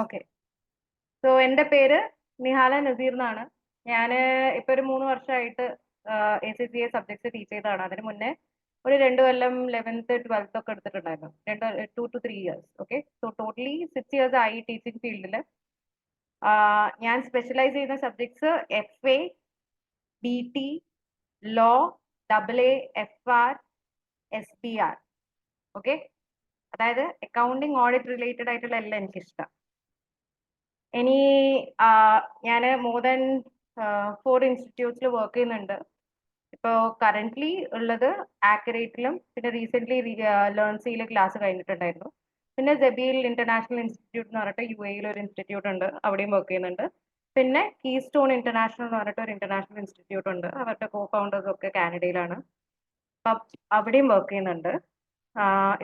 Okay. So എൻ്റെ പേര് നിഹാല നസീർ എന്നാണ്. ഞാൻ ഇപ്പൊ ഒരു 3 വർഷമായിട്ട് ACCA സബ്ജക്ട്സ് ടീച്ച് ചെയ്തതാണ്. അതിന് മുന്നേ ഒരു 2 കൊല്ലം 11th 12th ഒക്കെ എടുത്തിട്ടുണ്ടായിരുന്നു. 2 to 3 years. Okay. So totally 6 years ആയി ടീച്ചിങ് ഫീൽഡിൽ. ഞാൻ സ്പെഷ്യലൈസ് ചെയ്യുന്ന subjects FA, BT, law, AA, FR, SBR. Okay. അതായത് അക്കൗണ്ടിങ് ഓഡിറ്റ് റിലേറ്റഡ് ആയിട്ടുള്ള എല്ലാം എനിക്കിഷ്ടം. ഇനി ഞാൻ മോർ ദാൻ 4 ഇൻസ്റ്റിറ്റ്യൂട്ട്സിൽ വർക്ക് ചെയ്യുന്നുണ്ട്. ഇപ്പോൾ കറന്റ്ലി ഉള്ളത് ആക്യുറേറ്റിലും പിന്നെ റീസെന്റ് ലേൺസിയിൽ ക്ലാസ് കഴിഞ്ഞിട്ടുണ്ടായിരുന്നു. പിന്നെ ജബീൽ ഇന്റർനാഷണൽ ഇൻസ്റ്റിറ്റ്യൂട്ട് എന്ന് പറഞ്ഞിട്ട് UAE ഒരു ഇൻസ്റ്റിറ്റ്യൂട്ട് ഉണ്ട്, അവിടെയും വർക്ക് ചെയ്യുന്നുണ്ട്. പിന്നെ കീസ്റ്റോൺ ഇന്റർനാഷണൽ എന്ന് പറഞ്ഞിട്ട് ഒരു ഇന്റർനാഷണൽ ഇൻസ്റ്റിറ്റ്യൂട്ട് ഉണ്ട്, അവരുടെ കോ ഫൗണ്ടേഴ്സ് ഒക്കെ കാനഡയിലാണ്. അവിടെയും വർക്ക് ചെയ്യുന്നുണ്ട്.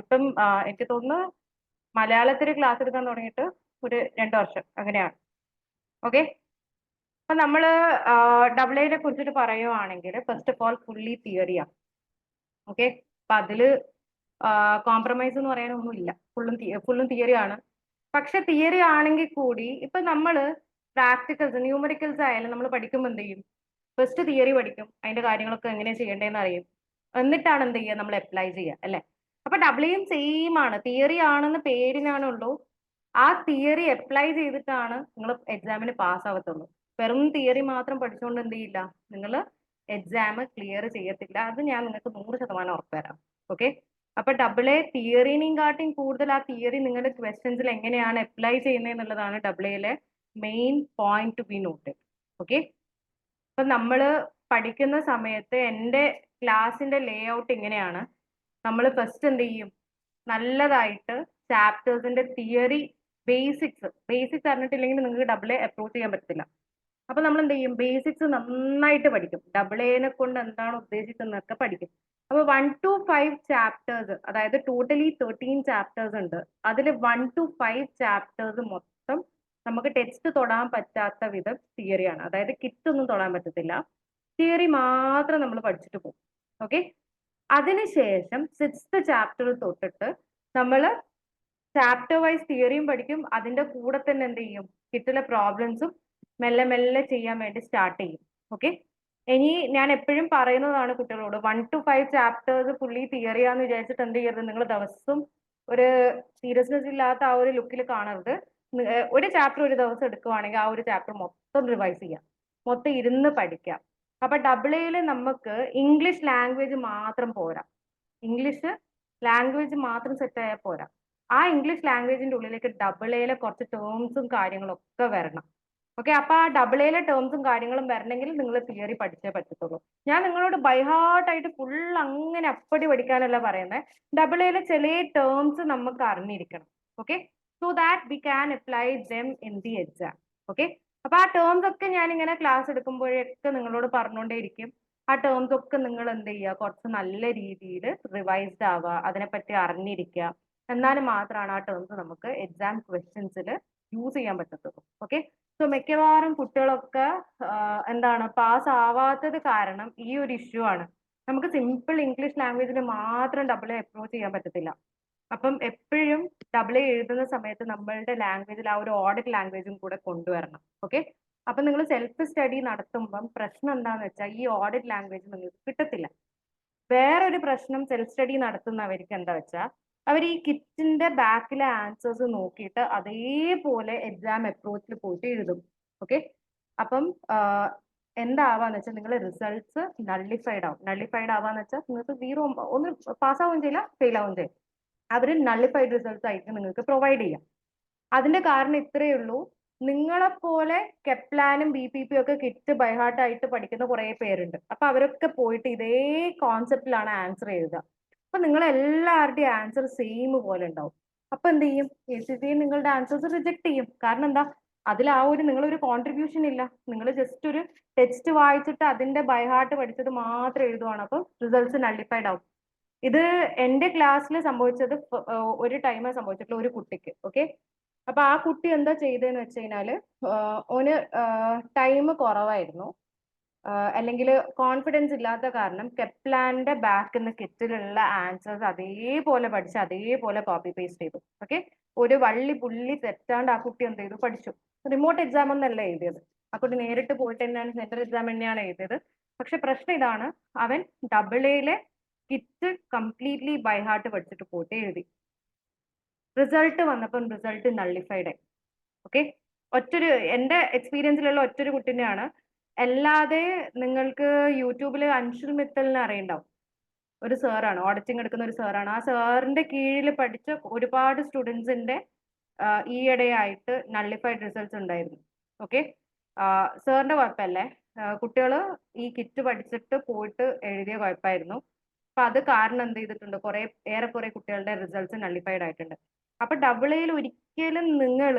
ഇപ്പം എനിക്ക് തോന്നുന്നു മലയാളത്തിൽ ക്ലാസ് എടുക്കാൻ തുടങ്ങിയിട്ട് ഒരു 2 വർഷം അങ്ങനെയാണ്. ഓക്കെ. അപ്പൊ നമ്മള് AA കുറിച്ചിട്ട് പറയുവാണെങ്കിൽ ഫസ്റ്റ് ഓഫ് ഓൾ ഫുള്ളി തിയറിയാണ്. ഓക്കെ. അപ്പൊ അതില് കോംപ്രമൈസ് എന്ന് പറയാനൊന്നുമില്ല, ഫുള്ളും തിയറിയാണ്. പക്ഷെ തിയറി ആണെങ്കിൽ കൂടി ഇപ്പൊ നമ്മള് പ്രാക്ടിക്കൽസ് ന്യൂമറിക്കൽസ് ആയാലും നമ്മൾ പഠിക്കുമ്പോൾ എന്ത് ചെയ്യും? ഫസ്റ്റ് തിയറി പഠിക്കും, അതിന്റെ കാര്യങ്ങളൊക്കെ എങ്ങനെയാണ് ചെയ്യേണ്ടതെന്ന് അറിയും, എന്നിട്ടാണ് എന്ത് ചെയ്യുക, നമ്മൾ അപ്ലൈ ചെയ്യുക, അല്ലെ? അപ്പൊ ഡബ്ല്യൂയും സെയിം ആണ്, തിയറി ആണെന്ന് പേരിനാണുള്ളൂ. ആ തിയറി അപ്ലൈ ചെയ്തിട്ടാണ് നിങ്ങൾ എക്സാമിന് പാസ് ആവത്തുള്ളൂ. വെറും തിയറി മാത്രം പഠിച്ചുകൊണ്ട് എന്ത് ചെയ്യില്ല, നിങ്ങൾ എക്സാം ക്ലിയർ ചെയ്യത്തില്ല. അത് ഞാൻ നിങ്ങൾക്ക് 100% ഉറപ്പ് തരാം. ഓക്കെ. അപ്പൊ AA തിയറിനെയും കാട്ടിയും കൂടുതൽ ആ തിയറി നിങ്ങളുടെ ക്വസ്റ്റ്യൻസിൽ എങ്ങനെയാണ് അപ്ലൈ ചെയ്യുന്നത് എന്നുള്ളതാണ് AA main point two B noted. Okay. അപ്പൊ നമ്മൾ പഠിക്കുന്ന സമയത്ത് എൻ്റെ ക്ലാസിന്റെ ലേ ഔട്ട് ഇങ്ങനെയാണ്. നമ്മൾ ഫസ്റ്റ് എന്ത് ചെയ്യും, നല്ലതായിട്ട് ചാപ്റ്റേഴ്സിന്റെ തിയറി ബേസിക്സ് അറിഞ്ഞിട്ടില്ലെങ്കിൽ നിങ്ങൾക്ക് AA അപ്രോച്ച് ചെയ്യാൻ പറ്റത്തില്ല. അപ്പൊ നമ്മൾ എന്ത് ചെയ്യും, ബേസിക്സ് നന്നായിട്ട് പഠിക്കും, AA കൊണ്ട് എന്താണ് ഉദ്ദേശിക്കുന്നതൊക്കെ പഠിക്കും. അപ്പൊ 1 to 5 ചാപ്റ്റേഴ്സ്, അതായത് ടോട്ടലി 13 ചാപ്റ്റേഴ്സ് ഉണ്ട്. അതിൽ 1 to 5 ചാപ്റ്റേഴ്സ് മൊത്തം നമുക്ക് ടെക്സ്റ്റ് തൊടാൻ പറ്റാത്ത വിധം തിയറിയാണ്. അതായത് കിറ്റ് ഒന്നും തൊടാൻ പറ്റത്തില്ല, തിയറി മാത്രം നമ്മൾ പഠിച്ചിട്ട് പോകും. ഓക്കെ. അതിനുശേഷം 6th ചാപ്റ്റർ തൊട്ടിട്ട് നമ്മൾ ചാപ്റ്റർ വൈസ് തിയറിയും പഠിക്കും, അതിന്റെ കൂടെ തന്നെ എന്ത് ചെയ്യും, കിറ്റിലെ പ്രോബ്ലംസും മെല്ലെ മെല്ലെ ചെയ്യാൻ വേണ്ടി സ്റ്റാർട്ട് ചെയ്യും. ഓക്കെ. ഇനി ഞാൻ എപ്പോഴും പറയുന്നതാണ് കുട്ടികളോട്, 1 to 5 ചാപ്റ്റേഴ്സ് ഫുള്ളി തിയറിയാന്ന് വിചാരിച്ചിട്ട് എന്ത് ചെയ്യരുത്, നിങ്ങൾ ദിവസം ഒരു സീരിയസ്നെസ് ഇല്ലാത്ത ആ ഒരു ലുക്കിൽ കാണരുത്. ഒരു ചാപ്റ്റർ ഒരു ദിവസം എടുക്കുവാണെങ്കിൽ ആ ഒരു ചാപ്റ്റർ മൊത്തം റിവൈസ് ചെയ്യാം, മൊത്തം ഇരുന്ന് പഠിക്കാം. അപ്പൊ AA നമുക്ക് ഇംഗ്ലീഷ് ലാംഗ്വേജ് മാത്രം പോരാ, ഇംഗ്ലീഷ് ലാംഗ്വേജ് മാത്രം സെറ്റ് ആയാൽ പോരാ. ആ ഇംഗ്ലീഷ് ലാംഗ്വേജിന്റെ ഉള്ളിലേക്ക് AA കുറച്ച് ടേംസും കാര്യങ്ങളും ഒക്കെ വരണം. ഓക്കെ. അപ്പൊ ആ AA ടേംസും കാര്യങ്ങളും വരണമെങ്കിൽ നിങ്ങൾ തിയറി പഠിച്ചേ പറ്റത്തുള്ളൂ. ഞാൻ നിങ്ങളോട് ബൈഹാർട്ടായിട്ട് ഫുൾ അങ്ങനെ അപ്പടി പഠിക്കാനല്ല പറയുന്നത്. AA ചില ടേംസ് നമുക്ക് അറിഞ്ഞിരിക്കണം. Okay. So that we can apply them in the exam. Okay. അപ്പൊ ആ ടേംസ് ഒക്കെ ഞാൻ ഇങ്ങനെ ക്ലാസ് എടുക്കുമ്പോഴൊക്കെ നിങ്ങളോട് പറഞ്ഞുകൊണ്ടേയിരിക്കും. ആ ടേംസ് ഒക്കെ നിങ്ങൾ എന്ത് ചെയ്യുക, കുറച്ച് നല്ല രീതിയിൽ റിവൈസ്ഡ് ആവുക, അതിനെപ്പറ്റി അറിഞ്ഞിരിക്കുക. എന്നാലും മാത്രമാണ് ആ ടേംസ് നമുക്ക് എക്സാം ക്വസ്റ്റ്യൻസിൽ യൂസ് ചെയ്യാൻ പറ്റത്തുള്ളൂ. ഓക്കെ. സോ മിക്കവാറും കുട്ടികളൊക്കെ എന്താണ് പാസ് ആവാത്തത് കാരണം ഈ ഒരു ഇഷ്യൂ ആണ്. നമുക്ക് സിമ്പിൾ ഇംഗ്ലീഷ് ലാംഗ്വേജിൽ മാത്രം AA അപ്രോച്ച് ചെയ്യാൻ പറ്റത്തില്ല. അപ്പം എപ്പോഴും AA എഴുതുന്ന സമയത്ത് നമ്മളുടെ ലാംഗ്വേജിൽ ആ ഒരു ഓഡിറ്റ് ലാംഗ്വേജും കൂടെ കൊണ്ടുവരണം. ഓക്കെ. അപ്പൊ നിങ്ങൾ സെൽഫ് സ്റ്റഡി നടത്തുമ്പം പ്രശ്നം എന്താന്ന് വെച്ചാൽ ഈ ഓഡിറ്റ് ലാംഗ്വേജ് നിങ്ങൾക്ക് കിട്ടത്തില്ല. വേറൊരു പ്രശ്നം സെൽഫ് സ്റ്റഡി നടത്തുന്നവർക്ക് എന്താ വെച്ചാൽ അവർ ഈ കിറ്റിന്റെ ബാക്കിലെ ആൻസേഴ്സ് നോക്കിയിട്ട് അതേപോലെ എക്സാം അപ്രോച്ചിൽ പോയിട്ട് എഴുതും. ഓക്കെ. അപ്പം എന്താവാന്ന് വെച്ചാൽ നിങ്ങൾ റിസൾട്ട്സ് നള്ളിഫൈഡ് ആവും. നള്ളിഫൈഡ് ആവാന്ന് വെച്ചാൽ നിങ്ങൾക്ക് 0 ഒന്ന് പാസ്സാവുകയും ചെയ്യില്ല, ഫെയിൽ ആവുകയും ചെയ്യും. അവർ നള്ളിഫൈഡ് റിസൾട്ട്സ് ആയിട്ട് നിങ്ങൾക്ക് പ്രൊവൈഡ് ചെയ്യാം. അതിന്റെ കാരണം ഇത്രയേ ഉള്ളൂ, നിങ്ങളെപ്പോലെ കെപ്ലാനും BPP ഒക്കെ കിറ്റ് ബൈഹാർട്ട് ആയിട്ട് പഠിക്കുന്ന കുറെ പേരുണ്ട്. അപ്പൊ അവരൊക്കെ പോയിട്ട് ഇതേ കോൺസെപ്റ്റിലാണ് ആൻസർ എഴുതുക. അപ്പൊ നിങ്ങൾ എല്ലാവരുടെയും ആൻസർ സെയിം പോലെ ഉണ്ടാവും. അപ്പൊ എന്ത് ചെയ്യും, ACCA നിങ്ങളുടെ ആൻസേഴ്സ് റിജക്ട് ചെയ്യും. കാരണം എന്താ, അതിൽ ആ ഒരു നിങ്ങളൊരു കോൺട്രിബ്യൂഷൻ ഇല്ല. നിങ്ങൾ ജസ്റ്റ് ഒരു ടെക്സ്റ്റ് വായിച്ചിട്ട് അതിന്റെ ബൈഹാർട്ട് പഠിച്ചത് മാത്രം എഴുതുവാണ്. അപ്പം റിസൾട്ട്സ് നള്ളിഫൈഡ് ആവും. ഇത് എന്റെ ക്ലാസ്സിൽ സംഭവിച്ചത് ഒരു ടൈമേ സംഭവിച്ചിട്ടുള്ള ഒരു കുട്ടിക്ക്. ഓക്കെ. അപ്പൊ ആ കുട്ടി എന്താ ചെയ്തതെന്ന് വെച്ച് കഴിഞ്ഞാല് ഓന് ടൈം കുറവായിരുന്നു. അല്ലെങ്കിൽ കോൺഫിഡൻസ് ഇല്ലാത്ത കാരണം കെപ്ലാന്റെ ബാക്ക് എന്ന കിറ്റിലുള്ള ആൻസേഴ്സ് അതേപോലെ പഠിച്ച് അതേപോലെ കോപ്പി പേസ്റ്റ് ചെയ്തു. ഓക്കെ, ഒരു വള്ളി പുള്ളി തെറ്റാണ്ട് ആ കുട്ടി എന്ത് ചെയ്തു, പഠിച്ചു. റിമോട്ട് എക്സാം ഒന്നല്ല എഴുതിയത്, ആ കുട്ടി നേരിട്ട് പോയിട്ട് തന്നെയാണ് സെൻട്രൽ എക്സാം തന്നെയാണ് എഴുതിയത്. പക്ഷെ പ്രശ്നം ഇതാണ്, അവൻ ഡബിൾ എയിലെ കിറ്റ് കംപ്ലീറ്റ്ലി ബൈ ഹാർട്ട് പഠിച്ചിട്ട് പോയിട്ട് എഴുതി. റിസൾട്ട് വന്നപ്പം റിസൾട്ട് നള്ളിഫൈഡ് ആയി. ഓക്കെ, എൻ്റെ എക്സ്പീരിയൻസിലുള്ള ഒറ്റൊരു കുട്ടിനെയാണ്. അല്ലാതെ നിങ്ങൾക്ക് യൂട്യൂബിൽ അൻഷുൽ മിത്തലിനെ അറിയണ്ടാവും. ഒരു സാറാണ്, ഓഡിറ്റിംഗ് എടുക്കുന്ന ഒരു സാറാണ്. ആ സാറിന്റെ കീഴിൽ പഠിച്ച ഒരുപാട് സ്റ്റുഡൻസിന്റെ ഈയിടെയായിട്ട് നള്ളിഫൈഡ് റിസൾട്ട്സ് ഉണ്ടായിരുന്നു. ഓക്കെ, സാറിന്റെ കുഴപ്പമല്ലേ, കുട്ടികൾ ഈ കിറ്റ് പഠിച്ചിട്ട് പോയിട്ട് എഴുതിയ കുഴപ്പമായിരുന്നു. അപ്പൊ അത് കാരണം എന്ത് ചെയ്തിട്ടുണ്ട്, ഏറെക്കുറെ കുട്ടികളുടെ റിസൾട്ട്സ് നള്ളിഫൈഡ് ആയിട്ടുണ്ട്. അപ്പൊ ഡബിൾ എയിൽ ഒരിക്കലും നിങ്ങൾ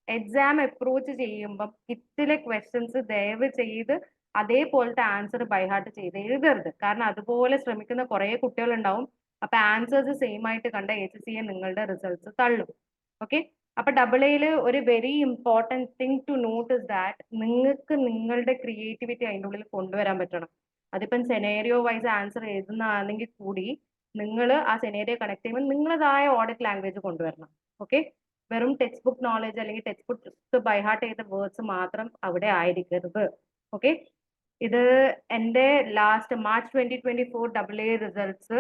എക്സാം അപ്രോച്ച് ചെയ്യുമ്പം കിറ്റിലെ ക്വസ്റ്റ്യൻസ് ദയവ് ചെയ്ത് അതേപോലത്തെ ആൻസർ ബൈഹാർട്ട് ചെയ്ത് എഴുതരുത്. കാരണം അതുപോലെ ശ്രമിക്കുന്ന കുറെ കുട്ടികളുണ്ടാവും. അപ്പൊ ആൻസേഴ്സ് സെയിം ആയിട്ട് കണ്ട HCA നിങ്ങളുടെ റിസൾട്ട്സ് തള്ളും. ഓക്കെ, അപ്പൊ ഡബിൾ എയിൽ ഒരു very important thing to note is that നിങ്ങൾക്ക് നിങ്ങളുടെ ക്രിയേറ്റിവിറ്റി അതിൻ്റെ ഉള്ളിൽ കൊണ്ടുവരാൻ പറ്റണം. അതിപ്പം സെനേറിയോ വൈസ് ആൻസർ എഴുതുന്നതാണെങ്കിൽ കൂടി നിങ്ങൾ ആ സെനേറിയോ കണക്ട് ചെയ്യുമ്പോൾ നിങ്ങളതായ ഓഡിറ്റ് ലാംഗ്വേജ് കൊണ്ടുവരണം. ഓക്കെ, വെറും ടെക്സ്റ്റ് ബുക്ക് നോളജ് അല്ലെങ്കിൽ ടെക്സ്റ്റ് ബുക്ക് ബൈഹാർട്ട് ചെയ്ത വേർഡ്സ് മാത്രം അവിടെ ആയിരിക്കരുത്. ഓക്കെ, ഇത് എൻ്റെ last March 2024 double A results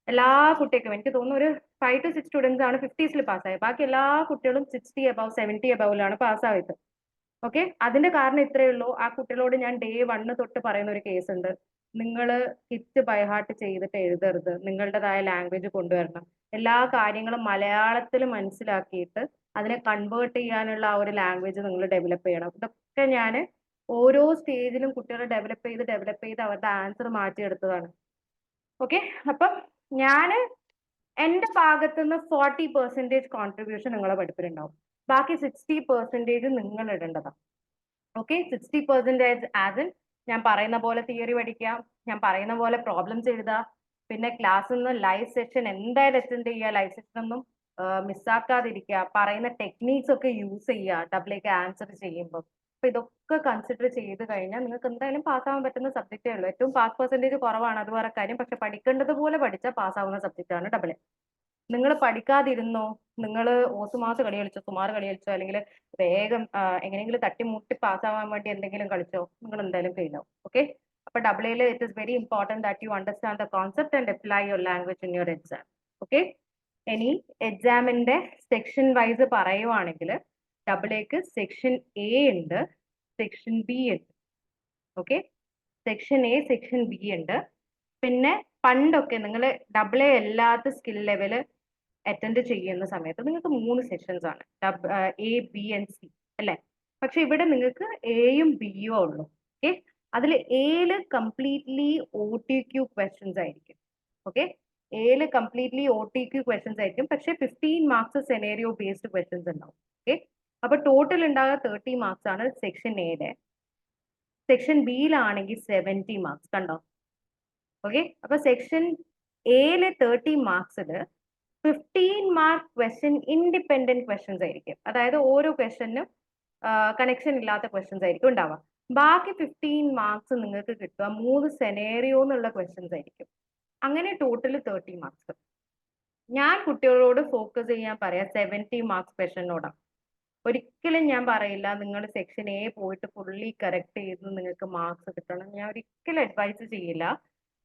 എല്ലാ കുട്ടികൾക്കും എനിക്ക് തോന്നുന്നു ഒരു 5 to 6 സ്റ്റുഡൻസ് ആണ് 50s പാസ്സായത്. ബാക്കി എല്ലാ കുട്ടികളും 60 above 70 above പാസ്സായത്. ഓക്കെ, അതിന്റെ കാരണം ഇത്രയേ ഉള്ളൂ. ആ കുട്ടികളോട് ഞാൻ day 1 തൊട്ട് പറയുന്ന ഒരു കേസ് ഉണ്ട്, നിങ്ങൾ കിറ്റ് ബൈഹാർട്ട് ചെയ്തിട്ട് എഴുതരുത്, നിങ്ങളുടേതായ ലാംഗ്വേജ് കൊണ്ടുവരണം. എല്ലാ കാര്യങ്ങളും മലയാളത്തിൽ മനസ്സിലാക്കിയിട്ട് അതിനെ കൺവേർട്ട് ചെയ്യാനുള്ള ആ ഒരു ലാംഗ്വേജ് നിങ്ങൾ ഡെവലപ്പ് ചെയ്യണം. ഇതൊക്കെ ഞാൻ ഓരോ സ്റ്റേജിലും കുട്ടികളെ ഡെവലപ്പ് ചെയ്ത് അവരുടെ ആൻസർ മാറ്റിയെടുത്തതാണ്. ഓക്കെ, അപ്പം ഞാൻ എൻ്റെ ഭാഗത്തുനിന്ന് 40% കോൺട്രിബ്യൂഷൻ നിങ്ങളെ പഠിപ്പിലുണ്ടാവും, ബാക്കി 60% നിങ്ങൾ ഇടേണ്ടതാണ്. ഓക്കെ, 60% ആസ് ഇൻ ഞാൻ പറയുന്ന പോലെ തിയറി പഠിക്കാം, ഞാൻ പറയുന്ന പോലെ പ്രോബ്ലംസ് എഴുതുക, പിന്നെ ക്ലാസ്സിൽ നിന്ന് ലൈവ് സെഷൻ എന്തായാലും അറ്റൻഡ് ചെയ്യുക, ലൈവ് സെഷൻ ഒന്നും മിസ്സാക്കാതിരിക്കുക, പറയുന്ന ടെക്നീക്സ് ഒക്കെ യൂസ് ചെയ്യുക ഡബിളേക്ക് ആൻസർ ചെയ്യുമ്പോൾ. അപ്പൊ ഇതൊക്കെ കൺസിഡർ ചെയ്ത് കഴിഞ്ഞാൽ നിങ്ങൾക്ക് എന്തായാലും പാസ്സാവാൻ പറ്റുന്ന സബ്ജക്റ്റേ ഉള്ളൂ. ഏറ്റവും പാസ് പെർസെൻറ്റേജ് കുറവാണ്, അത് വേറെ കാര്യം. പക്ഷെ പഠിക്കേണ്ടത് പോലെ പഠിച്ചാൽ പാസ്സാവുന്ന സബ്ജക്റ്റാണ് ഡബിൾ എ. നിങ്ങൾ പഠിക്കാതിരുന്നോ, നിങ്ങൾ ഓസുമാസ് കളി കളിച്ചോ, സുമാർ കളി കളിച്ചോ, അല്ലെങ്കിൽ വേഗം എങ്ങനെയെങ്കിലും തട്ടിമുട്ടി പാസ്സാവാൻ വേണ്ടി എന്തെങ്കിലും കളിച്ചോ, നിങ്ങൾ എന്തായാലും ഫെയിൽ ആവും. ഓക്കെ, അപ്പൊ ഡബിൾ എയിൽ it is very important that you understand the concept and apply your language in your exam. Okay, ഇനി എക്സാമിന്റെ സെക്ഷൻ വൈസ് പറയുവാണെങ്കിൽ ഡബിൾ എക്ക് സെക്ഷൻ എ ഉണ്ട്, സെക്ഷൻ ബി ഉണ്ട്. Okay, section A section B ഉണ്ട്. പിന്നെ പണ്ടൊക്കെ നിങ്ങൾ ഡബിൾ എ അല്ലാത്ത സ്കിൽ ലെവല് അറ്റൻഡ് ചെയ്യുന്ന സമയത്ത് നിങ്ങൾക്ക് 3 സെക്ഷൻസ് ആണ്, എ ബി ആൻഡ് സി അല്ലേ. പക്ഷെ ഇവിടെ നിങ്ങൾക്ക് എയും ബിയും ഉള്ളൂ. ഓക്കെ, അതിൽ എയില് കംപ്ലീറ്റ്ലി OTQ ക്വസ്റ്റ്യൻസ് ആയിരിക്കും. ഓക്കെ, എയില് കംപ്ലീറ്റ്ലി OTQ ക്വസ്റ്റ്യൻസ് ആയിരിക്കും. പക്ഷെ 15 മാർക്സ് സെനേറിയോ ബേസ്ഡ് ക്വസ്റ്റ്യൻസ് ഉണ്ടാവും. ഓക്കെ, അപ്പൊ ടോട്ടൽ ഉണ്ടാകുക 30 മാർക്സ് ആണ് സെക്ഷൻ എയുടെ. സെക്ഷൻ ബിയിലാണെങ്കിൽ 70 മാർക്സ്. കണ്ടോ? ഓക്കെ, അപ്പൊ സെക്ഷൻ എയിലെ 30 മാർക്സിൽ 15 മാർക്ക് ക്വസ്റ്റ്യൻ ഇൻഡിപെൻഡന്റ് ക്വസ്റ്റ്യൻസ് ആയിരിക്കും. അതായത് ഓരോ ക്വസ്റ്റ്യനും കണക്ഷൻ ഇല്ലാത്ത ക്വസ്റ്റ്യൻസ് ആയിരിക്കും ഉണ്ടാവുക. ബാക്കി 15 മാർക്സ് നിങ്ങൾക്ക് കിട്ടുക 3 സെനേറിയോ എന്നുള്ള ക്വസ്റ്റ്യൻസ് ആയിരിക്കും. അങ്ങനെ ടോട്ടൽ 30 മാർക്സ്. ഞാൻ കുട്ടികളോട് ഫോക്കസ് ചെയ്യാൻ പറയാം 70 മാർക്സ് ക്വസ്റ്റ്യനോടാണ്. ഒരിക്കലും ഞാൻ പറയില്ല നിങ്ങൾ സെക്ഷൻ എ പോയിട്ട് ഫുള്ളി കറക്റ്റ് ചെയ്ത് നിങ്ങൾക്ക് മാർക്സ് കിട്ടണം, ഞാൻ ഒരിക്കലും അഡ്വൈസ് ചെയ്യില്ല.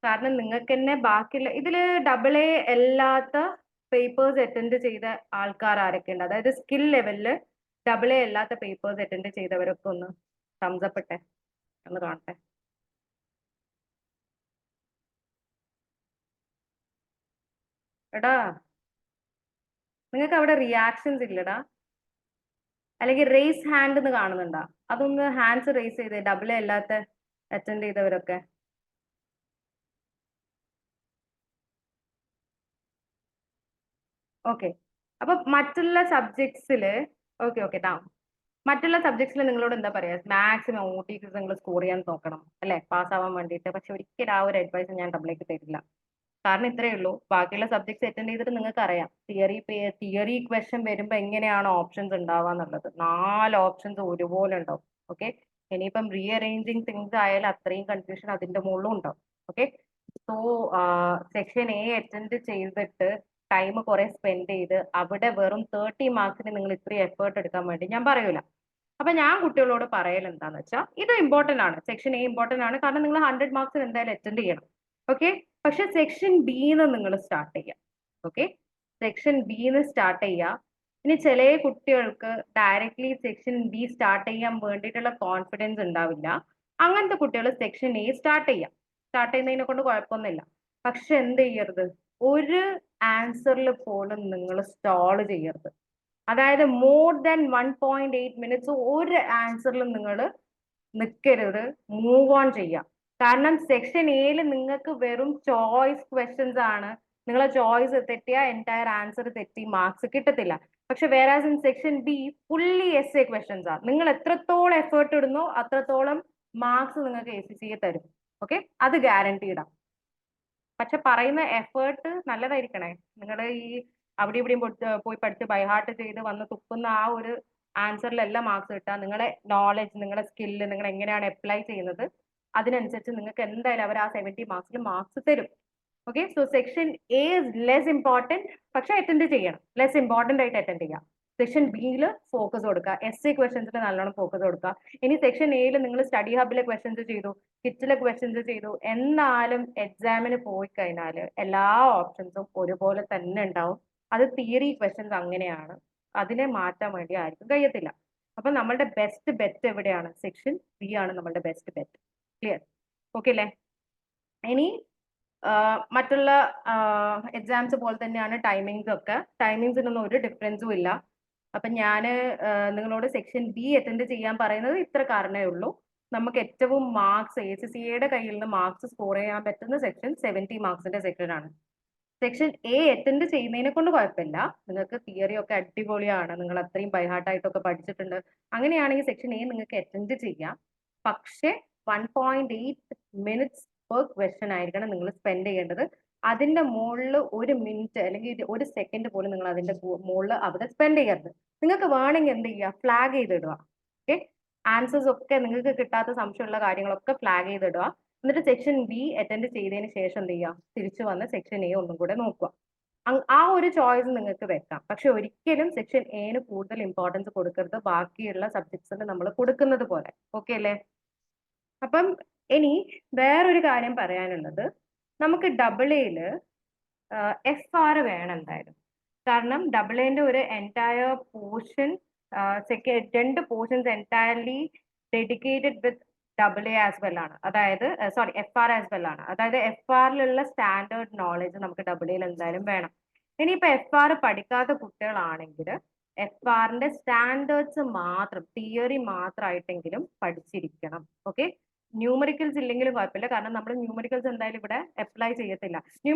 കാരണം നിങ്ങൾക്ക് തന്നെ ബാക്കിയുള്ള ഇതില് ഡബിൾ എ അല്ലാത്ത പേപ്പേഴ്സ് അറ്റൻഡ് ചെയ്ത ആൾക്കാർ ആരൊക്കെ ഉണ്ട്, അതായത് സ്കിൽ ലെവലില് ഡബിൾ എ അല്ലാത്ത പേപ്പേഴ്സ് അറ്റൻഡ് ചെയ്തവരൊക്കെ ഒന്ന് സംസപ്പെട്ടെ ഒന്ന് കാണട്ടെ. എടാ, നിങ്ങൾക്ക് അവിടെ റിയാക്ഷൻസ് ഇല്ലടാ, അല്ലെങ്കിൽ റേസ് ഹാൻഡ് എന്ന് കാണുന്നുണ്ടോ? അതൊന്ന് ഹാൻഡ്സ് റേസ് ചെയ്ത് ഡബിൾ എ അല്ലാത്ത അറ്റൻഡ് ചെയ്തവരൊക്കെ. ഓക്കെ, അപ്പൊ മറ്റുള്ള സബ്ജക്ട്സിൽ ഓക്കെ മറ്റുള്ള സബ്ജക്ട്സിൽ നിങ്ങളോട് എന്താ പറയാ, മാക്സിമം OTQ നിങ്ങൾ സ്കോർ ചെയ്യാൻ നോക്കണം അല്ലെ, പാസ്സാവാൻ വേണ്ടിയിട്ട്. പക്ഷെ ഒരിക്കലും ആ ഒരു അഡ്വൈസ് ഞാൻ ഡബിളേക്ക് തരില്ല. കാരണം ഇത്രയേ ഉള്ളൂ, ബാക്കിയുള്ള സബ്ജക്ട്സ് അറ്റൻഡ് ചെയ്തിട്ട് നിങ്ങൾക്ക് അറിയാം തിയറി ക്വസ്റ്റ്യൻ വരുമ്പോൾ എങ്ങനെയാണ് ഓപ്ഷൻസ് ഉണ്ടാവുക എന്നുള്ളത്. 4 ഓപ്ഷൻസ് ഒരുപോലെ ഉണ്ടാവും. ഓക്കെ, ഇനിയിപ്പം റീഅറേഞ്ചിങ് തിങ്സ് ആയാലും അത്രയും കൺഫ്യൂഷൻ അതിന്റെ മുകളിലും ഉണ്ടാവും. Okay, so section A attend ചെയ്തിട്ട് ടൈം കുറെ സ്പെൻഡ് ചെയ്ത് അവിടെ വെറും 30 മാർക്സിന് നിങ്ങൾ ഇത്രയും എഫേർട്ട് എടുക്കാൻ വേണ്ടി ഞാൻ പറയൂല. അപ്പൊ ഞാൻ കുട്ടികളോട് പറയൽ എന്താന്ന് വെച്ചാൽ ഇത് ഇമ്പോർട്ടന്റ് ആണ്, സെക്ഷൻ എ ഇമ്പോർട്ടന്റ് ആണ്, കാരണം നിങ്ങൾ 100 മാർക്സിന് എന്തായാലും അറ്റൻഡ് ചെയ്യണം. ഓക്കെ, പക്ഷെ സെക്ഷൻ ബിന്ന് നിങ്ങൾ സ്റ്റാർട്ട് ചെയ്യാം. ഓക്കെ, സെക്ഷൻ ബിന്ന് സ്റ്റാർട്ട് ചെയ്യാം. ഇനി ചില കുട്ടികൾക്ക് ഡയറക്ട്ലി സെക്ഷൻ ബി സ്റ്റാർട്ട് ചെയ്യാൻ വേണ്ടിയിട്ടുള്ള കോൺഫിഡൻസ് ഉണ്ടാവില്ല. അങ്ങനത്തെ കുട്ടികൾ സെക്ഷൻ എ സ്റ്റാർട്ട് ചെയ്യാം. സ്റ്റാർട്ട് ചെയ്യുന്നതിനെ കൊണ്ട് കുഴപ്പമൊന്നുമില്ല. പക്ഷെ എന്ത് ചെയ്യരുത്, ഒരു ആൻസറിൽ പോലും നിങ്ങൾ സ്റ്റോൾ ചെയ്യരുത്. അതായത് മോർ ദാൻ 1.8 മിനിറ്റ്സ് ഒരു ആൻസറിലും നിങ്ങൾ നിൽക്കരുത്, മൂവ് ഓൺ ചെയ്യാം. കാരണം സെക്ഷൻ എയിൽ നിങ്ങൾക്ക് വെറും ചോയ്സ് ക്വസ്റ്റ്യൻസ് ആണ്. നിങ്ങളെ ചോയ്സ് തെറ്റിയാൽ എൻറ്റയർ ആൻസർ തെറ്റി മാർക്സ് കിട്ടത്തില്ല. പക്ഷെ വേറാസ് in section B fully S A questions ആണ്. നിങ്ങൾ എത്രത്തോളം എഫേർട്ട് ഇടുന്നോ അത്രത്തോളം മാർക്സ് നിങ്ങൾക്ക് ACCA തരും. ഓക്കെ, അത് ഗ്യാരണ്ടീഡാ. പക്ഷെ പറയുന്ന എഫേർട്ട് നല്ലതായിരിക്കണേ. നിങ്ങളുടെ ഈ അവിടെ ഇവിടെയും പോയി പഠിച്ച് ബൈഹാർട്ട് ചെയ്ത് വന്ന് തുപ്പുന്ന ആ ഒരു ആൻസറിലല്ല മാർക്സ് കിട്ടുക. നിങ്ങളുടെ നോളജ്, നിങ്ങളുടെ സ്കില്ല്, നിങ്ങൾ എങ്ങനെയാണ് അപ്ലൈ ചെയ്യുന്നത് അതിനനുസരിച്ച് നിങ്ങൾക്ക് എന്തായാലും അവർ ആ 70 മാർക്സിൽ മാർക്സ് തരും. Okay, so section A less important, പക്ഷെ അറ്റൻഡ് ചെയ്യണം. ലെസ് ഇമ്പോർട്ടൻ്റ് ആയിട്ട് അറ്റൻഡ് ചെയ്യാം. സെക്ഷൻ ബിയിൽ ഫോക്കസ് കൊടുക്കുക, SA ക്വസ്റ്റ്യൻസിൽ നല്ലോണം ഫോക്കസ് കൊടുക്കുക. ഇനി സെക്ഷൻ എയിൽ നിങ്ങൾ സ്റ്റഡി ഹബിലെ ക്വസ്റ്റ്യൻസ് ചെയ്തു, കിറ്റിലെ ക്വസ്റ്റ്യൻസ് ചെയ്തു, എന്നാലും എക്സാമിന് പോയി കഴിഞ്ഞാൽ എല്ലാ ഓപ്ഷൻസും ഒരുപോലെ തന്നെ ഉണ്ടാവും. അത് തിയറി ക്വസ്റ്റ്യൻസ് അങ്ങനെയാണ്, അതിനെ മാറ്റാൻ വേണ്ടി ആർക്കും കഴിയത്തില്ല. അപ്പൊ നമ്മളുടെ ബെസ്റ്റ് ബെറ്റ് എവിടെയാണ്? സെക്ഷൻ ബി ആണ് നമ്മളുടെ ബെസ്റ്റ് ബെറ്റ്. ക്ലിയർ? ഓക്കെ അല്ലേ? ഇനി മറ്റുള്ള എക്സാംസ് പോലെ തന്നെയാണ് ടൈമിങ്സ് ഒക്കെ. ടൈമിങ്സിനൊന്നും ഒരു ഡിഫറൻസും ഇല്ല. അപ്പൊ ഞാൻ നിങ്ങളോട് സെക്ഷൻ ബി അറ്റൻഡ് ചെയ്യാൻ പറയുന്നത് ഇത്ര കാരണമേ ഉള്ളൂ. നമുക്ക് ഏറ്റവും മാർക്സ് ACCAയുടെ കയ്യിൽ നിന്ന് മാർക്സ് സ്കോർ ചെയ്യാൻ പറ്റുന്ന സെക്ഷൻ 70 മാർക്സിന്റെ സെക്ഷനാണ്. സെക്ഷൻ എ അറ്റൻഡ് ചെയ്യുന്നതിനെ കൊണ്ട് കുഴപ്പമില്ല, നിങ്ങൾക്ക് തിയറി ഒക്കെ അടിപൊളിയാണ്, നിങ്ങൾ അത്രയും ബൈഹാർട്ടായിട്ടൊക്കെ പഠിച്ചിട്ടുണ്ട്, അങ്ങനെയാണെങ്കിൽ സെക്ഷൻ എ നിങ്ങൾക്ക് അറ്റൻഡ് ചെയ്യാം. പക്ഷെ 1.8 മിനിറ്റ്സ് പെർ ക്വസ്റ്റ്യൻ ആയിരിക്കണം നിങ്ങൾ സ്പെൻഡ് ചെയ്യേണ്ടത്. അതിന്റെ മുകളിൽ 1 മിനിറ്റ് അല്ലെങ്കിൽ 1 സെക്കൻഡ് പോലും നിങ്ങൾ അതിന്റെ മുകളിൽ അവിടെ സ്പെൻഡ് ചെയ്യരുത്. നിങ്ങൾക്ക് വേണമെങ്കിൽ എന്ത് ചെയ്യുക, ഫ്ലാഗ് ചെയ്തിടുക. ഓക്കെ, ആൻസേഴ്സ് ഒക്കെ നിങ്ങൾക്ക് കിട്ടാത്ത സംശയമുള്ള കാര്യങ്ങളൊക്കെ ഫ്ലാഗ് ചെയ്തിടുക. എന്നിട്ട് സെക്ഷൻ ബി അറ്റൻഡ് ചെയ്തതിന് ശേഷം എന്ത് ചെയ്യുക, തിരിച്ചു വന്ന് സെക്ഷൻ എ ഒന്നും കൂടെ നോക്കുക. ആ ഒരു ചോയ്സ് നിങ്ങൾക്ക് വെക്കാം. പക്ഷെ ഒരിക്കലും സെക്ഷൻ എന് കൂടുതൽ ഇമ്പോർട്ടൻസ് കൊടുക്കരുത് ബാക്കിയുള്ള സബ്ജക്ട്സിന് നമ്മൾ കൊടുക്കുന്നത് പോലെ. ഓക്കെ അല്ലേ? അപ്പം ഇനി വേറൊരു കാര്യം പറയാനുള്ളത്, നമുക്ക് ഡബിൾ എയില് FR വേണം എന്തായാലും. കാരണം ഡബിൾ എന്റെ ഒരു എൻറ്റയർ പോർഷൻ, രണ്ട് portions entirely dedicated with double A as well ആണ്. അതായത് സോറി, FR ആസ് വെൽ ആണ്. അതായത് FRലുള്ള സ്റ്റാൻഡേർഡ് നോളജ് നമുക്ക് ഡബിൾ എയിൽ എന്തായാലും വേണം. ഇനിയിപ്പോ FR പഠിക്കാത്ത കുട്ടികളാണെങ്കിൽ FRന്റെ സ്റ്റാൻഡേർഡ്സ് മാത്രം, തിയറി മാത്രമായിട്ടെങ്കിലും പഠിച്ചിരിക്കണം. ഓക്കെ, ന്യൂമറിക്കൽസ് ഇല്ലെങ്കിലും കുഴപ്പമില്ല, കാരണം നമ്മൾ ന്യൂമറിക്കൽസ് എന്തായാലും ഇവിടെ അപ്ലൈ ചെയ്യത്തില്ല.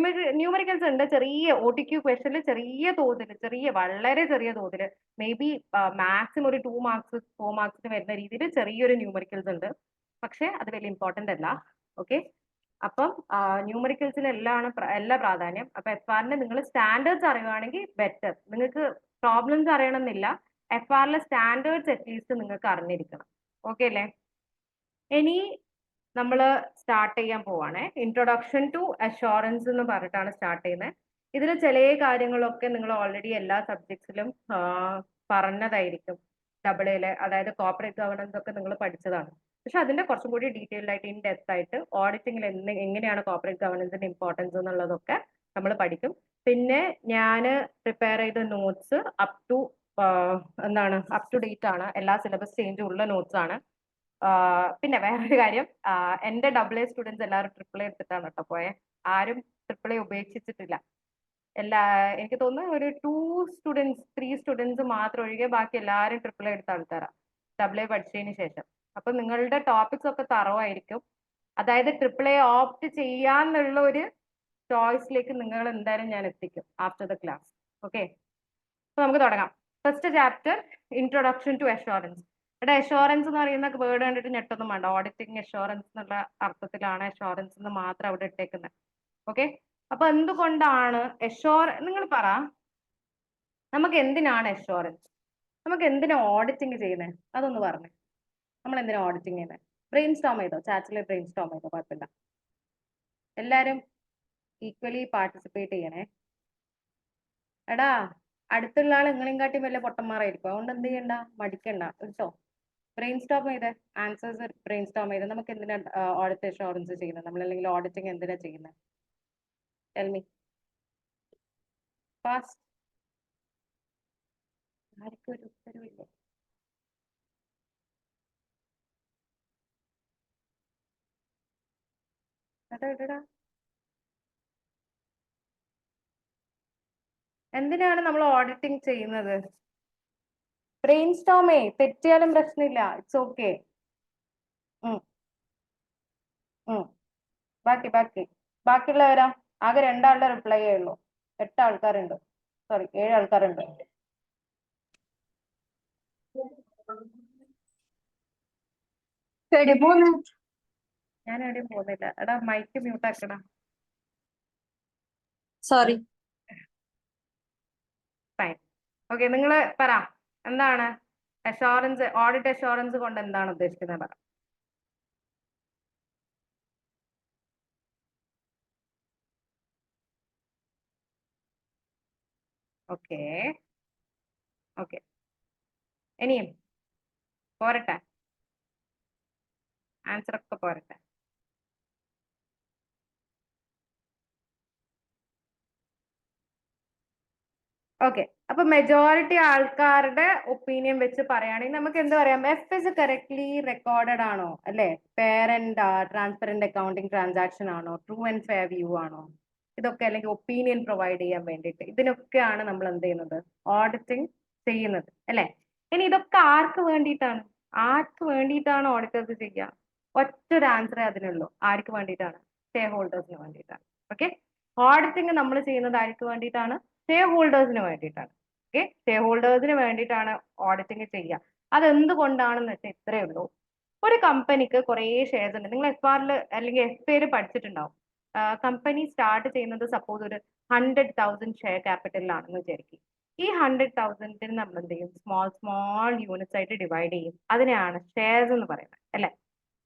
ന്യൂമറിക്കൽസ് ഉണ്ട് ചെറിയ OTQ ക്വസ്റ്റനിൽ, വളരെ ചെറിയ തോതിൽ, മേ ബി മാക്സിമം ഒരു 2 മാർക്സ് 4 മാർക്സിന് വരുന്ന രീതിയിൽ ചെറിയൊരു ന്യൂമറിക്കൽസ് ഉണ്ട്. പക്ഷെ അത് വലിയ ഇമ്പോർട്ടന്റ് അല്ല. ഓക്കെ, അപ്പം ന്യൂമറിക്കൽസിന് എല്ലാ പ്രാധാന്യം. അപ്പൊ FRന്റെ നിങ്ങൾ സ്റ്റാൻഡേർഡ്സ് അറിയുവാണെങ്കിൽ ബെറ്റർ. നിങ്ങൾക്ക് പ്രോബ്ലംസ് അറിയണമെന്നില്ല, FRലെ സ്റ്റാൻഡേർഡ്സ് അറ്റ്ലീസ്റ്റ് നിങ്ങൾക്ക് അറിഞ്ഞിരിക്കണം. ഓക്കെ അല്ലേ? ഇനി നമ്മൾ സ്റ്റാർട്ട് ചെയ്യാൻ പോവാണ്. ഇൻട്രൊഡക്ഷൻ ടു അഷുറൻസ് എന്ന് പറഞ്ഞിട്ടാണ് സ്റ്റാർട്ട് ചെയ്യുന്നത്. ഇതിൽ ചില കാര്യങ്ങളൊക്കെ നിങ്ങൾ ഓൾറെഡി എല്ലാ സബ്ജക്ട്സിലും പറഞ്ഞതായിരിക്കും. ഡബിൾ എയിലെ, അതായത് കോർപ്പറേറ്റ് ഗവർണൻസ് ഒക്കെ നിങ്ങൾ പഠിച്ചതാണ്. പക്ഷെ അതിന്റെ കുറച്ചും കൂടി ഡീറ്റെയിൽഡ് ആയിട്ട്, ഇൻ ഡെപ്ത് ആയിട്ട് ഓഡിറ്റിംഗിൽ എങ്ങനെയാണ് കോർപ്പറേറ്റ് ഗവർണൻസിന്റെ ഇമ്പോർട്ടൻസ് എന്നുള്ളതൊക്കെ നമ്മൾ പഠിക്കും. പിന്നെ ഞാൻ പ്രിപ്പയർ ചെയ്ത നോട്ട്സ് അപ് ടു ഡേറ്റ് ആണ്. എല്ലാ സിലബസ് ചേഞ്ചും ഉള്ള നോട്ട്സ് ആണ്. പിന്നെ വേറൊരു കാര്യം, എന്റെ ഡബിൾ എ സ്റ്റുഡൻസ് എല്ലാവരും ട്രിപ്പിൾ എ എടുത്തിട്ടാണ് കേട്ടോ പോയെ. ആരും ട്രിപ്പിൾ എ ഉപേക്ഷിച്ചിട്ടില്ല. എനിക്ക് തോന്നുന്നു ഒരു 3 സ്റ്റുഡൻസ് മാത്രം ഒഴികെ ബാക്കി എല്ലാവരും ട്രിപ്പിൾ എ എടുത്ത ആൾക്കാരാണ് ഡബിൾ എ പഠിച്ചതിന് ശേഷം. അപ്പൊ നിങ്ങളുടെ ടോപ്പിക്സ് ഒക്കെ തറവായിരിക്കും. അതായത് ട്രിപ്പിൾ എ ഓപ്റ്റ് ചെയ്യാന്നുള്ള ഒരു ചോയ്സിലേക്ക് നിങ്ങൾ എന്തായാലും ഞാൻ എത്തിക്കും ആഫ്റ്റർ ദ ക്ലാസ്. ഓക്കെ, അപ്പൊ നമുക്ക് തുടങ്ങാം. First chapter, introduction to assurance. ഇവിടെ അഷുറൻസ് എന്ന് പറയുന്ന വേർഡ് കണ്ടിട്ട് ഞെട്ടൊന്നും വേണ്ട. ഓഡിറ്റിംഗ് അഷുറൻസ് എന്നുള്ള അർത്ഥത്തിലാണ് അഷുറൻസ് എന്ന് മാത്രം അവിടെ ഇട്ടേക്കുന്നത്. ഓക്കെ, അപ്പൊ എന്തുകൊണ്ടാണ് നിങ്ങൾ പറ, നമുക്ക് എന്തിനാണ് അഷുറൻസ്, നമുക്ക് എന്തിനാ ഓഡിറ്റിംഗ് ചെയ്യുന്നത്, അതൊന്ന് പറഞ്ഞേ. നമ്മൾ എന്തിനാ ഓഡിറ്റിംഗ് ചെയ്യുന്നത്? ബ്രെയിൻ സ്റ്റോം ചെയ്തോ, ചാറ്റിൽ ബ്രെയിൻ സ്റ്റോം ചെയ്തോ, കുഴപ്പമില്ല. എല്ലാരും ഈക്വലി പാർട്ടിസിപ്പേറ്റ് ചെയ്യണേ. എടാ, അടുത്തുള്ള ആൾ നിങ്ങളെയും കാട്ടി വലിയ പൊട്ടന്മാരായിരിക്കും. അതുകൊണ്ട് എന്ത് ചെയ്യണ്ട, മടിക്കണ്ട കേട്ടോ. ബ്രെയിൻ സ്റ്റോം ചെയ്ത് ആൻസേഴ്സ് ബ്രെയിൻ സ്റ്റോം ചെയ്ത് നമുക്ക് എന്തിനാ ഓഡിറ്റ് അഷുറൻസ് ചെയ്യുന്നത്, നമ്മളല്ലെങ്കിൽ ഓഡിറ്റിംഗ് എന്തിനാ ചെയ്യുന്നത്? Tell me fast. ആർക്കും ഒരു ഉത്തരവില്ല. എടാ, എന്തിനാണ് നമ്മൾ ഓഡിറ്റിംഗ് ചെയ്യുന്നത്? ബ്രെയിൻ സ്റ്റോമേ, തെറ്റിയാലും പ്രശ്നമില്ല, ഇറ്റ്സ് ഓക്കെ. ബാക്കിയുള്ളവരാ? ആകെ 2 ആളുടെ റിപ്ലൈ ഉള്ളൂ. 8 ആൾക്കാരുണ്ട്, സോറി 7 ആൾക്കാരുണ്ട്. ഞാൻ എവിടെയും പോകുന്നില്ല. എടാ, മൈക്ക് മ്യൂട്ട് ആക്കടാ. സോറി. ഫൈൻ. ഓക്കെ, നിങ്ങള് പറ, എന്താണ് അഷുറൻസ്, ഓഡിറ്റ് അഷുറൻസ് കൊണ്ട് എന്താണ് ഉദ്ദേശിക്കുന്നത് പറ. ഓക്കെ ഓക്കെ, ഇനിയും പോരട്ടെ, ആൻസർ ഒക്കെ പോരട്ടെ. ഓക്കെ, അപ്പൊ മെജോറിറ്റി ആൾക്കാരുടെ ഒപ്പീനിയൻ വെച്ച് പറയുകയാണെങ്കിൽ നമുക്ക് എന്ത് പറയാം? എഫ് ഇസ് കറക്റ്റ്ലി റെക്കോർഡഡ് ആണോ, അല്ലെ? Fair and transparent accounting transaction ആണോ, ട്രൂ ആൻഡ് ഫെയർ വ്യൂ ആണോ, ഇതൊക്കെ അല്ലെങ്കിൽ ഒപ്പീനിയൻ പ്രൊവൈഡ് ചെയ്യാൻ വേണ്ടിയിട്ട് ഇതിനൊക്കെയാണ് നമ്മൾ എന്ത് ചെയ്യുന്നത്? ഓഡിറ്റിംഗ് ചെയ്യുന്നത്, അല്ലെ? ഇനി ഇതൊക്കെ ആർക്ക് വേണ്ടിയിട്ടാണ്? ഓഡിറ്റേഴ്സ് ചെയ്യുക? ഒറ്റൊരു ആൻസറേ അതിനുള്ളൂ. ആർക്ക് വേണ്ടിയിട്ടാണ്? ഷെയർ ഹോൾഡേഴ്സിന് വേണ്ടിയിട്ടാണ്. ഓക്കെ, ഓഡിറ്റിംഗ് നമ്മൾ ചെയ്യുന്നത് ആർക്ക് വേണ്ടിയിട്ടാണ്? ഷെയർ ഹോൾഡേഴ്സിന് വേണ്ടിയിട്ടാണ്. ഓക്കെ, ഷെയർ ഹോൾഡേഴ്സിന് വേണ്ടിയിട്ടാണ് ഓഡിറ്റിംഗ് ചെയ്യുക. അതെന്തുകൊണ്ടാണെന്ന് വെച്ചാൽ ഇത്രയേ ഉള്ളൂ. ഒരു കമ്പനിക്ക് കുറേ ഷെയർസ് ഉണ്ട്. നിങ്ങൾ FR അല്ലെങ്കിൽ FA പഠിച്ചിട്ടുണ്ടാവും. കമ്പനി സ്റ്റാർട്ട് ചെയ്യുന്നത് സപ്പോസ് ഒരു 100,000 ഷെയർ ക്യാപിറ്റലിലാണെന്ന് വിചാരിക്കും. ഈ 100,000 നമ്മൾ എന്ത് ചെയ്യും? സ്മോൾ യൂണിറ്റ്സ് ആയിട്ട് ഡിവൈഡ് ചെയ്യും. അതിനെയാണ് ഷെയർസ് എന്ന് പറയുന്നത്, അല്ലെ?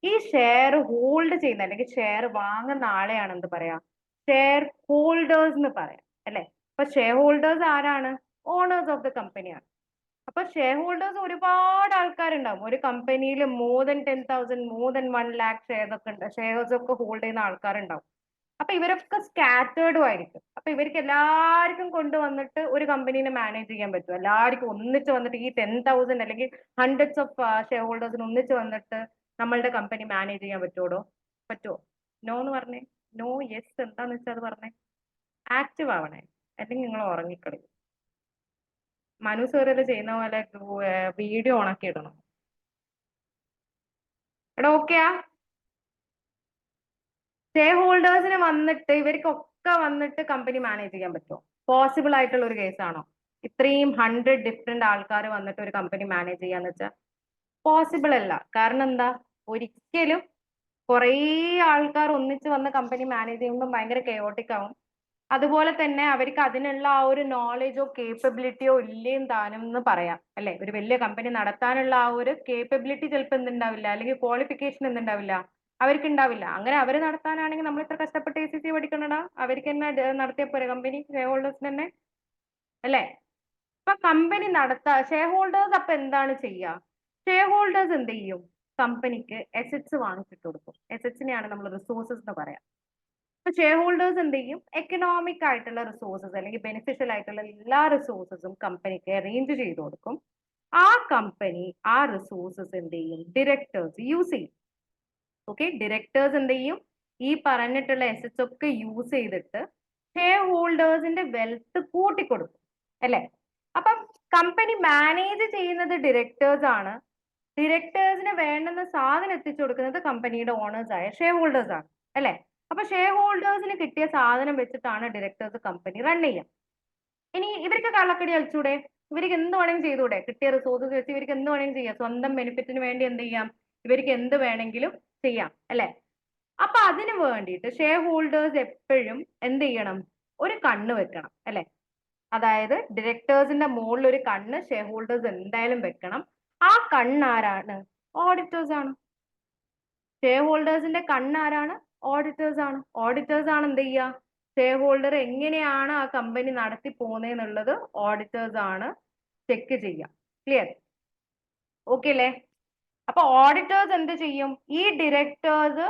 ഈ ഷെയർ ഹോൾഡ് ചെയ്യുന്ന അല്ലെങ്കിൽ ഷെയർ വാങ്ങുന്ന ആളെയാണ് എന്ത് പറയാ? ഷെയർ ഹോൾഡേഴ്സ് എന്ന് പറയാം, അല്ലെ? അപ്പൊ ഷെയർ ഹോൾഡേഴ്സ് ആരാണ്? ഓണേഴ്സ് ഓഫ് ദ കമ്പനിയാണ്. അപ്പൊ ഷെയർ ഹോൾഡേഴ്സ് ഒരുപാട് ആൾക്കാരുണ്ടാവും. ഒരു കമ്പനിയിൽ more than 10,000, more than 1 lakh shares ഒക്കെ ഹോൾഡ് ചെയ്യുന്ന ആൾക്കാരുണ്ടാവും. അപ്പൊ ഇവരൊക്കെ സ്കാറ്റേർഡും ആയിരിക്കും. അപ്പൊ ഇവർക്ക് എല്ലാവർക്കും കൊണ്ടുവന്നിട്ട് ഒരു കമ്പനീനെ മാനേജ് ചെയ്യാൻ പറ്റും? എല്ലാവർക്കും ഒന്നിച്ച് വന്നിട്ട് ഈ 10,000 അല്ലെങ്കിൽ ഹൺഡ്രഡ്സ് ഓഫ് ഷെയർ ഹോൾഡേഴ്സിന് ഒന്നിച്ച് വന്നിട്ട് നമ്മളുടെ കമ്പനി മാനേജ് ചെയ്യാൻ പറ്റുമോ? നോ എന്ന് പറഞ്ഞേ. നോ, യെസ്, എന്താന്ന് വെച്ചാൽ അത് പറഞ്ഞേ. ആക്റ്റീവ് ആവണേ, അല്ലെങ്കിൽ നിങ്ങൾ ഉറങ്ങിക്കളി. മനു സാറ് ചെയ്യുന്ന പോലെ വീഡിയോ ഓണാക്കി ഇടണം. എടാ, ഓക്കെയാ? ഷെയർ ഹോൾഡേഴ്സിന് വന്നിട്ട് ഇവർക്കൊക്കെ വന്നിട്ട് കമ്പനി മാനേജ് ചെയ്യാൻ പറ്റുമോ? പോസിബിൾ ആയിട്ടുള്ള ഒരു കേസാണോ? ഇത്രയും 100 ഡിഫറെന്റ് ആൾക്കാർ വന്നിട്ട് ഒരു കമ്പനി മാനേജ് ചെയ്യാന്ന് വെച്ചാൽ പോസിബിൾ അല്ല. കാരണം എന്താ? ഒരിക്കലും കുറേ ആൾക്കാർ ഒന്നിച്ച് വന്ന് കമ്പനി മാനേജ് ചെയ്യുമ്പോൾ ഭയങ്കര കെയോട്ടിക് ആവും. അതുപോലെ തന്നെ അവർക്ക് അതിനുള്ള ആ ഒരു നോളജോ കേപ്പബിലിറ്റിയോ ഇല്ലേം താനും എന്ന് പറയാം, അല്ലെ? ഒരു വലിയ കമ്പനി നടത്താനുള്ള ആ ഒരു കേപ്പബിലിറ്റി ചിലപ്പോൾ എന്തുണ്ടാവില്ല, അല്ലെങ്കിൽ ക്വാളിഫിക്കേഷൻ എന്തുണ്ടാവില്ല, അവർക്ക് ഉണ്ടാവില്ല. അങ്ങനെ അവർ നടത്താനാണെങ്കിൽ നമ്മൾ ഇത്ര കഷ്ടപ്പെട്ട് ACC പഠിക്കണടാ, അവർക്ക് തന്നെ നടത്തിയ പോരെ കമ്പനി, ഷെയർ ഹോൾഡേഴ്സിന് തന്നെ, അല്ലെ? അപ്പൊ കമ്പനി ഷെയർ ഹോൾഡേഴ്സ് അപ്പൊ എന്താണ് ചെയ്യുക? ഷെയർ ഹോൾഡേഴ്സ് എന്ത് ചെയ്യും? കമ്പനിക്ക് എസറ്റ്സ് വാങ്ങിച്ചിട്ട് കൊടുക്കും. എസറ്റ്സിനെയാണ് നമ്മൾ റിസോഴ്സസ് എന്ന് പറയാം. അപ്പൊ ഷെയർ ഹോൾഡേഴ്സ് എന്ത് ചെയ്യും? എക്കണോമിക് ആയിട്ടുള്ള റിസോഴ്സസ് അല്ലെങ്കിൽ ബെനിഫിഷ്യൽ ആയിട്ടുള്ള എല്ലാ റിസോഴ്സസും കമ്പനിക്ക് അറേഞ്ച് ചെയ്ത് കൊടുക്കും. ആ കമ്പനി ആ റിസോഴ്സസ് എന്ത് ചെയ്യും? ഡയറക്ടേഴ്സ് യൂസ് ചെയ്യും. ഓക്കെ, ഡയറക്ടേഴ്സ് എന്ത് ചെയ്യും? ഈ പറഞ്ഞിട്ടുള്ള എസറ്റ്സ് ഒക്കെ യൂസ് ചെയ്തിട്ട് ഷെയർ ഹോൾഡേഴ്സിന്റെ വെൽത്ത് കൂട്ടിക്കൊടുക്കും, അല്ലെ? അപ്പം കമ്പനി മാനേജ് ചെയ്യുന്നത് ഡയറക്ടേഴ്സ് ആണ്. ഡയറക്ടേഴ്സിന് വേണ്ടുന്ന സാധനം എത്തിച്ചു കൊടുക്കുന്നത് കമ്പനിയുടെ ഓണേഴ്സ് ആയ ഷെയർ ഹോൾഡേഴ്സ് ആണ്, അല്ലെ? അപ്പൊ ഷെയർ ഹോൾഡേഴ്സിന് കിട്ടിയ സാധനം വെച്ചിട്ടാണ് ഡയറക്ടേഴ്സ് കമ്പനി റൺ ചെയ്യുക. ഇനി ഇവർക്ക് കള്ളക്കടി കളിച്ചൂടെ? ഇവർക്ക് എന്ത് വേണമെങ്കിലും ചെയ്തൂടെ? കിട്ടിയ റിസോഴ്സസ് വെച്ച് ഇവർക്ക് എന്ത് വേണമെങ്കിലും ചെയ്യാം. സ്വന്തം ബെനിഫിറ്റിന് വേണ്ടി എന്ത് ചെയ്യാം? ഇവർക്ക് എന്ത് വേണമെങ്കിലും ചെയ്യാം, അല്ലെ? അപ്പൊ അതിന് വേണ്ടിയിട്ട് ഷെയർ ഹോൾഡേഴ്സ് എപ്പോഴും എന്ത് ചെയ്യണം? ഒരു കണ്ണ് വെക്കണം, അല്ലെ? അതായത് ഡയറക്ടേഴ്സിന്റെ മുകളിൽ ഒരു കണ്ണ് ഷെയർ ഹോൾഡേഴ്സ് എന്തായാലും വെക്കണം. ആ കണ്ണ് ആരാണ്? ഓഡിറ്റേഴ്സ് ആണ്. ഷെയർ ഹോൾഡേഴ്സിന്റെ കണ്ണാരാണ്? ഓഡിറ്റേഴ്സ് ആണ്. ഓഡിറ്റേഴ്സ് ആണ് എന്ത് ചെയ്യുക? ഷെയർ ഹോൾഡർ എങ്ങനെയാണ് ആ കമ്പനി നടത്തി പോകുന്നതെന്നുള്ളത് ഓഡിറ്റേഴ്സ് ആണ് ചെക്ക് ചെയ്യുക. ക്ലിയർ? ഓക്കെ അല്ലേ? അപ്പൊ ഓഡിറ്റേഴ്സ് എന്ത് ചെയ്യും? ഈ ഡയറക്ടേഴ്സ്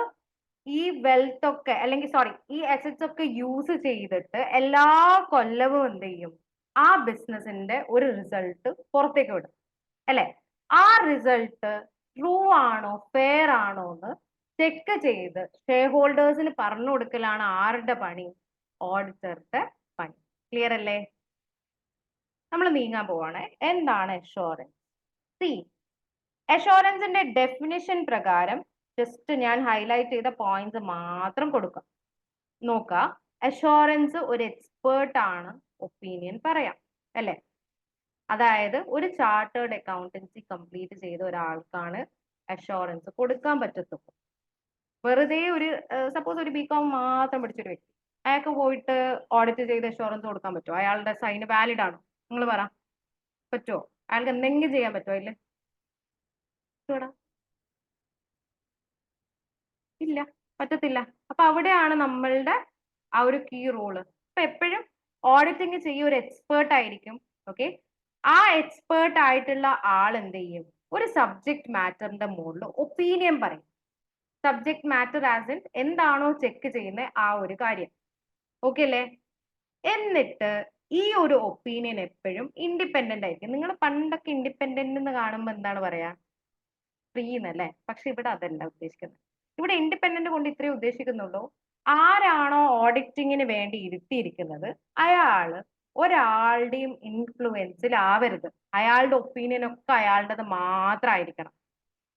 ഈ വെൽത്ത് ഒക്കെ അല്ലെങ്കിൽ സോറി ഈ അസറ്റ്സ് ഒക്കെ യൂസ് ചെയ്തിട്ട് എല്ലാ കൊല്ലവും എന്ത് ചെയ്യും? ആ ബിസിനസിന്റെ ഒരു റിസൾട്ട് പുറത്തേക്ക് വിടും അല്ലെ? ആ റിസൾട്ട് ട്രൂ ആണോ ഫെയർ ആണോ എന്ന് ചെക്ക് ചെയ്ത് ഷെയർ ഹോൾഡേഴ്സിന് പറഞ്ഞു കൊടുക്കലാണ് ആരുടെ പണി? ഓഡിറ്ററുടെ പണി. ക്ലിയർ അല്ലേ? നമ്മൾ നീങ്ങാൻ പോവാണ്. എന്താണ് അഷ്വറൻസ്? സി, അഷ്വറൻസിന്റെ ഡെഫിനിഷൻ പ്രകാരം ജസ്റ്റ് ഞാൻ ഹൈലൈറ്റ് ചെയ്ത പോയിന്റ്സ് മാത്രം കൊടുക്കാം. നോക്കാം. അഷ്വറൻസ് ഒരു എക്സ്പേർട്ട് ആണ് ഒപ്പീനിയൻ പറയാം അല്ലെ? അതായത് ഒരു ചാർട്ടേഡ് അക്കൗണ്ടൻസി കംപ്ലീറ്റ് ചെയ്ത ഒരാൾക്കാണ് അഷ്വറൻസ് കൊടുക്കാൻ പറ്റത്തുള്ളൂ. വെറുതെ ഒരു സപ്പോസ് ഒരു ബികോം മാത്രം പഠിച്ചൊരു വ്യക്തി അയാൾക്ക് പോയിട്ട് ഓഡിറ്റ് ചെയ്ത് അഷ്വറൻസ് കൊടുക്കാൻ പറ്റുമോ? അയാളുടെ സൈന് വാലിഡ് ആണോ? നിങ്ങൾ പറ, പറ്റുമോ? അയാൾക്ക് എന്തെങ്കിലും ചെയ്യാൻ പറ്റുമോ? ഇല്ല, ഇല്ല, പറ്റത്തില്ല. അപ്പൊ അവിടെയാണ് നമ്മളുടെ ആ ഒരു കീ റോള്. അപ്പൊ എപ്പോഴും ഓഡിറ്റിംഗ് ചെയ്യും ഒരു എക്സ്പേർട്ട് ആയിരിക്കും. ഓക്കെ, ആ എക്സ്പേർട്ട് ആയിട്ടുള്ള ആൾ എന്ത് ചെയ്യും? ഒരു സബ്ജക്ട് മാറ്ററിന്റെ മുകളിൽ ഒപ്പീനിയൻ പറയും. സബ്ജക്ട് മാറ്റർ ആസ് ഇൻ എന്താണോ ചെക്ക് ചെയ്യുന്ന ആ ഒരു കാര്യം. ഓക്കെ അല്ലേ? എന്നിട്ട് ഈ ഒരു ഒപ്പീനിയൻ എപ്പോഴും ഇൻഡിപെൻഡന്റ് ആയിരിക്കും. നിങ്ങൾ പണ്ടൊക്കെ ഇൻഡിപെൻഡന്റ് എന്ന് കാണുമ്പോൾ എന്താണ് പറയാ? ഫ്രീ എന്നല്ലേ? പക്ഷെ ഇവിടെ അതല്ല ഉദ്ദേശിക്കുന്നത്. ഇവിടെ ഇൻഡിപെൻഡന്റ് കൊണ്ട് ഇത്രയും ഉദ്ദേശിക്കുന്നുള്ളൂ. ആരാണോ ഓഡിറ്റിങ്ങിന് വേണ്ടി ഇരുത്തിയിരിക്കുന്നത് അയാള് ഒരാളുടെയും ഇൻഫ്ലുവൻസിൽ ആവരുത്. അയാളുടെ ഒപ്പീനിയൻ ഒക്കെ അയാളുടേത് മാത്രമായിരിക്കണം.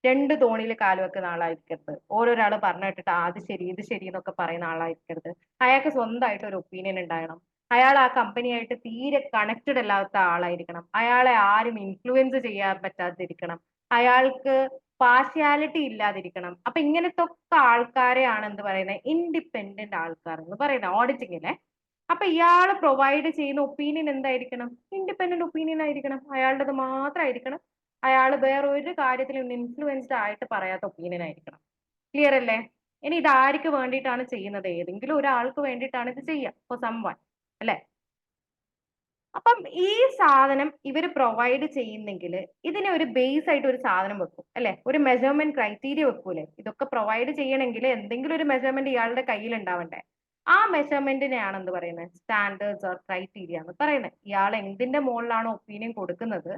രണ്ട് തോണിയിൽ കാല് വെക്കുന്ന ആളായിരിക്കരുത്. ഓരോരാൾ പറഞ്ഞിട്ടിട്ട് അത് ശരി ഇത് ശരി എന്നൊക്കെ പറയുന്ന ആളായിരിക്കരുത്. അയാൾക്ക് സ്വന്തമായിട്ട് ഒരു ഒപ്പീനിയൻ ഉണ്ടാകണം. അയാൾ ആ കമ്പനിയായിട്ട് തീരെ കണക്റ്റഡ് അല്ലാത്ത ആളായിരിക്കണം. അയാളെ ആരും ഇൻഫ്ലുവൻസ് ചെയ്യാൻ പറ്റാതിരിക്കണം. അയാൾക്ക് പാർഷ്യാലിറ്റി ഇല്ലാതിരിക്കണം. അപ്പൊ ഇങ്ങനത്തെ ഒക്കെ ആൾക്കാരെയാണ് എന്ത് പറയുന്നത്? ഇൻഡിപെൻഡന്റ് ആൾക്കാർ എന്ന് പറയുന്നത് ഓഡിറ്റിങ്ങിലെ. അപ്പൊ ഇയാൾ പ്രൊവൈഡ് ചെയ്യുന്ന ഒപ്പീനിയൻ എന്തായിരിക്കണം? ഇൻഡിപെൻഡന്റ് ഒപ്പീനിയൻ ആയിരിക്കണം. അയാളുടേത് മാത്രമായിരിക്കണം. അയാൾ വേറെ ഒരു കാര്യത്തിലും ഇൻഫ്ലുവൻസ്ഡ് ആയിട്ട് പറയാത്ത ഒപ്പീനിയൻ ആയിരിക്കണം. ക്ലിയർ അല്ലേ? ഇനി ഇത് ആർക്ക് വേണ്ടിയിട്ടാണ് ചെയ്യുന്നത്? ഏതെങ്കിലും ഒരാൾക്ക് വേണ്ടിയിട്ടാണ് ഇത് ചെയ്യുക. ഫോർ സംവൺ അല്ലെ? അപ്പം ഈ സാധനം ഇവർ പ്രൊവൈഡ് ചെയ്യുന്നെങ്കിൽ ഇതിനെ ഒരു ബേസ് ആയിട്ട് ഒരു സാധനം വെക്കും അല്ലെ? ഒരു മെഷർമെന്റ് ക്രൈറ്റീരിയ വെക്കൂലേ? ഇതൊക്കെ പ്രൊവൈഡ് ചെയ്യണമെങ്കിൽ എന്തെങ്കിലും ഒരു മെഷർമെന്റ് ഇയാളുടെ കയ്യിൽ ഉണ്ടാവണ്ടേ? ആ മെഷർമെന്റിനെയാണ് എന്ത് പറയുന്നത്? സ്റ്റാൻഡേർഡ്സ് ഓർ ക്രൈറ്റീരിയ എന്ന് പറയുന്നത്. ഇയാൾ എന്തിന്റെ മുകളിലാണ് ഒപ്പീനിയൻ കൊടുക്കുന്നത്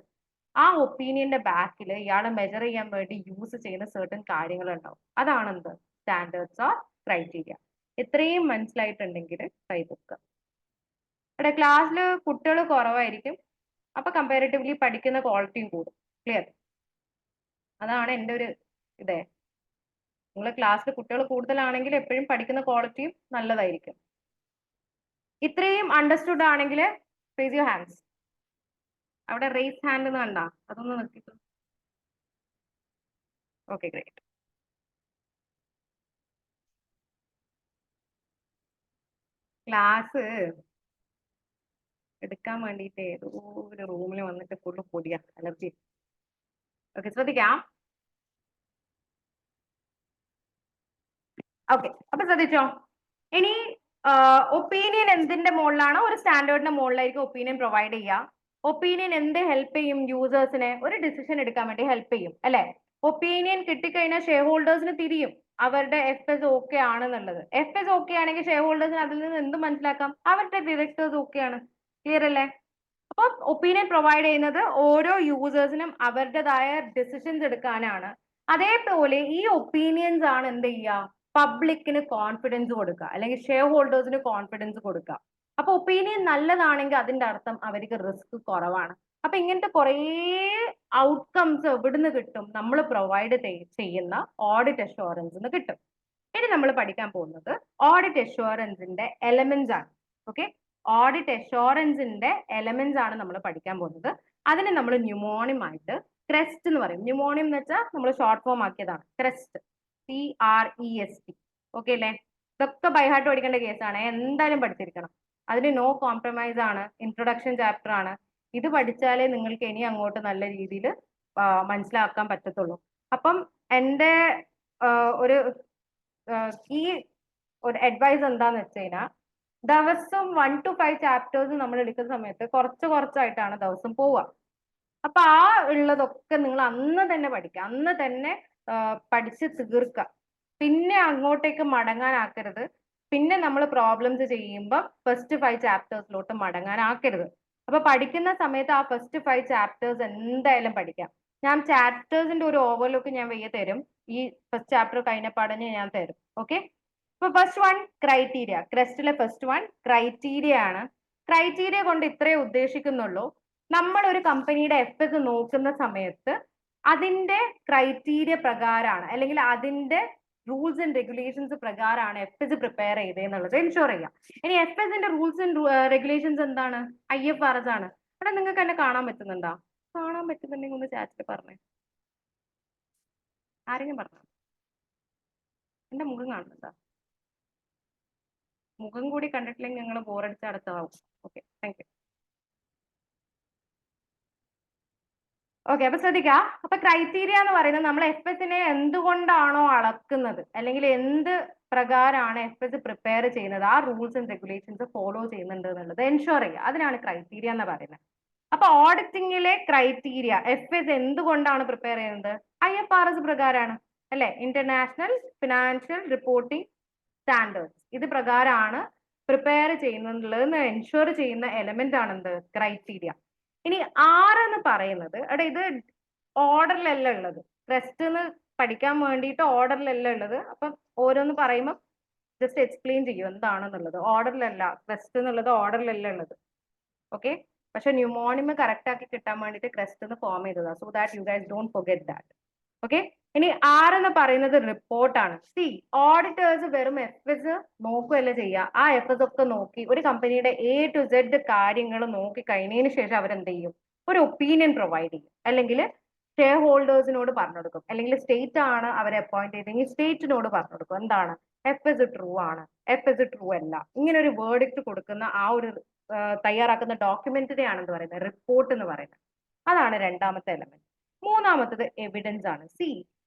ആ ഒപ്പീനിയന്റെ ബാക്കിൽ ഇയാളെ മെജർ ചെയ്യാൻ വേണ്ടി യൂസ് ചെയ്യുന്ന സർട്ടൻ കാര്യങ്ങൾ ഉണ്ടാവും. അതാണ് എന്ത്? Standards or criteria. ഇത്രയും മനസ്സിലായിട്ടുണ്ടെങ്കിൽ കൈബുക്ക്. ഇവിടെ ക്ലാസ്സിൽ കുട്ടികൾ കുറവായിരിക്കും. അപ്പൊ കമ്പാരിറ്റീവ്ലി പഠിക്കുന്ന ക്വാളിറ്റിയും കൂടും. ക്ലിയർ? അതാണ് എൻ്റെ ഒരു ഇതേ. നിങ്ങൾ ക്ലാസ്സിൽ കുട്ടികൾ കൂടുതലാണെങ്കിൽ എപ്പോഴും പഠിക്കുന്ന ക്വാളിറ്റിയും നല്ലതായിരിക്കും. ഇത്രയും അണ്ടർസ്റ്റുഡ് ആണെങ്കിൽ റേസ് യുവർ ഹാൻഡ്സ്. അവിടെ റേസ് ഹാൻഡ് എന്ന് കണ്ടാ? അതൊന്ന് നിർത്തിക്കോ. Okay, great. ക്ലാസ് എടുക്കാൻ വേണ്ടിയിട്ട് ഏതോ ഒരു റൂമിൽ വന്നിട്ട് ഫുള്ള് പൊടിയാ, അലർജി. ഓക്കെ, ശ്രദ്ധിക്കാം. ഓക്കെ, അപ്പൊ ശ്രദ്ധിച്ചോ. ഇനി ഒപ്പീനിയൻ എന്തിന്റെ മുകളിലാണ്? ഒരു സ്റ്റാൻഡേർഡിന്റെ മുകളിലായിരിക്കും ഒപ്പീനിയൻ പ്രൊവൈഡ് ചെയ്യുക. ഒപ്പീനിയൻ എന്ത് ഹെൽപ്പ് ചെയ്യും? യൂസേഴ്സിനെ ഒരു ഡിസിഷൻ എടുക്കാൻ വേണ്ടി ഹെൽപ്പ് ചെയ്യും അല്ലെ? ഒപ്പീനിയൻ കിട്ടിക്കഴിഞ്ഞാൽ ഷെയർ ഹോൾഡേഴ്സിന് തിരിയും അവരുടെ എഫ് എസ് ഓക്കെ ആണെന്നുള്ളത്. എഫ് എസ് ഓക്കെ ആണെങ്കിൽ ഷെയർ ഹോൾഡേഴ്സിന് അതിൽ നിന്ന് എന്ത് മനസ്സിലാക്കാം? അവരുടെ ഡയറക്ടേഴ്സ് ഓക്കെ ആണ്. ക്ലിയർ അല്ലേ? അപ്പൊ ഒപ്പീനിയൻ പ്രൊവൈഡ് ചെയ്യുന്നത് ഓരോ യൂസേഴ്സിനും അവരുടേതായ ഡിസിഷൻസ് എടുക്കാനാണ്. അതേപോലെ ഈ ഒപ്പീനിയൻസ് ആണ് എന്ത് ചെയ്യുക? പബ്ലിക്കിന് കോൺഫിഡൻസ് കൊടുക്കുക അല്ലെങ്കിൽ ഷെയർ ഹോൾഡേഴ്സിന് കോൺഫിഡൻസ് കൊടുക്കുക. അപ്പൊ ഒപ്പീനിയൻ നല്ലതാണെങ്കിൽ അതിന്റെ അർത്ഥം അവർക്ക് റിസ്ക് കുറവാണ്. അപ്പൊ ഇങ്ങനത്തെ കുറേ ഔട്ട്കംസ് എവിടുന്ന് കിട്ടും? നമ്മൾ പ്രൊവൈഡ് ചെയ്യുന്ന ഓഡിറ്റ് അഷ്വറൻസ് കിട്ടും. ഇനി നമ്മൾ പഠിക്കാൻ പോകുന്നത് ഓഡിറ്റ് അഷ്വറൻസിന്റെ എലമെന്റ്സ് ആണ്. ഓക്കെ, ഓഡിറ്റ് അഷ്വറൻസിന്റെ എലമെന്റ്സ് ആണ് നമ്മൾ പഠിക്കാൻ പോകുന്നത്. അതിന് നമ്മൾ ന്യൂമോണിയം ആയിട്ട് ക്രെസ്റ്റ് എന്ന് പറയും. ന്യൂമോണിയം എന്ന് വെച്ചാൽ നമ്മൾ ഷോർട്ട് ഫോം ആക്കിയതാണ് ക്രെസ്റ്റ്. CREST. ഓക്കെ അല്ലേ? ഇതൊക്കെ ബൈഹാർട്ട് പഠിക്കേണ്ട കേസാണ്. എന്തായാലും പഠിച്ചിരിക്കണം. അതിന് നോ കോംപ്രമൈസ് ആണ്. ഇൻട്രൊഡക്ഷൻ ചാപ്റ്റർ ആണ്. ഇത് പഠിച്ചാലേ നിങ്ങൾക്ക് ഇനി അങ്ങോട്ട് നല്ല രീതിയിൽ മനസ്സിലാക്കാൻ പറ്റത്തുള്ളൂ. അപ്പം എൻ്റെ ഒരു ഈ ഒരു അഡ്വൈസ് എന്താന്ന് വെച്ച് കഴിഞ്ഞാൽ ദിവസം 1 to 5 ചാപ്റ്റേഴ്സ് നമ്മൾ എടുക്കുന്ന സമയത്ത് കുറച്ച് കുറച്ചായിട്ടാണ് ദിവസം പോവുക. അപ്പൊ ആ ഉള്ളതൊക്കെ നിങ്ങൾ അന്ന് തന്നെ പഠിക്കുക, അന്ന് തന്നെ പഠിച്ച് തീർക്കുക. പിന്നെ അങ്ങോട്ടേക്ക് മടങ്ങാനാക്കരുത്. പിന്നെ നമ്മൾ പ്രോബ്ലംസ് ചെയ്യുമ്പോൾ ഫസ്റ്റ് 5 ചാപ്റ്റേഴ്സിലോട്ട് മടങ്ങാനാക്കരുത്. അപ്പൊ പഠിക്കുന്ന സമയത്ത് ആ ഫസ്റ്റ് 5 ചാപ്റ്റേഴ്സ് എന്തായാലും പഠിക്കാം. ഞാൻ ചാപ്റ്റേഴ്സിന്റെ ഒരു ഓവർലുക്ക് ഞാൻ തരും. ഈ ഫസ്റ്റ് ചാപ്റ്റർ കഴിഞ്ഞ പാടനെ ഞാൻ തരും. ഓക്കെ, ഇപ്പൊ ഫസ്റ്റ് വൺ ക്രൈറ്റീരിയ. ക്രെസ്റ്റിലെ ഫസ്റ്റ് വൺ ക്രൈറ്റീരിയ ആണ്. ക്രൈറ്റീരിയ കൊണ്ട് ഇത്രേ ഉദ്ദേശിക്കുന്നുള്ളൂ. നമ്മൾ ഒരു കമ്പനിയുടെ എഫ്എസ് നോക്കുന്ന സമയത്ത് അതിന്റെ ക്രൈറ്റീരിയ പ്രകാരമാണ്, അല്ലെങ്കിൽ അതിന്റെ റൂൾസ് ആൻഡ് റെഗുലേഷൻസ് പ്രകാരമാണ് എഫ്എസ് പ്രിപ്പയർ ചെയ്തതെന്നുള്ളത് എൻഷുർ ചെയ്യാം. ഇനി എഫ്എസിന്റെ റൂൾസ് ആൻഡ് റെഗുലേഷൻസ് എന്താണ്? IFRS ആണ്. അവിടെ നിങ്ങൾക്ക് എന്നെ കാണാൻ പറ്റുന്നുണ്ടോ? കാണാൻ പറ്റുന്നുണ്ടെങ്കിൽ ഒന്ന് ചാറ്റിൽ പറഞ്ഞേ. ആരെങ്കിലും പറഞ്ഞോ? എന്റെ മുഖം കാണുന്നുണ്ടോ? മുഖം കൂടി കണ്ടിട്ടില്ലെങ്കിൽ ഞങ്ങൾ ബോറടിച്ച് അടുത്താവും. Okay, thank you. ഓക്കെ, അപ്പൊ ശ്രദ്ധിക്കുക. അപ്പൊ ക്രൈറ്റീരിയ എന്ന് പറയുന്നത് നമ്മൾ എഫ്എസിനെ എന്തുകൊണ്ടാണോ അളക്കുന്നത്, അല്ലെങ്കിൽ എന്ത് പ്രകാരമാണ് എഫ്എസ് പ്രിപ്പയർ ചെയ്യുന്നത്, ആ റൂൾസ് ആൻഡ് റെഗുലേഷൻസ് ഫോളോ ചെയ്യുന്നുണ്ട് എന്നുള്ളത് എൻഷുർ ചെയ്യുക. അതിനാണ് ക്രൈറ്റീരിയ എന്ന് പറയുന്നത്. അപ്പൊ ഓഡിറ്റിംഗിലെ ക്രൈറ്റീരിയ എഫ്എസ് എന്തുകൊണ്ടാണ് പ്രിപ്പയർ ചെയ്യുന്നത്? IFRS പ്രകാരമാണ്, അല്ലെ? International financial reporting standards. ഇത് പ്രകാരമാണ് പ്രിപ്പയർ ചെയ്യുന്നുള്ളതെന്ന് എൻഷുർ ചെയ്യുന്ന എലമെന്റ് ആണ് എന്ത്? ക്രൈറ്റീരിയ. ഇനി 6 എന്ന് പറയുന്നത്, അവിടെ ഇത് ഓർഡറിലല്ല ഉള്ളത്. ക്രെസ്റ്റ് എന്ന് പഠിക്കാൻ വേണ്ടിയിട്ട് ഓർഡറിലല്ല ഉള്ളത്. അപ്പം ഓരോന്ന് പറയുമ്പോൾ ജസ്റ്റ് എക്സ്പ്ലെയിൻ ചെയ്യും എന്താണെന്നുള്ളത്. ഓർഡറിലല്ല, ക്രെസ്റ്റ് എന്നുള്ളത് ഓർഡറിലല്ല ഉള്ളത്. ഓക്കെ, പക്ഷെ ന്യൂമോണിമ് കറക്റ്റ് ആക്കി കിട്ടാൻ വേണ്ടിയിട്ട് ക്രെസ്റ്റ് എന്ന് ഫോം ചെയ്തതാണ്. So that you guys don't forget that. Okay, ഇനി 6 എന്ന് പറയുന്നത് റിപ്പോർട്ടാണ്. സി, ഓഡിറ്റേഴ്സ് വെറും എഫ്എസ് നോക്കുകയല്ല ചെയ്യുക. ആ എഫ്എസ് ഒക്കെ നോക്കി ഒരു കമ്പനിയുടെ A to Z കാര്യങ്ങൾ നോക്കി കഴിഞ്ഞതിന് ശേഷം അവരെന്ത് ചെയ്യും? ഒരു ഒപ്പീനിയൻ പ്രൊവൈഡ് ചെയ്യും, അല്ലെങ്കിൽ ഷെയർ ഹോൾഡേഴ്സിനോട് പറഞ്ഞു കൊടുക്കും, അല്ലെങ്കിൽ സ്റ്റേറ്റ് ആണ് അവരെ അപ്പോയിന്റ് ചെയ്തെങ്കിൽ സ്റ്റേറ്റിനോട് പറഞ്ഞു കൊടുക്കും എന്താണ് എഫ്എസ് ട്രൂ ആണ്, എഫ്എസ് ട്രൂ അല്ല, ഇങ്ങനെ ഒരു വേർഡിക്റ്റ് കൊടുക്കുന്ന ആ ഒരു തയ്യാറാക്കുന്ന ഡോക്യുമെന്റിനെയാണ് എന്ത് പറയുന്നത്? റിപ്പോർട്ട് എന്ന് പറയുന്നത്. അതാണ് രണ്ടാമത്തെ എലമെന്റ്. മൂന്നാമത്തത് എവിഡൻസ് ആണ്. സി,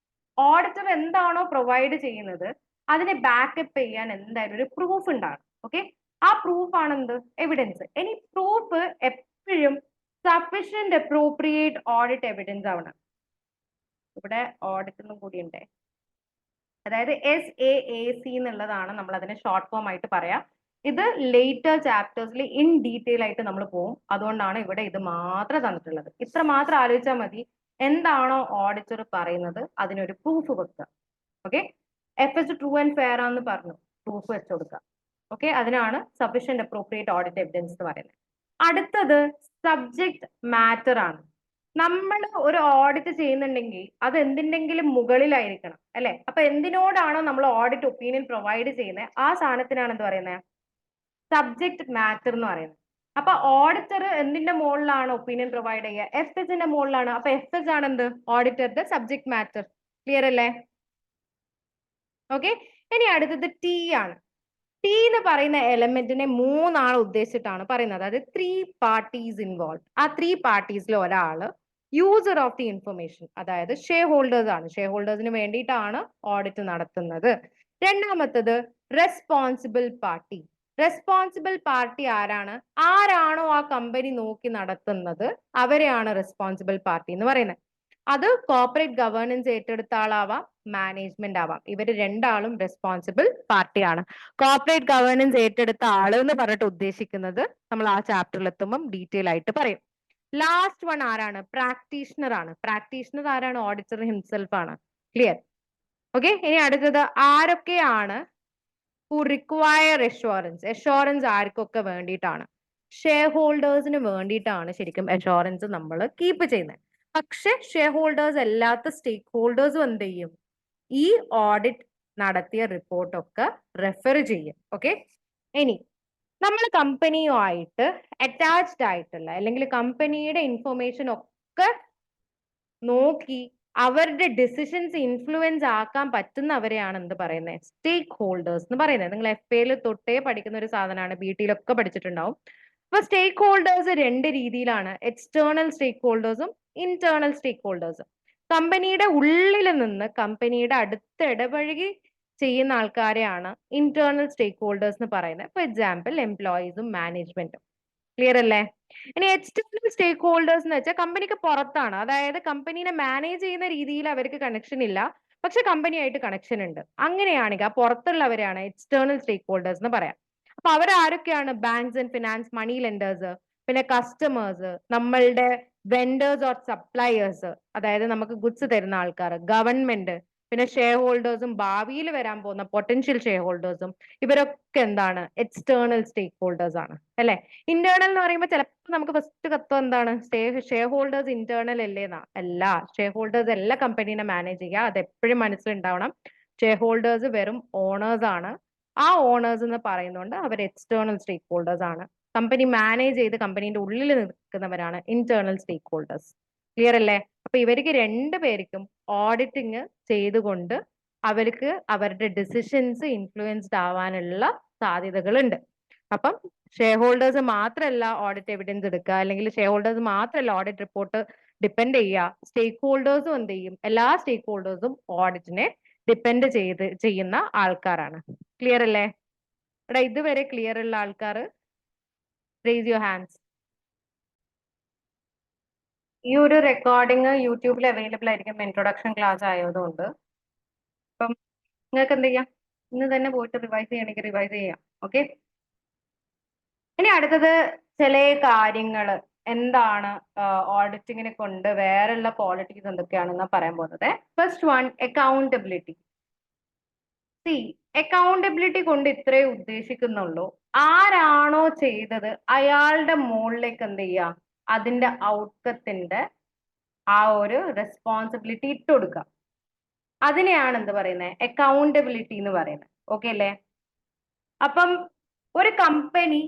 ഓഡിറ്റർ എന്താണോ പ്രൊവൈഡ് ചെയ്യുന്നത് അതിനെ ബാക്കപ്പ് ചെയ്യാൻ എന്തായാലും ഒരു പ്രൂഫ് ഉണ്ടാകും. ഓക്കെ, ആ പ്രൂഫ് ആണ് എന്ത്? എവിഡൻസ്. ഇനി പ്രൂഫ് എപ്പോഴും സഫിഷ്യന്റ് അപ്രോപ്രിയേറ്റ് ഓഡിറ്റ് എവിഡൻസ് ആവണം. ഇവിടെ ഓഡിറ്റ് എന്നും കൂടി ഉണ്ട്. അതായത് SAAC എന്നുള്ളതാണ് നമ്മൾ അതിനെ ഷോർട്ട് ഫോം ആയിട്ട് പറയാം. ഇത് ലേറ്റർ ചാപ്റ്റേഴ്സിൽ ഇൻ ഡീറ്റെയിൽ ആയിട്ട് നമ്മൾ പോകും. അതുകൊണ്ടാണ് ഇവിടെ ഇത് മാത്രം തന്നിട്ടുള്ളത്. ഇത്ര മാത്രം ആലോചിച്ചാൽ മതി. എന്താണോ ഓഡിറ്റർ പറയുന്നത് അതിനൊരു പ്രൂഫ് വെക്കുക. Okay, FS true and fair ആണെന്ന് പറഞ്ഞു, പ്രൂഫ് വെച്ച് കൊടുക്കുക. ഓക്കെ, അതിനാണ് സഫിഷ്യന്റ് അപ്രോപ്രിയേറ്റ് ഓഡിറ്റ് എവിഡൻസ് എന്ന് പറയുന്നത്. അടുത്തത് സബ്ജക്ട് മാറ്റർ ആണ്. നമ്മൾ ഒരു ഓഡിറ്റ് ചെയ്യുന്നുണ്ടെങ്കിൽ അത് എന്തിൻ്റെങ്കിലും മുകളിലായിരിക്കണം, അല്ലെ? അപ്പൊ എന്തിനോടാണോ നമ്മൾ ഓഡിറ്റ് ഒപ്പീനിയൻ പ്രൊവൈഡ് ചെയ്യുന്നത് ആ സാധനത്തിനാണ് എന്ത് പറയുന്നത്? സബ്ജക്ട് മാറ്റർ എന്ന് പറയുന്നത്. അപ്പൊ ഓഡിറ്റർ എന്തിന്റെ മുകളിലാണ് ഒപ്പീനിയൻ പ്രൊവൈഡ് ചെയ്യുക? എഫ്എസിന്റെ മുകളിലാണ്. അപ്പൊ എഫ്എസ് ആണ് എന്ത്? ഓഡിറ്ററുടെ സബ്ജക്ട് മാറ്റർ. ക്ലിയർ അല്ലേ? ഓക്കെ, ഇനി അടുത്തത് T ആണ്. T എന്ന് പറയുന്ന എലമെന്റിനെ 3 ആൾ ഉദ്ദേശിച്ചിട്ടാണ് പറയുന്നത്. അതായത് 3 പാർട്ടീസ് ഇൻവോൾവ്. ആ 3 പാർട്ടീസിൽ ഒരാള് യൂസർ ഓഫ് ദി ഇൻഫർമേഷൻ, അതായത് ഷെയർ ഹോൾഡേഴ്സ് ആണ്. ഷെയർ ഹോൾഡേഴ്സിന് വേണ്ടിയിട്ടാണ് ഓഡിറ്റ് നടത്തുന്നത്. രണ്ടാമത്തത് റെസ്പോൺസിബിൾ പാർട്ടി. റെസ്പോൺസിബിൾ പാർട്ടി ആരാണ്? ആരാണോ ആ കമ്പനി നോക്കി നടത്തുന്നത് അവരെയാണ് റെസ്പോൺസിബിൾ പാർട്ടി എന്ന് പറയുന്നത്. അത് കോർപ്പറേറ്റ് ഗവേണൻസ് ഏറ്റെടുത്ത ആളാവാം, മാനേജ്മെന്റ് ആവാം. ഇവര് രണ്ടാളും റെസ്പോൺസിബിൾ പാർട്ടിയാണ്. കോർപ്പറേറ്റ് ഗവേണൻസ് ഏറ്റെടുത്ത ആള് എന്ന് പറഞ്ഞിട്ട് ഉദ്ദേശിക്കുന്നത് നമ്മൾ ആ ചാപ്റ്ററിൽ എത്തുമ്പം ഡീറ്റെയിൽ ആയിട്ട് പറയും. ലാസ്റ്റ് വൺ ആരാണ്? പ്രാക്ടീഷണർ ആണ്. പ്രാക്ടീഷണർ ആരാണ്? ഓഡിറ്റർ ഹിംസെൽഫ് ആണ്. ക്ലിയർ? ഓക്കെ, ഇനി അടുത്തത് ആരൊക്കെയാണ് ഹു റിക്വയർ എഷുറൻസ്. എഷുറൻസ് ആർക്കൊക്കെ വേണ്ടിയിട്ടാണ്? ഷെയർ ഹോൾഡേഴ്സിന് വേണ്ടിയിട്ടാണ് ശരിക്കും എഷുറൻസ് നമ്മൾ കീപ്പ് ചെയ്യുന്നത്. പക്ഷെ ഷെയർ ഹോൾഡേഴ്സ് അല്ലാത്ത സ്റ്റേക്ക് ഹോൾഡേഴ്സും എന്ത് ചെയ്യും? ഈ ഓഡിറ്റ് നടത്തിയ റിപ്പോർട്ടൊക്കെ റെഫർ ചെയ്യും. ഓക്കെ, ഇനി നമ്മൾ കമ്പനിയുമായിട്ട് അറ്റാച്ച്ഡ് ആയിട്ടുള്ള അല്ലെങ്കിൽ കമ്പനിയുടെ ഇൻഫർമേഷൻ ഒക്കെ നോക്കി അവരുടെ ഡിസിഷൻസ് ഇൻഫ്ലുവൻസ് ആക്കാൻ പറ്റുന്നവരെയാണ് എന്ത് പറയുന്നത്? സ്റ്റേക്ക് ഹോൾഡേഴ്സ് എന്ന് പറയുന്നത്. നിങ്ങൾ FAയിൽ തൊട്ടേ പഠിക്കുന്ന ഒരു സാധനമാണ്, BTയിലൊക്കെ പഠിച്ചിട്ടുണ്ടാവും. അപ്പൊ സ്റ്റേക്ക് ഹോൾഡേഴ്സ് 2 രീതിയിലാണ്. എക്സ്റ്റേണൽ സ്റ്റേക്ക് ഹോൾഡേഴ്സും ഇന്റേണൽ സ്റ്റേക്ക് ഹോൾഡേഴ്സും. കമ്പനിയുടെ ഉള്ളിൽ നിന്ന് കമ്പനിയുടെ അടുത്ത് ഇടപഴകി ചെയ്യുന്ന ആൾക്കാരെയാണ് ഇന്റേണൽ സ്റ്റേക്ക് ഹോൾഡേഴ്സ് എന്ന് പറയുന്നത്. ഫോർ എക്സാമ്പിൾ എംപ്ലോയീസും മാനേജ്മെന്റും. ക്ലിയർ അല്ലേ? ഇനി എക്സ്റ്റേണൽ സ്റ്റേക്ക് ഹോൾഡേഴ്സ് എന്ന് വെച്ചാൽ കമ്പനിക്ക് പുറത്താണ്. അതായത് കമ്പനീനെ മാനേജ് ചെയ്യുന്ന രീതിയിൽ അവർക്ക് കണക്ഷൻ ഇല്ല, പക്ഷെ കമ്പനിയായിട്ട് കണക്ഷൻ ഉണ്ട്. അങ്ങനെയാണെങ്കിൽ ആ പുറത്തുള്ളവരെയാണ് എക്സ്റ്റേണൽ സ്റ്റേക്ക് ഹോൾഡേഴ്സ് എന്ന് പറയാം. അപ്പൊ അവരാരൊക്കെയാണ്? Banks and finance, money lenders, പിന്നെ കസ്റ്റമേഴ്സ്, നമ്മളുടെ വെൻഡേഴ്സ് ഓർ സപ്ലയേഴ്സ്, അതായത് നമുക്ക് ഗുഡ്സ് തരുന്ന ആൾക്കാർ, ഗവൺമെന്റ്, പിന്നെ ഷെയർ ഹോൾഡേഴ്സും ഭാവിയിൽ വരാൻ പോകുന്ന പൊട്ടൻഷ്യൽ ഷെയർ ഹോൾഡേഴ്സും, ഇവരൊക്കെ എന്താണ്? എക്സ്റ്റേണൽ സ്റ്റേക്ക് ഹോൾഡേഴ്സ് ആണ് അല്ലെ? ഇന്റേണൽ എന്ന് പറയുമ്പോൾ ചിലപ്പോൾ നമുക്ക് ഫസ്റ്റ് കത്തം എന്താണ്? ഷെയർ ഹോൾഡേഴ്സ് ഇന്റേണൽ അല്ലേന്നാ? അല്ല, ഷെയർ ഹോൾഡേഴ്സ് എല്ലാ കമ്പനീനെ മാനേജ് ചെയ്യുക, അത് എപ്പോഴും മനസ്സിലുണ്ടാവണം. ഷെയർ ഹോൾഡേഴ്സ് വെറും ഓണേഴ്സ് ആണ്. ആ ഓണേഴ്സ് എന്ന് പറയുന്നുണ്ട് അവർ എക്സ്റ്റേണൽ സ്റ്റേക്ക് ഹോൾഡേഴ്സ് ആണ്. കമ്പനി മാനേജ് ചെയ്ത് കമ്പനീന്റെ ഉള്ളിൽ നിൽക്കുന്നവരാണ് ഇന്റേണൽ സ്റ്റേക്ക് ഹോൾഡേഴ്സ്. ക്ലിയർ അല്ലേ? അപ്പൊ ഇവർക്ക് രണ്ടുപേർക്കും ഓഡിറ്റിംഗ് ചെയ്തുകൊണ്ട് അവർക്ക് അവരുടെ ഡിസിഷൻസ് ഇൻഫ്ലുവൻസ്ഡ് ആവാനുള്ള സാധ്യതകളുണ്ട്. അപ്പം ഷെയർ ഹോൾഡേഴ്സ് മാത്രമല്ല ഓഡിറ്റ് എവിഡൻസ് എടുക്കുക, അല്ലെങ്കിൽ ഷെയർ ഹോൾഡേഴ്സ് മാത്രമല്ല ഓഡിറ്റ് റിപ്പോർട്ട് ഡിപ്പെൻഡ് ചെയ്യുക, സ്റ്റേക്ക് ഹോൾഡേഴ്സും എന്ത് ചെയ്യും? എല്ലാ സ്റ്റേക്ക് ഹോൾഡേഴ്സും ഓഡിറ്റിനെ ഡിപ്പെൻഡ് ചെയ്യുന്ന ആൾക്കാരാണ്. ക്ലിയർ അല്ലേ? എടാ ഇതുവരെ ക്ലിയർ ഉള്ള ആൾക്കാർ റേസ് യുവർ ഹാൻഡ്സ്. ഈ ഒരു റെക്കോർഡിംഗ് യൂട്യൂബിൽ അവൈലബിൾ ആയിരിക്കും, ഇൻട്രൊഡക്ഷൻ ക്ലാസ് ആയതുകൊണ്ട്. അപ്പം നിങ്ങൾക്ക് എന്ത് ചെയ്യാം? ഇന്ന് തന്നെ പോയിട്ട് റിവൈസ് ചെയ്യണമെങ്കിൽ റിവൈസ് ചെയ്യാം. ഓക്കെ, ഇനി അടുത്തത് ചില കാര്യങ്ങൾ എന്താണ് ഓഡിറ്റിങ്ങിനെ കൊണ്ട് വേറെയുള്ള ക്വാളിറ്റീസ് എന്തൊക്കെയാണെന്ന് പറയാൻ പോകുന്നത്. First one, accountability. C, accountability കൊണ്ട് ഇത്രേ ഉദ്ദേശിക്കുന്നുള്ളൂ, ആരാണോ ചെയ്തത് അയാളുടെ മുകളിലേക്ക് എന്ത് ചെയ്യുക? അതിന്റെ ഔട്ട്കത്തിന്റെ ആ ഒരു റെസ്പോൺസിബിലിറ്റി ഇട്ട് കൊടുക്കുക. അതിനെയാണ് എന്ത് പറയുന്നത്? അക്കൗണ്ടബിലിറ്റി എന്ന് പറയുന്നത്. ഓക്കെ അല്ലേ? അപ്പം ഒരു കമ്പനി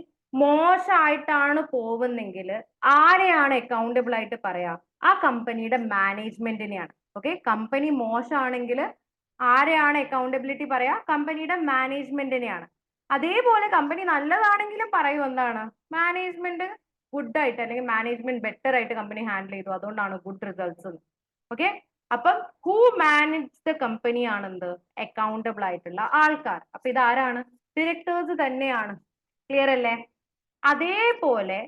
മോശമായിട്ടാണ് പോകുന്നെങ്കിൽ ആരെയാണ് അക്കൗണ്ടബിൾ ആയിട്ട് പറയാ? ആ കമ്പനിയുടെ മാനേജ്മെന്റിനെയാണ്. ഓക്കെ, കമ്പനി മോശമാണെങ്കിൽ ആരെയാണ് അക്കൗണ്ടബിലിറ്റി പറയാ? കമ്പനിയുടെ മാനേജ്മെന്റിനെയാണ്. അതേപോലെ കമ്പനി നല്ലതാണെങ്കിലും പറയും എന്താണ്? മാനേജ്മെന്റ് ഗുഡ് ആയിട്ട് അല്ലെങ്കിൽ മാനേജ്മെന്റ് ബെറ്റർ ആയിട്ട് കമ്പനി ഹാൻഡിൽ ചെയ്തു, അതുകൊണ്ടാണ് ഗുഡ് റിസൾട്ട്സ്. ഓക്കെ, അപ്പം ഹൂ മാനേജ് ദ കമ്പനി ആണെന്ത്? അക്കൗണ്ടബിൾ ആയിട്ടുള്ള ആൾക്കാർ. അപ്പൊ ഇതാരാണ്? ഡയറക്ടേഴ്സ് തന്നെയാണ്. ക്ലിയർ അല്ലേ? അതേപോലെ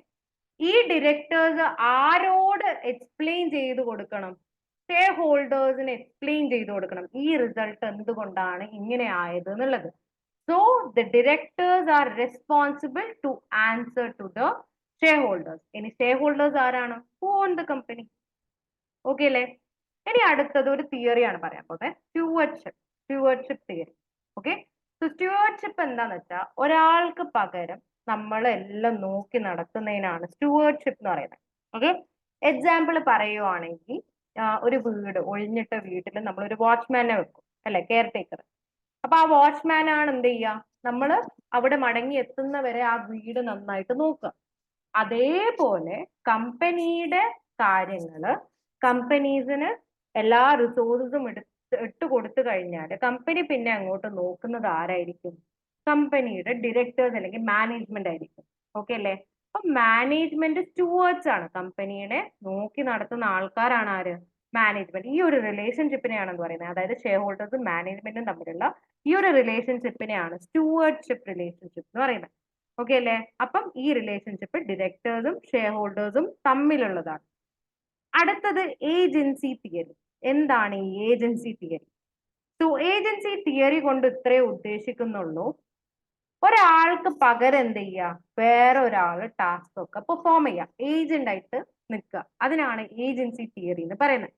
ഈ ഡയറക്ടേഴ്സ് ആരോട് എക്സ്പ്ലെയിൻ ചെയ്ത് കൊടുക്കണം? ഷെയർ ഹോൾഡേഴ്സിന് എക്സ്പ്ലെയിൻ ചെയ്ത് കൊടുക്കണം ഈ റിസൾട്ട് എന്തുകൊണ്ടാണ് ഇങ്ങനെ ആയത് എന്നുള്ളത്. So the directors are responsible to answer to the shareholders. ഇനി ഷെയർ ഹോൾഡേഴ്സ് ആരാണ്? Who own the company. Okay അല്ലേ? ഇനി അടുത്തത് ഒരു തിയറിയാണ് പറയാൻ പോകുന്നത്, സ്റ്റുവർഡ്ഷിപ്പ് തിയറി. ഓക്കെ, സ്റ്റുവർഡ്ഷിപ്പ് എന്താന്ന് വെച്ചാൽ ഒരാൾക്ക് പകരം നമ്മളെല്ലാം നോക്കി നടത്തുന്നതിനാണ് സ്റ്റുവർഡ്ഷിപ്പ് എന്ന് പറയുന്നത്. ഓക്കെ, എക്സാമ്പിൾ പറയുവാണെങ്കിൽ ഒരു വീട്, ഒഴിഞ്ഞിട്ട വീട്ടിൽ നമ്മൾ ഒരു വാച്ച്മാനെ വെക്കും അല്ലെ, കെയർ ടേക്കർ. അപ്പൊ ആ വാച്ച്മാൻ ആണ് എന്ത് ചെയ്യുക? നമ്മൾ അവിടെ മടങ്ങി എത്തുന്നവരെ ആ വീട് നന്നായിട്ട് നോക്കുക. അതേപോലെ കമ്പനിയുടെ കാര്യങ്ങള് കമ്പനീസിന് എല്ലാ റിസോഴ്സും ഇട്ട് കൊടുത്തു കഴിഞ്ഞാൽ കമ്പനി പിന്നെ അങ്ങോട്ട് നോക്കുന്നത് ആരായിരിക്കും? കമ്പനിയുടെ ഡയറക്ടേഴ്സ് അല്ലെങ്കിൽ മാനേജ്മെന്റ് ആയിരിക്കും. ഓക്കെ അല്ലേ? അപ്പൊ മാനേജ്മെന്റ് സ്റ്റുവേർഡ്സ് ആണ്, കമ്പനിയെ നോക്കി നടത്തുന്ന ആൾക്കാരാണ് ആര്? മാനേജ്മെന്റ്. ഈ ഒരു റിലേഷൻഷിപ്പിനെയാണ് എന്ന് പറയുന്നത്, അതായത് ഷെയർ ഹോൾഡേഴ്സും മാനേജ്മെന്റും തമ്മിലുള്ള ഈ ഒരു റിലേഷൻഷിപ്പിനെയാണ് സ്റ്റുവേർഡ്ഷിപ്പ് റിലേഷൻഷിപ്പ് എന്ന് പറയുന്നത്. ഓക്കെ അല്ലേ? അപ്പം ഈ റിലേഷൻഷിപ്പ് ഡയറക്ടേഴ്സും ഷെയർ ഹോൾഡേഴ്സും തമ്മിലുള്ളതാണ്. അടുത്തത് ഏജൻസി തിയറി. എന്താണ് ഈ agency theory? So agency theory കൊണ്ട് ഇത്രേ ഉദ്ദേശിക്കുന്നുള്ളൂ, ഒരാൾക്ക് പകരം എന്ത് ചെയ്യുക? വേറെ ഒരാള് ടാസ്ക് ഒക്കെ പെർഫോം ചെയ്യുക, ഏജന്റ് ആയിട്ട് നിൽക്കുക. അതിനാണ് ഏജൻസി തിയറി എന്ന് പറയുന്നത്.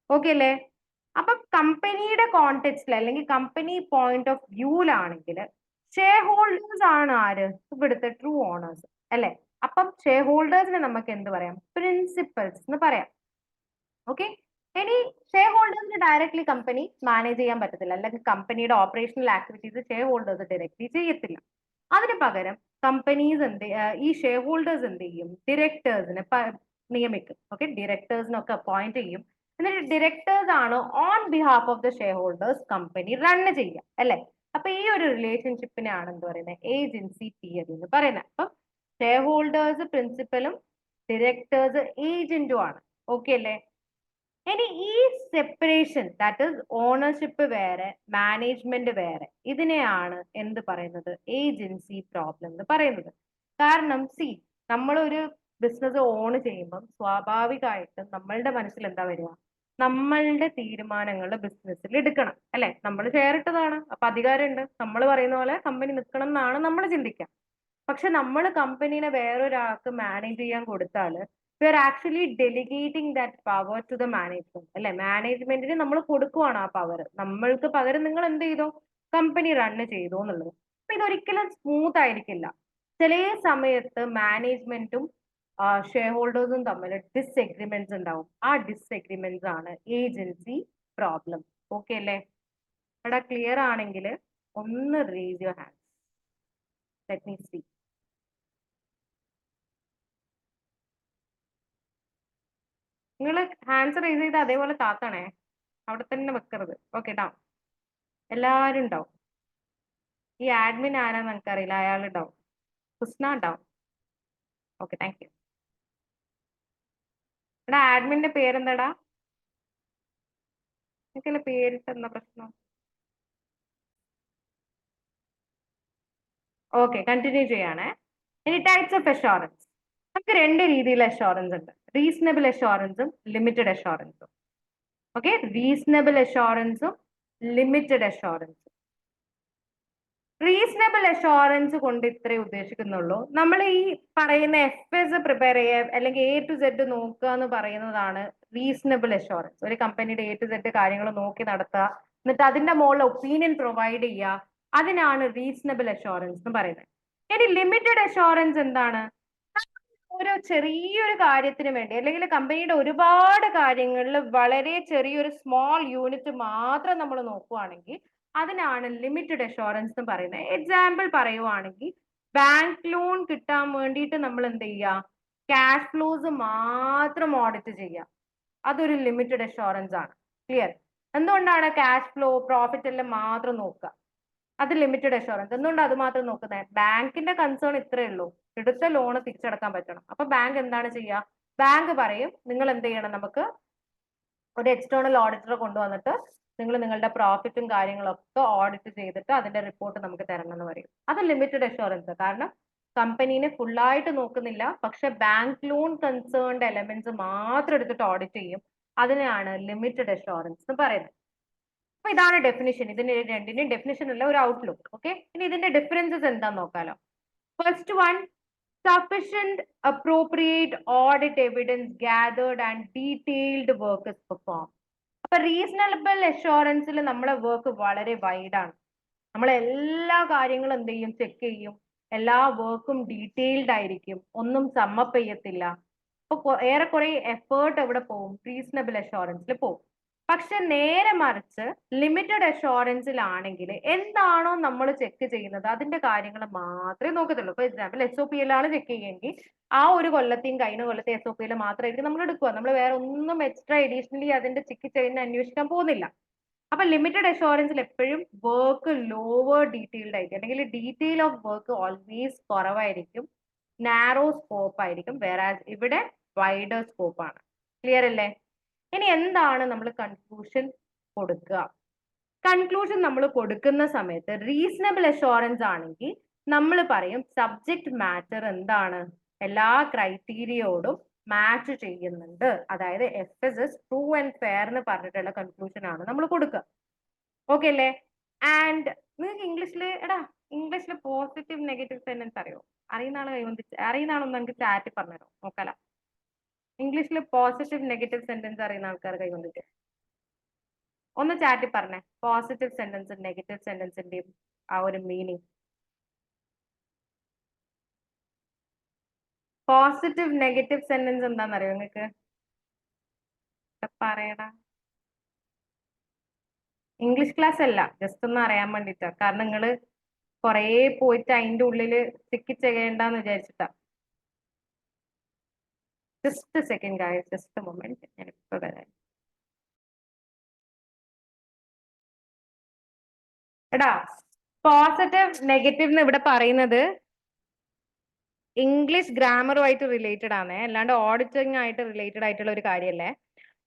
ഓക്കെ അല്ലേ? അപ്പൊ കമ്പനിയുടെ കോണ്ടെക്സ്റ്റിൽ അല്ലെങ്കിൽ കമ്പനി പോയിന്റ് ഓഫ് വ്യൂലാണെങ്കിൽ ഷെയർ ഹോൾഡേഴ്സ് ആണ് ആര്? ഇവിടുത്തെ ട്രൂ ഓണേഴ്സ് അല്ലെ? അപ്പം ഷെയർ ഹോൾഡേഴ്സിനെ നമുക്ക് എന്ത് പറയാം? പ്രിൻസിപ്പൽസ് എന്ന് പറയാം. ഓക്കെ, ഇനി ഷെയർ ഹോൾഡേഴ്സിന് ഡയറക്ട്ലി കമ്പനി മാനേജ് ചെയ്യാൻ പറ്റത്തില്ല, അല്ലെങ്കിൽ കമ്പനിയുടെ operational activities share holders directly ചെയ്യത്തില്ല. അതിന് പകരം കമ്പനീസ് ഈ ഷെയർ ഹോൾഡേഴ്സ് എന്ത് ചെയ്യും? ഡയറക്ടേഴ്സിനെ നിയമിക്കും. ഓക്കെ, ഡയറക്ടേഴ്സിനൊക്കെ അപ്പോയിന്റ് ചെയ്യും. എന്നിട്ട് ഡയറക്ടേഴ്സ് ആണ് on behalf of the share holders company run ചെയ്യുക അല്ലെ? അപ്പൊ ഈ ഒരു റിലേഷൻഷിപ്പിനെയാണ് എന്ത് പറയുന്നത്? ഏജൻസി തിയറി എന്ന് പറയുന്നത്. അപ്പം ഷെയർ ഹോൾഡേഴ്സ് പ്രിൻസിപ്പലും ഡയറക്ടേഴ്സ് ഏജന്റും ആണ്. ഓക്കെ അല്ലേ? ഇനി ഈ സെപ്പറേഷൻ, ദാറ്റ് ഇസ് ഓണർഷിപ്പ് വേറെ മാനേജ്മെന്റ് വേറെ, ഇതിനെയാണ് എന്ത് പറയുന്നത്, ഏജൻസി പ്രോബ്ലം എന്ന് പറയുന്നത്. കാരണം സി, നമ്മളൊരു ബിസിനസ് ഓൺ ചെയ്യുമ്പം സ്വാഭാവികമായിട്ടും നമ്മളുടെ മനസ്സിൽ എന്താ വരിക, നമ്മളുടെ തീരുമാനങ്ങൾ ബിസിനസ്സിൽ എടുക്കണം അല്ലെ. നമ്മൾ ഷെയർ ഇട്ടതാണ്, അപ്പൊ അധികാരമുണ്ട്, നമ്മൾ പറയുന്ന പോലെ കമ്പനി നിൽക്കണം എന്നാണ് നമ്മൾ ചിന്തിക്കുക. പക്ഷെ നമ്മൾ കമ്പനീനെ വേറൊരാൾക്ക് മാനേജ് ചെയ്യാൻ കൊടുത്താൽ we are actually delegating that power to the management അല്ലെ. മാനേജ്മെന്റിന് നമ്മൾ കൊടുക്കുവാണ് ആ പവർ, നമ്മൾക്ക് പകരം നിങ്ങൾ എന്ത് ചെയ്തു, കമ്പനി റണ്ണ് ചെയ്തു എന്നുള്ളത്. അപ്പൊ ഇതൊരിക്കലും സ്മൂത്ത് ആയിരിക്കില്ല. ചില സമയത്ത് മാനേജ്മെന്റും ഷെയർ ഹോൾഡേഴ്സും തമ്മിൽ ഡിസ്എഗ്രിമെന്റ്സ് ഉണ്ടാവും. ആ ഡിസ്എഗ്രിമെന്റ്സ് ആണ് ഏജൻസി പ്രോബ്ലം. ഓക്കെ അല്ലേ? അവിടെ ക്ലിയർ ആണെങ്കിൽ ഒന്ന് raise your hand. Let me see. നിങ്ങൾ ഹാൻഡ്സ് റേസ് ചെയ്ത് അതേപോലെ താത്തണേ, അവിടെ തന്നെ വെക്കരുത്. Okay down. എല്ലാവരും ഉണ്ടാവും. ഈ ആഡ്മിൻ ആരാന്ന് നമുക്കറിയില്ല, അയാൾ ഉണ്ടാവും. ഹുസ്ന ഉണ്ടാവും. Okay, thank U. എടാ ആഡ്മിന്റെ പേരെന്താടാ? എനിക്കല്ല പേരിട്ട് എന്താ പ്രശ്നം? ഓക്കെ, കണ്ടിന്യൂ ചെയ്യണേ. ഇനി ടൈപ്സ് ഓഫ് അഷുറൻസ്. നമുക്ക് രണ്ട് രീതിയിൽ അഷുറൻസ് ഉണ്ട്, റീസണബിൾ അഷുറൻസും ലിമിറ്റഡ് അഷുറൻസും. ഓക്കെ, റീസണബിൾ അഷുറൻസും ലിമിറ്റഡ് അഷുറൻസും. റീസണബിൾ അഷുറൻസ് കൊണ്ട് ഇത്രേ ഉദ്ദേശിക്കുന്നുള്ളൂ. നമ്മൾ ഈ പറയുന്ന FS പ്രിപ്പയർ ചെയ്യുക അല്ലെങ്കിൽ A to Z നോക്കുക എന്ന് പറയുന്നതാണ് റീസണബിൾ അഷുറൻസ്. ഒരു കമ്പനിയുടെ A to Z കാര്യങ്ങൾ നോക്കി നടത്തുക, എന്നിട്ട് അതിന്റെ മുകളിൽ ഒപ്പീനിയൻ പ്രൊവൈഡ് ചെയ്യുക, അതിനാണ് റീസണബിൾ അഷുറൻസ് എന്ന് പറയുന്നത്. ഇനി ലിമിറ്റഡ് അഷുറൻസ് എന്താണ്? ഒരു ചെറിയൊരു കാര്യത്തിന് വേണ്ടി അല്ലെങ്കിൽ കമ്പനിയുടെ ഒരുപാട് കാര്യങ്ങളിൽ വളരെ ചെറിയൊരു സ്മോൾ യൂണിറ്റ് മാത്രം നമ്മൾ നോക്കുവാണെങ്കിൽ അതിനാണ് ലിമിറ്റഡ് അഷുറൻസ് എന്ന് പറയുന്നത്. എക്സാമ്പിൾ പറയുവാണെങ്കിൽ ബാങ്ക് ലോൺ കിട്ടാൻ വേണ്ടിയിട്ട് നമ്മൾ എന്ത് ചെയ്യുക, ക്യാഷ് ഫ്ലോസ് മാത്രം ഓഡിറ്റ് ചെയ്യുക, അതൊരു ലിമിറ്റഡ് അഷുറൻസ് ആണ്. ക്ലിയർ? എന്തുകൊണ്ടാണ് ക്യാഷ് ഫ്ലോ പ്രോഫിറ്റ് എല്ലാം മാത്രം നോക്കുക? അത് ലിമിറ്റഡ് അഷുറൻസ്. എന്തുകൊണ്ട് അത് മാത്രം നോക്കുന്നത്? ബാങ്കിന്റെ കൺസേൺ ഇത്രയേ ഉള്ളൂ, എടുത്ത ലോണ് തിരിച്ചടക്കാൻ പറ്റണം. അപ്പൊ ബാങ്ക് എന്താണ് ചെയ്യുക? ബാങ്ക് പറയും നിങ്ങൾ എന്ത് ചെയ്യണം, നമുക്ക് ഒരു എക്സ്റ്റേണൽ ഓഡിറ്ററെ കൊണ്ടുവന്നിട്ട് നിങ്ങൾ നിങ്ങളുടെ പ്രോഫിറ്റും കാര്യങ്ങളൊക്കെ ഓഡിറ്റ് ചെയ്തിട്ട് അതിന്റെ റിപ്പോർട്ട് നമുക്ക് തരണം എന്ന് പറയും. അത് ലിമിറ്റഡ് അഷുറൻസ്. കാരണം കമ്പനീനെ ഫുള്ളായിട്ട് നോക്കുന്നില്ല, പക്ഷെ ബാങ്ക് ലോൺ കൺസേൺഡ് എലമെന്റ്സ് മാത്രം എടുത്തിട്ട് ഓഡിറ്റ് ചെയ്യും. അതിനെയാണ് ലിമിറ്റഡ് അഷുറൻസ് എന്ന് പറയുന്നത്. അപ്പൊ ഇതാണ് ഡെഫിനിഷൻ. ഇതിന്റെ രണ്ടിന്റെയും ഡെഫിനിഷൻ അല്ല, ഒരു ഔട്ട്ലുക്ക്. ഓക്കെ, ഇനി ഇതിന്റെ ഡിഫറൻസസ് എന്താന്ന് നോക്കാലോ. First one, sufficient appropriate audit evidence gathered and detailed work is perform. അപ്പൊ റീസണബിൾ അഷുറൻസിൽ നമ്മളെ വർക്ക് വളരെ വൈഡ് ആണ്. നമ്മൾ എല്ലാ കാര്യങ്ങളും എന്ത് ചെയ്യും, ചെക്ക് ചെയ്യും. എല്ലാ വർക്കും ഡീറ്റെയിൽഡ് ആയിരിക്കും, ഒന്നും സമ്മപ്പ് ചെയ്യത്തില്ല. അപ്പൊ ഏറെക്കുറെ എഫേർട്ട് എവിടെ പോകും? റീസണബിൾ അഷുറൻസിൽ പോകും. പക്ഷെ നേരെ മറിച്ച് ലിമിറ്റഡ് അഷുറൻസിലാണെങ്കിൽ എന്താണോ നമ്മൾ ചെക്ക് ചെയ്യുന്നത് അതിന്റെ കാര്യങ്ങൾ മാത്രമേ നോക്കത്തുള്ളൂ. ഫോർ എക്സാമ്പിൾ SOPL ആണ് ചെക്ക് ചെയ്യുമെങ്കിൽ ആ ഒരു കൊല്ലത്തെയും കഴിഞ്ഞ കൊല്ലത്തെ SOPL മാത്രമായിരിക്കും നമ്മൾ എടുക്കുക. നമ്മൾ വേറെ ഒന്നും എക്സ്ട്രാ എഡീഷണലി അതിന്റെ ചെക്ക് ചെയ്യുന്ന അന്വേഷിക്കാൻ പോകുന്നില്ല. അപ്പൊ ലിമിറ്റഡ് അഷുറൻസിൽ എപ്പോഴും വർക്ക് ലോവർ ഡീറ്റെയിൽഡ് ആയിരിക്കും, അല്ലെങ്കിൽ ഡീറ്റെയിൽ ഓഫ് വർക്ക് ഓൾവേസ് കുറവായിരിക്കും, നാരോ സ്കോപ്പ് ആയിരിക്കും. വേറെ ഇവിടെ വൈഡർ സ്കോപ്പ് ആണ്. ക്ലിയർ അല്ലേ? ഇനി എന്താണ് നമ്മൾ കൺക്ലൂഷൻ കൊടുക്കുക? കൺക്ലൂഷൻ നമ്മൾ കൊടുക്കുന്ന സമയത്ത് റീസണബിൾ അഷുറൻസ് ആണെങ്കിൽ നമ്മൾ പറയും സബ്ജക്ട് മാറ്റർ എന്താണ്, എല്ലാ ക്രൈറ്റീരിയയോടും മാച്ച് ചെയ്യുന്നുണ്ട്. അതായത് FS ട്രൂ ആൻഡ് ഫെയർ എന്ന് പറഞ്ഞിട്ടുള്ള കൺക്ലൂഷൻ ആണ് നമ്മൾ കൊടുക്കുക. ഓക്കെ അല്ലേ? ആൻഡ് നിങ്ങൾക്ക് ഇംഗ്ലീഷിൽ പോസിറ്റീവ് നെഗറ്റീവ് സെന്റൻസ് അറിയോ? അറിയുന്ന ആളൊന്നും നിങ്ങൾക്ക് ചാറ്റ് പറഞ്ഞുതരോ? നോക്കാല. ഇംഗ്ലീഷിൽ പോസിറ്റീവ് നെഗറ്റീവ് സെന്റൻസ് അറിയുന്ന ആൾക്കാർ കൈകൊണ്ടിട്ട് ഒന്ന് ചാറ്റി പറഞ്ഞേ. പോസിറ്റീവ് സെന്റൻസ് നെഗറ്റീവ് സെന്റൻസിന്റെയും ആ ഒരു മീനിങ്. പോസിറ്റീവ് നെഗറ്റീവ് സെന്റൻസ് എന്താണെന്നറിയോ നിങ്ങൾക്ക്? പറയടാ. ഇംഗ്ലീഷ് ക്ലാസ് അല്ല, ജസ്റ്റ് ഒന്ന് അറിയാൻ വേണ്ടിട്ടാ. കാരണം നിങ്ങൾ കൊറേ പോയിട്ട് അതിന്റെ ഉള്ളിൽ സിക്കി ചെയ്യേണ്ടെന്ന് വിചാരിച്ചിട്ടാ. Just second guys, just moment, ഞാൻ ഇപ്പൊ വരാം. എടാ, പോസിറ്റീവ് നെഗറ്റീവ് എന്ന് ഇവിടെ പറയുന്നത് ഇംഗ്ലീഷ് ഗ്രാമറുമായിട്ട് റിലേറ്റഡ് ആണ്, അല്ലാണ്ട് ഓഡിറ്റിംഗ് ആയിട്ട് റിലേറ്റഡ് ആയിട്ടുള്ള ഒരു കാര്യമല്ലേ.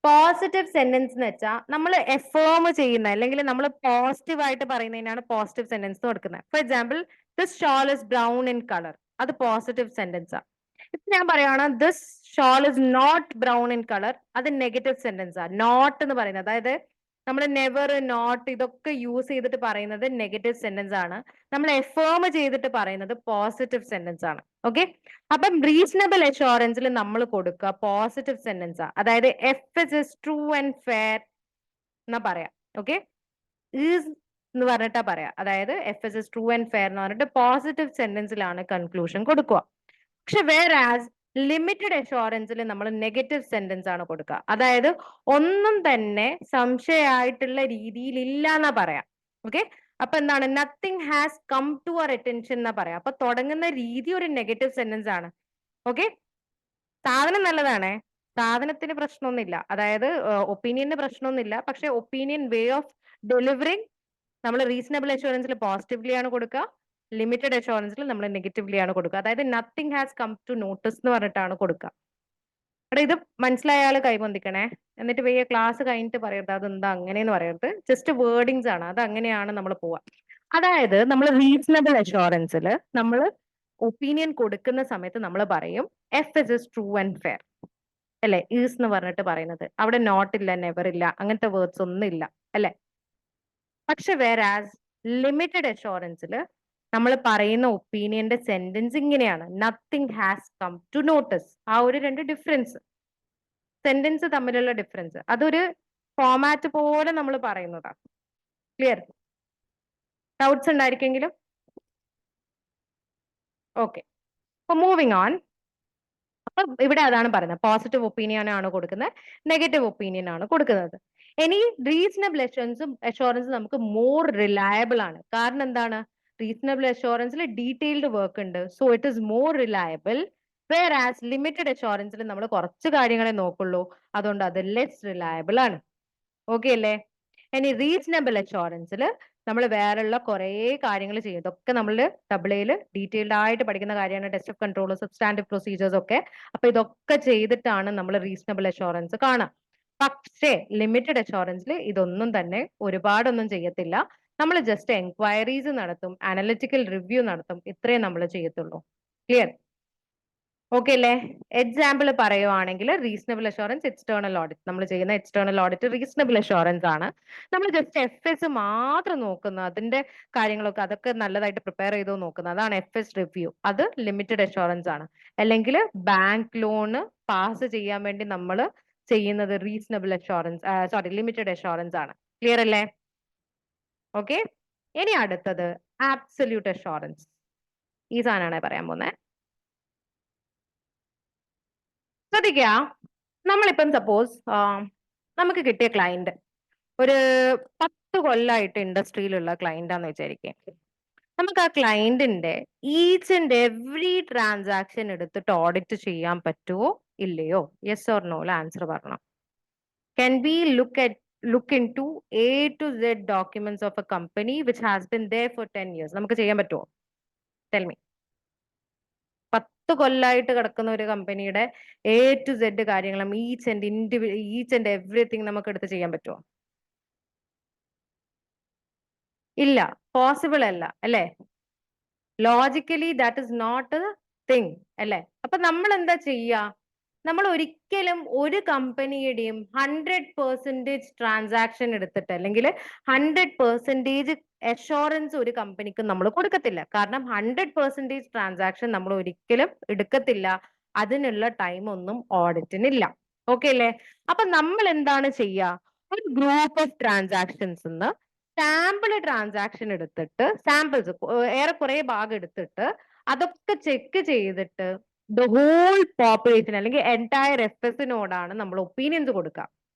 പോസിറ്റീവ് സെന്റൻസ് എന്ന് വെച്ചാൽ നമ്മൾ എഫേം ചെയ്യുന്ന അല്ലെങ്കിൽ നമ്മൾ പോസിറ്റീവ് ആയിട്ട് പറയുന്നതിനാണ് പോസിറ്റീവ് സെന്റൻസ് കൊടുക്കുന്നത്. For example, this shawl is brown in colour, അത് പോസിറ്റീവ് സെന്റൻസ് ആണ്. ഇപ്പൊ ഞാൻ പറയുകയാണ് this shawl is not brown in colour, അത് നെഗറ്റീവ് സെന്റൻസ് ആണ്. നോട്ട് എന്ന് പറയുന്നത്, അതായത് നമ്മൾ നെവർ, നോട്ട് ഇതൊക്കെ യൂസ് ചെയ്തിട്ട് പറയുന്നത് നെഗറ്റീവ് സെന്റൻസ് ആണ്. നമ്മൾ എഫേം ചെയ്തിട്ട് പറയുന്നത് പോസിറ്റീവ് സെന്റൻസ് ആണ്. ഓക്കെ, അപ്പം റീസണബിൾ അഷുറൻസിൽ നമ്മൾ കൊടുക്കുക പോസിറ്റീവ് സെന്റൻസ് ആ, അതായത് F is true and fair എന്നാ പറയാം. ഓക്കെ, ഈസ് എന്ന് പറഞ്ഞിട്ടാ പറയാ, അതായത് F is true and fair എന്ന് പറഞ്ഞിട്ട് പോസിറ്റീവ് സെന്റൻസിലാണ് കൺക്ലൂഷൻ കൊടുക്കുക. പക്ഷെ വേറെ ആസ് ലിമിറ്റഡ് അഷുറൻസിൽ നമ്മൾ നെഗറ്റീവ് സെന്റൻസ് ആണ് കൊടുക്കുക, അതായത് ഒന്നും തന്നെ സംശയമായിട്ടുള്ള രീതിയിൽ ഇല്ല എന്നാ പറയാം. ഓക്കെ, അപ്പൊ എന്താണ്, nothing has come to our attention എന്നാ പറയാം. അപ്പൊ തുടങ്ങുന്ന രീതി ഒരു നെഗറ്റീവ് സെന്റൻസ് ആണ്. ഓക്കെ, സാധനം നല്ലതാണേ, സാധനത്തിന് പ്രശ്നമൊന്നുമില്ല, അതായത് ഒപ്പീനിയന് പ്രശ്നമൊന്നുമില്ല. പക്ഷെ ഒപ്പീനിയൻ വേ ഓഫ് ഡെലിവറിങ് നമ്മൾ റീസണബിൾ അഷുറൻസിൽ പോസിറ്റീവ്ലി ആണ് കൊടുക്കുക, ലിമിറ്റഡ് അഷുറൻസിൽ നമ്മൾ നെഗറ്റീവ്ലി ആണ് കൊടുക്കുക. അതായത് nothing has come to notice എന്ന് പറഞ്ഞിട്ടാണ് കൊടുക്കുക. എടാ ഇത് മനസ്സിലായ ആള് കൈപൊന്തിക്കണേ, എന്നിട്ട് വയ്യ ക്ലാസ് കഴിഞ്ഞിട്ട് പറയരുത് അതെന്താ അങ്ങനെയെന്ന് പറയരുത്. ജസ്റ്റ് വേർഡിങ്സ് ആണ്, അത് അങ്ങനെയാണ് നമ്മൾ പോവാ. അതായത് നമ്മൾ റീസണബിൾ അഷുറൻസിൽ നമ്മൾ ഒപ്പീനിയൻ കൊടുക്കുന്ന സമയത്ത് നമ്മൾ പറയും F is true and fair അല്ലെ, ഈസ് എന്ന് പറഞ്ഞിട്ട് പറയുന്നത്. അവിടെ നോട്ട് ഇല്ല, നെവർ ഇല്ല, അങ്ങനത്തെ വേർഡ്സ് ഒന്നും ഇല്ല അല്ലെ. പക്ഷെ വേറെ ആസ് ലിമിറ്റഡ് അഷുറൻസിൽ നമ്മൾ പറയുന്ന ഒപ്പീനിയന്റെ സെന്റൻസ് ഇങ്ങനെയാണ്, nothing has come to notice. ആ ഒരു രണ്ട് ഡിഫറൻസ്, സെന്റൻസ് തമ്മിലുള്ള ഡിഫറൻസ്, അതൊരു ഫോമാറ്റ് പോലെ നമ്മൾ പറയുന്നതാണ്. ക്ലിയർ? ഡൗട്ട്സ് ഉണ്ടായിരിക്കെങ്കിലും? ഓക്കെ, അപ്പൊ മൂവിങ് ഓൺ. അപ്പൊ ഇവിടെ അതാണ് പറയുന്നത്, പോസിറ്റീവ് ഒപ്പീനിയൻ ആണ് കൊടുക്കുന്നത്, നെഗറ്റീവ് ഒപ്പീനിയൻ ആണ് കൊടുക്കുന്നത്. ഇനി റീസണബിൾ അഷുറൻസ് നമുക്ക് മോർ റിലയബിൾ ആണ്. കാരണം എന്താണ്, റീസണബിൾ അഷുറൻസിൽ ഡീറ്റെയിൽഡ് വർക്ക് ഉണ്ട്, so it is more reliable. Whereas limited അഷുറൻസിൽ നമ്മൾ കുറച്ച് കാര്യങ്ങളെ നോക്കുള്ളൂ, അതുകൊണ്ട് അത് ലെസ് റിലയബിൾ ആണ്. ഓക്കെ അല്ലേ? ഇനി റീസണബിൾ അഷുറൻസിൽ നമ്മൾ വേറെയുള്ള കുറെ കാര്യങ്ങൾ ചെയ്യും, ഇതൊക്കെ നമ്മൾ ഡബിൾ ഡീറ്റെയിൽഡ് ആയിട്ട് പഠിക്കുന്ന കാര്യമാണ്, test of control, substantive procedures ഒക്കെ. അപ്പൊ ഇതൊക്കെ ചെയ്തിട്ടാണ് നമ്മൾ റീസണബിൾ അഷുറൻസ് കാണാം. പക്ഷേ ലിമിറ്റഡ് അഷുറൻസിൽ ഇതൊന്നും തന്നെ ഒരുപാടൊന്നും ചെയ്യത്തില്ല. നമ്മൾ ജസ്റ്റ് എൻക്വയറീസ് നടത്തും, അനലിറ്റിക്കൽ റിവ്യൂ നടത്തും, ഇത്രയും നമ്മൾ ചെയ്യത്തുള്ളൂ. ക്ലിയർ? ഓക്കെ അല്ലേ? എക്സാമ്പിൾ പറയുവാണെങ്കിൽ റീസണബിൾ അഷുറൻസ് എക്സ്റ്റേണൽ ഓഡിറ്റ്, നമ്മൾ ചെയ്യുന്ന എക്സ്റ്റേണൽ ഓഡിറ്റ് റീസണബിൾ അഷുറൻസ് ആണ്. നമ്മൾ ജസ്റ്റ് എഫ് എസ് മാത്രം നോക്കുന്നു, അതിന്റെ കാര്യങ്ങളൊക്കെ അതൊക്കെ നല്ലതായിട്ട് പ്രിപ്പയർ ചെയ്തോ നോക്കുന്നത്, അതാണ് എഫ് എസ് റിവ്യൂ. അത് ലിമിറ്റഡ് അഷുറൻസ് ആണ്. അല്ലെങ്കിൽ ബാങ്ക് ലോണ് പാസ് ചെയ്യാൻ വേണ്ടി നമ്മൾ ചെയ്യുന്നത് റീസണബിൾ അഷുറൻസ്, ലിമിറ്റഡ് അഷുറൻസ് ആണ്. ക്ലിയർ അല്ലേ? ഓക്കെ, ഇനി അടുത്തത് ആബ്സല്യൂട്ട് അഷുറൻസ്. ഈ സാധനമാണ് പറയാൻ പോകുന്നത്. ശ്രദ്ധിക്കുക, നമ്മളിപ്പം സപ്പോസ് നമുക്ക് കിട്ടിയ ക്ലയന്റ് ഒരു 10 കൊല്ലമായിട്ട് ഇൻഡസ്ട്രിയിലുള്ള ക്ലയന്റ് ആണെന്ന് വിചാരിക്കുക. നമുക്ക് ആ ക്ലയന്റിന്റെ ഈച്ച് ആൻഡ് എവറി ട്രാൻസാക്ഷൻ എടുത്തിട്ട് ഓഡിറ്റ് ചെയ്യാൻ പറ്റുമോ ഇല്ലയോ? യെസ് ഓർ നോയിൽ ആൻസർ പറയണം. Can we look into A to Z documents of a company which has been there for 10 years? നമുക്ക് ചെയ്യാൻ പറ്റുമോ? Tell me. 10 കൊല്ലമായിട്ട് കിടക്കുന്ന ഒരു കമ്പനിയുടെ A to Z കാര്യങ്ങളും ഈച്ച് ആൻഡ് എവറിത്തിങ് നമുക്ക് എടുത്ത് ചെയ്യാൻ പറ്റുമോ? ഇല്ല, പോസിബിൾ അല്ല അല്ലേ? Logically that is not a thing അല്ലേ? അപ്പൊ നമ്മൾ എന്താ ചെയ്യുക? നമ്മൾ ഒരിക്കലും ഒരു കമ്പനിയുടെയും 100% ട്രാൻസാക്ഷൻ എടുത്തിട്ട് അല്ലെങ്കിൽ 100% അഷുറൻസ് ഒരു കമ്പനിക്ക് നമ്മൾ കൊടുക്കത്തില്ല. കാരണം 100% ട്രാൻസാക്ഷൻ നമ്മൾ ഒരിക്കലും എടുക്കത്തില്ല, അതിനുള്ള ടൈം ഒന്നും ഓഡിറ്റിനില്ല. ഓക്കെ അല്ലേ? അപ്പൊ നമ്മൾ എന്താണ് ചെയ്യുക? ഒരു group of transactions sample transaction എടുത്തിട്ട്, സാമ്പിൾസ് ഏറെക്കുറെ ഭാഗം എടുത്തിട്ട് അതൊക്കെ ചെക്ക് ചെയ്തിട്ട് ദ ഹോൾ പോപ്പുലേഷൻ അല്ലെങ്കിൽ എൻറ്റയർ എഫ് എസിനോടാണ് നമ്മൾ ഒപ്പീനിയൻസ് കൊടുക്കുക.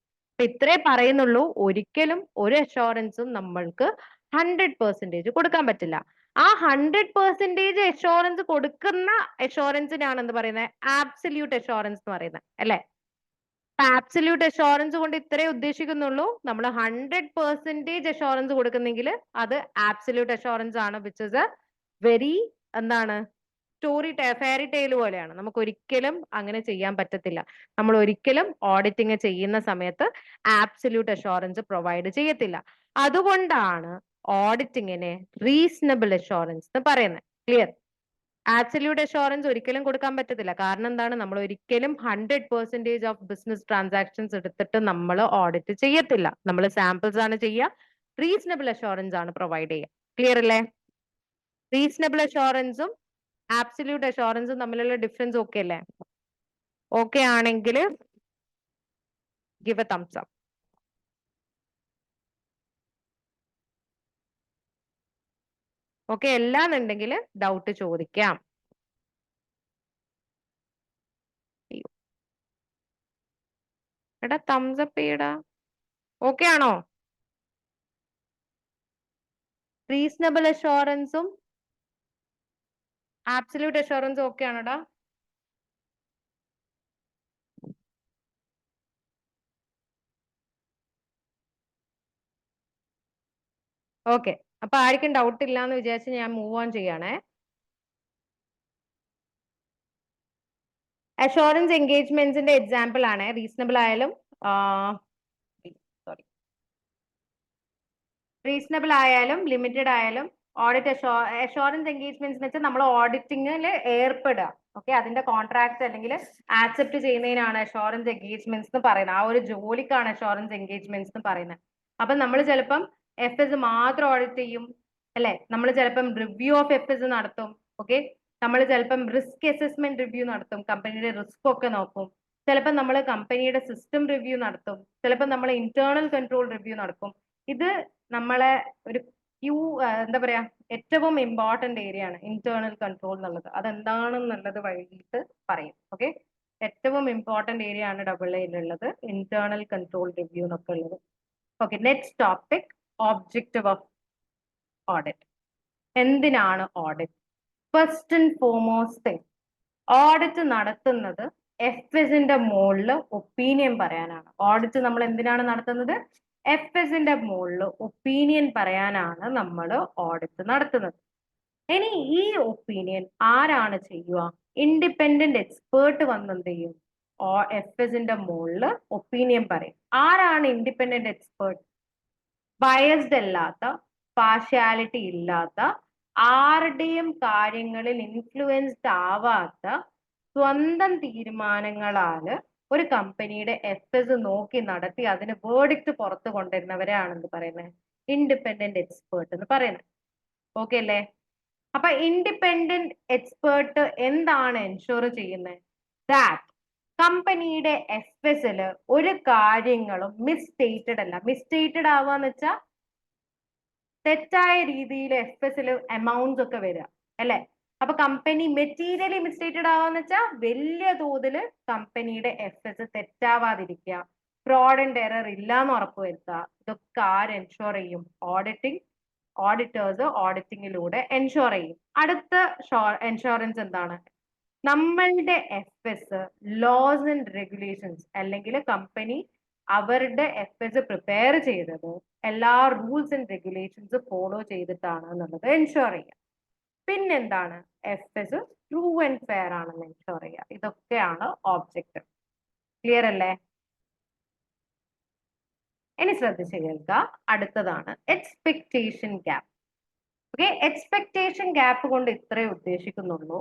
അപ്പൊ ഇത്രേ പറയുന്നുള്ളൂ, ഒരിക്കലും ഒരു അഷുറൻസും നമ്മൾക്ക് 100% കൊടുക്കാൻ പറ്റില്ല. ആ 100% അഷുറൻസ് കൊടുക്കുന്ന അഷുറൻസിനാണ് എന്ത് പറയുന്നത്? ആബ്സല്യൂട്ട് അഷുറൻസ് എന്ന് പറയുന്നത് അല്ലെ? ആബ്സല്യൂട്ട് അഷുറൻസ് കൊണ്ട് ഇത്രേ ഉദ്ദേശിക്കുന്നുള്ളൂ. നമ്മൾ 100% അഷുറൻസ് കൊടുക്കുന്നെങ്കിൽ അത് ആബ്സല്യൂട്ട് അഷുറൻസ് ആണ്, വിച്ച് ഇസ് എ വെരി എന്താണ് ഫെയറി ടെയിൽ പോലെയാണ്. നമുക്ക് ഒരിക്കലും അങ്ങനെ ചെയ്യാൻ പറ്റത്തില്ല. നമ്മൾ ഒരിക്കലും ഓഡിറ്റിംഗ് ചെയ്യുന്ന സമയത്ത് ആബ്സല്യൂട്ട് അഷുറൻസ് പ്രൊവൈഡ് ചെയ്യത്തില്ല. അതുകൊണ്ടാണ് ഓഡിറ്റിങ്ങിനെ റീസണബിൾ അഷുറൻസ് എന്ന് പറയുന്നത്. ക്ലിയർ? ആബ്സല്യൂട്ട് അഷുറൻസ് ഒരിക്കലും കൊടുക്കാൻ പറ്റത്തില്ല. കാരണം എന്താണ്? നമ്മൾ ഒരിക്കലും 100% ഓഫ് ബിസിനസ് ട്രാൻസാക്ഷൻസ് എടുത്തിട്ട് നമ്മൾ ഓഡിറ്റ് ചെയ്യത്തില്ല. നമ്മൾ സാമ്പിൾസ് ആണ് ചെയ്യുക. റീസണബിൾ അഷുറൻസ് ആണ് പ്രൊവൈഡ് ചെയ്യുക. ക്ലിയർ അല്ലേ? റീസണബിൾ അഷുറൻസും ആബ്സല്യൂട്ട് അഷുറൻസും തമ്മിലുള്ള ഡിഫറൻസ് ഓക്കെ അല്ലേ? ഓക്കെ ആണെങ്കിൽ give a thumbs up. Okay അല്ലാന്നുണ്ടെങ്കിൽ ഡൗട്ട് ചോദിക്കാം. എടാ തംസ് അപ്പ് ചെയ്യടാ. ഓക്കെ ആണോ? റീസണബിൾ അഷുറൻസും ആബ്സല്യൂട്ട് അഷുറൻസും ഓക്കെ ആണോടാ? ഓക്കെ, അപ്പൊ ആർക്കും ഡൗട്ട് ഇല്ല എന്ന് വിചാരിച്ച് ഞാൻ മൂവ് ഓൺ ചെയ്യണേ. അഷുറൻസ് എൻഗേജ്മെന്റ്സിന്റെ എക്സാമ്പിൾ ആണ്. റീസണബിൾ ആയാലും സോറി റീസണബിൾ ആയാലും ലിമിറ്റഡ് ആയാലും ഓഡിറ്റ് അഷുറൻസ് എൻഗേജ്മെന്റ്സ് എന്ന് വെച്ചാൽ നമ്മൾ ഓഡിറ്റിംഗിൽ ഏർപ്പെടുക. ഓക്കെ, അതിന്റെ കോൺട്രാക്ട് അല്ലെങ്കിൽ ആക്സെപ്റ്റ് ചെയ്യുന്നതിനാണ് അഷുറൻസ് എൻഗേജ്മെന്റ്സ് എന്ന് പറയുന്നത്. ആ ഒരു ജോലിക്കാണ് അഷുറൻസ് എൻഗേജ്മെന്റ്സ് എന്ന് പറയുന്നത്. അപ്പൊ നമ്മൾ ചിലപ്പം FS മാത്രം ഓഡിറ്റ് ചെയ്യും അല്ലെ? നമ്മൾ ചിലപ്പം റിവ്യൂ ഓഫ് FS നടത്തും. ഓക്കെ, നമ്മൾ ചിലപ്പം റിസ്ക് അസസ്മെന്റ് റിവ്യൂ നടത്തും, കമ്പനിയുടെ റിസ്ക് ഒക്കെ നോക്കും. ചിലപ്പോൾ നമ്മൾ കമ്പനിയുടെ സിസ്റ്റം റിവ്യൂ നടത്തും, ചിലപ്പോൾ നമ്മൾ ഇന്റേണൽ കൺട്രോൾ റിവ്യൂ നടക്കും. ഇത് നമ്മളെ ഒരു എന്താ പറയാ, ഏറ്റവും ഇമ്പോർട്ടന്റ് ഏരിയ ആണ് ഇന്റേണൽ കൺട്രോൾ എന്നുള്ളത്. അതെന്താണെന്നുള്ളത് വൈകിട്ട് പറയും. ഓക്കെ, ഏറ്റവും ഇമ്പോർട്ടന്റ് ഏരിയ ആണ് AA-യിലുള്ളത്, ഇന്റേണൽ കൺട്രോൾ റിവ്യൂ എന്നൊക്കെ ഉള്ളത്. Okay, next topic, objective of audit. എന്തിനാണ് audit? First and foremost thing, audit നടത്തുന്നത് FSന്റെ മുകളിൽ ഒപ്പീനിയൻ പറയാനാണ്. ഓഡിറ്റ് നമ്മൾ എന്തിനാണ് നടത്തുന്നത്? FSന്റെ മുകളിൽ ഒപ്പീനിയൻ പറയാനാണ് നമ്മൾ ഓഡിറ്റ് നടത്തുന്നത്. ഇനി ഈ ഒപ്പീനിയൻ ആരാണ് ചെയ്യുക? ഇൻഡിപെൻഡന്റ് എക്സ്പേർട്ട് വന്ന് എന്ത് ചെയ്യും? FSന്റെ മുകളിൽ ഒപ്പീനിയൻ പറയും. ആരാണ് ഇൻഡിപെൻഡന്റ് എക്സ്പേർട്ട്? ബയസ്ഡ് അല്ലാത്ത, പാർഷ്യാലിറ്റി ഇല്ലാത്ത, ആരുടെയും കാര്യങ്ങളിൽ ഇൻഫ്ലുവൻസ്ഡ് ആവാത്ത, സ്വന്തം തീരുമാനങ്ങളാല് ഒരു കമ്പനിയുടെ FS നോക്കി നടത്തി അതിന് വേർഡിക്റ്റ് പുറത്തു കൊണ്ടുവരുന്നവരെയാണ് എന്ത് പറയുന്നത്? ഇൻഡിപെൻഡന്റ് എക്സ്പേർട്ട് എന്ന് പറയുന്നത്. ഓക്കെ അല്ലേ? അപ്പൊ ഇൻഡിപെൻഡന്റ് എക്സ്പേർട്ട് എന്താണ് എൻഷുർ ചെയ്യുന്നത്? ദാറ്റ് കമ്പനിയുടെ FSല് ഒരു കാര്യങ്ങളും മിസ്സ്റ്റേറ്റഡ് അല്ല. മിസ്സ്റ്റേറ്റഡ് ആവാന്ന് വെച്ചാൽ തെറ്റായ രീതിയിൽ FSല് എമൗണ്ട്സ് ഒക്കെ വരിക അല്ലെ? അപ്പൊ കമ്പനി മെറ്റീരിയലി മിസ്സ്റ്റേറ്റഡ് ആവാന്ന് വെച്ചാൽ വലിയ തോതില് കമ്പനിയുടെ FS തെറ്റാവാതിരിക്കുക, ഫ്രോഡ് ആൻഡ് എറർ ഇല്ലാന്ന് ഉറപ്പുവരുത്തുക. ഇതൊക്കെ ആര് എൻഷുർ ചെയ്യും? ഓഡിറ്റേഴ്സ് ഓഡിറ്റിങ്ങിലൂടെ എൻഷുർ ചെയ്യും. അടുത്ത എൻഷുറൻസ് എന്താണ്? നമ്മളുടെ FS ലോസ് ആൻഡ് റെഗുലേഷൻസ് അല്ലെങ്കിൽ കമ്പനി അവരുടെ FS പ്രിപ്പയർ ചെയ്തത് എല്ലാ റൂൾസ് ആൻഡ് റെഗുലേഷൻസ് ഫോളോ ചെയ്തിട്ടാണ് എന്നുള്ളത് എൻഷുർ ചെയ്യുക. പിന്നെന്താണ്? FS ട്രൂ ആൻഡ് ഫെയർ ആണെന്ന് എൻഷുർ ചെയ്യുക. ഇതൊക്കെയാണ് ഓബ്ജക്റ്റീവ്. ക്ലിയർ അല്ലേ? ഇനി ശ്രദ്ധിച്ച് കേൾക്കുക. അടുത്തതാണ് expectation gap. Okay, expectation gap കൊണ്ട് ഇത്രേ ഉദ്ദേശിക്കുന്നുള്ളൂ.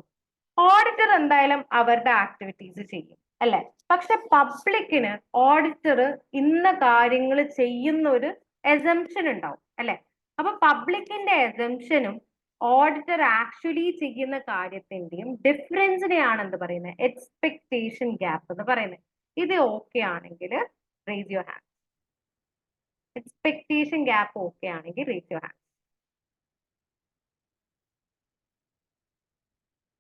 ഓഡിറ്റർ എന്തായാലും അവരുടെ ആക്ടിവിറ്റീസ് ചെയ്യും അല്ലെ? പക്ഷെ പബ്ലിക്കിന് ഓഡിറ്റർ ഇന്ന കാര്യങ്ങൾ ചെയ്യുന്ന ഒരു എസംഷൻ ഉണ്ടാവും അല്ലെ? അപ്പൊ പബ്ലിക്കിന്റെ എസംഷനും ഓഡിറ്റർ ആക്ച്വലി ചെയ്യുന്ന കാര്യത്തിന്റെയും ഡിഫറൻസിനെയാണ് എന്ത് പറയുന്നത്? എക്സ്പെക്ടേഷൻ ഗ്യാപ്പ് എന്ന് പറയുന്നത്. ഇത് ഓക്കെ ആണെങ്കിൽ raise your hand. Expectation gap okay ആണെങ്കിൽ റേസ് യുവർ ഹാൻഡ്.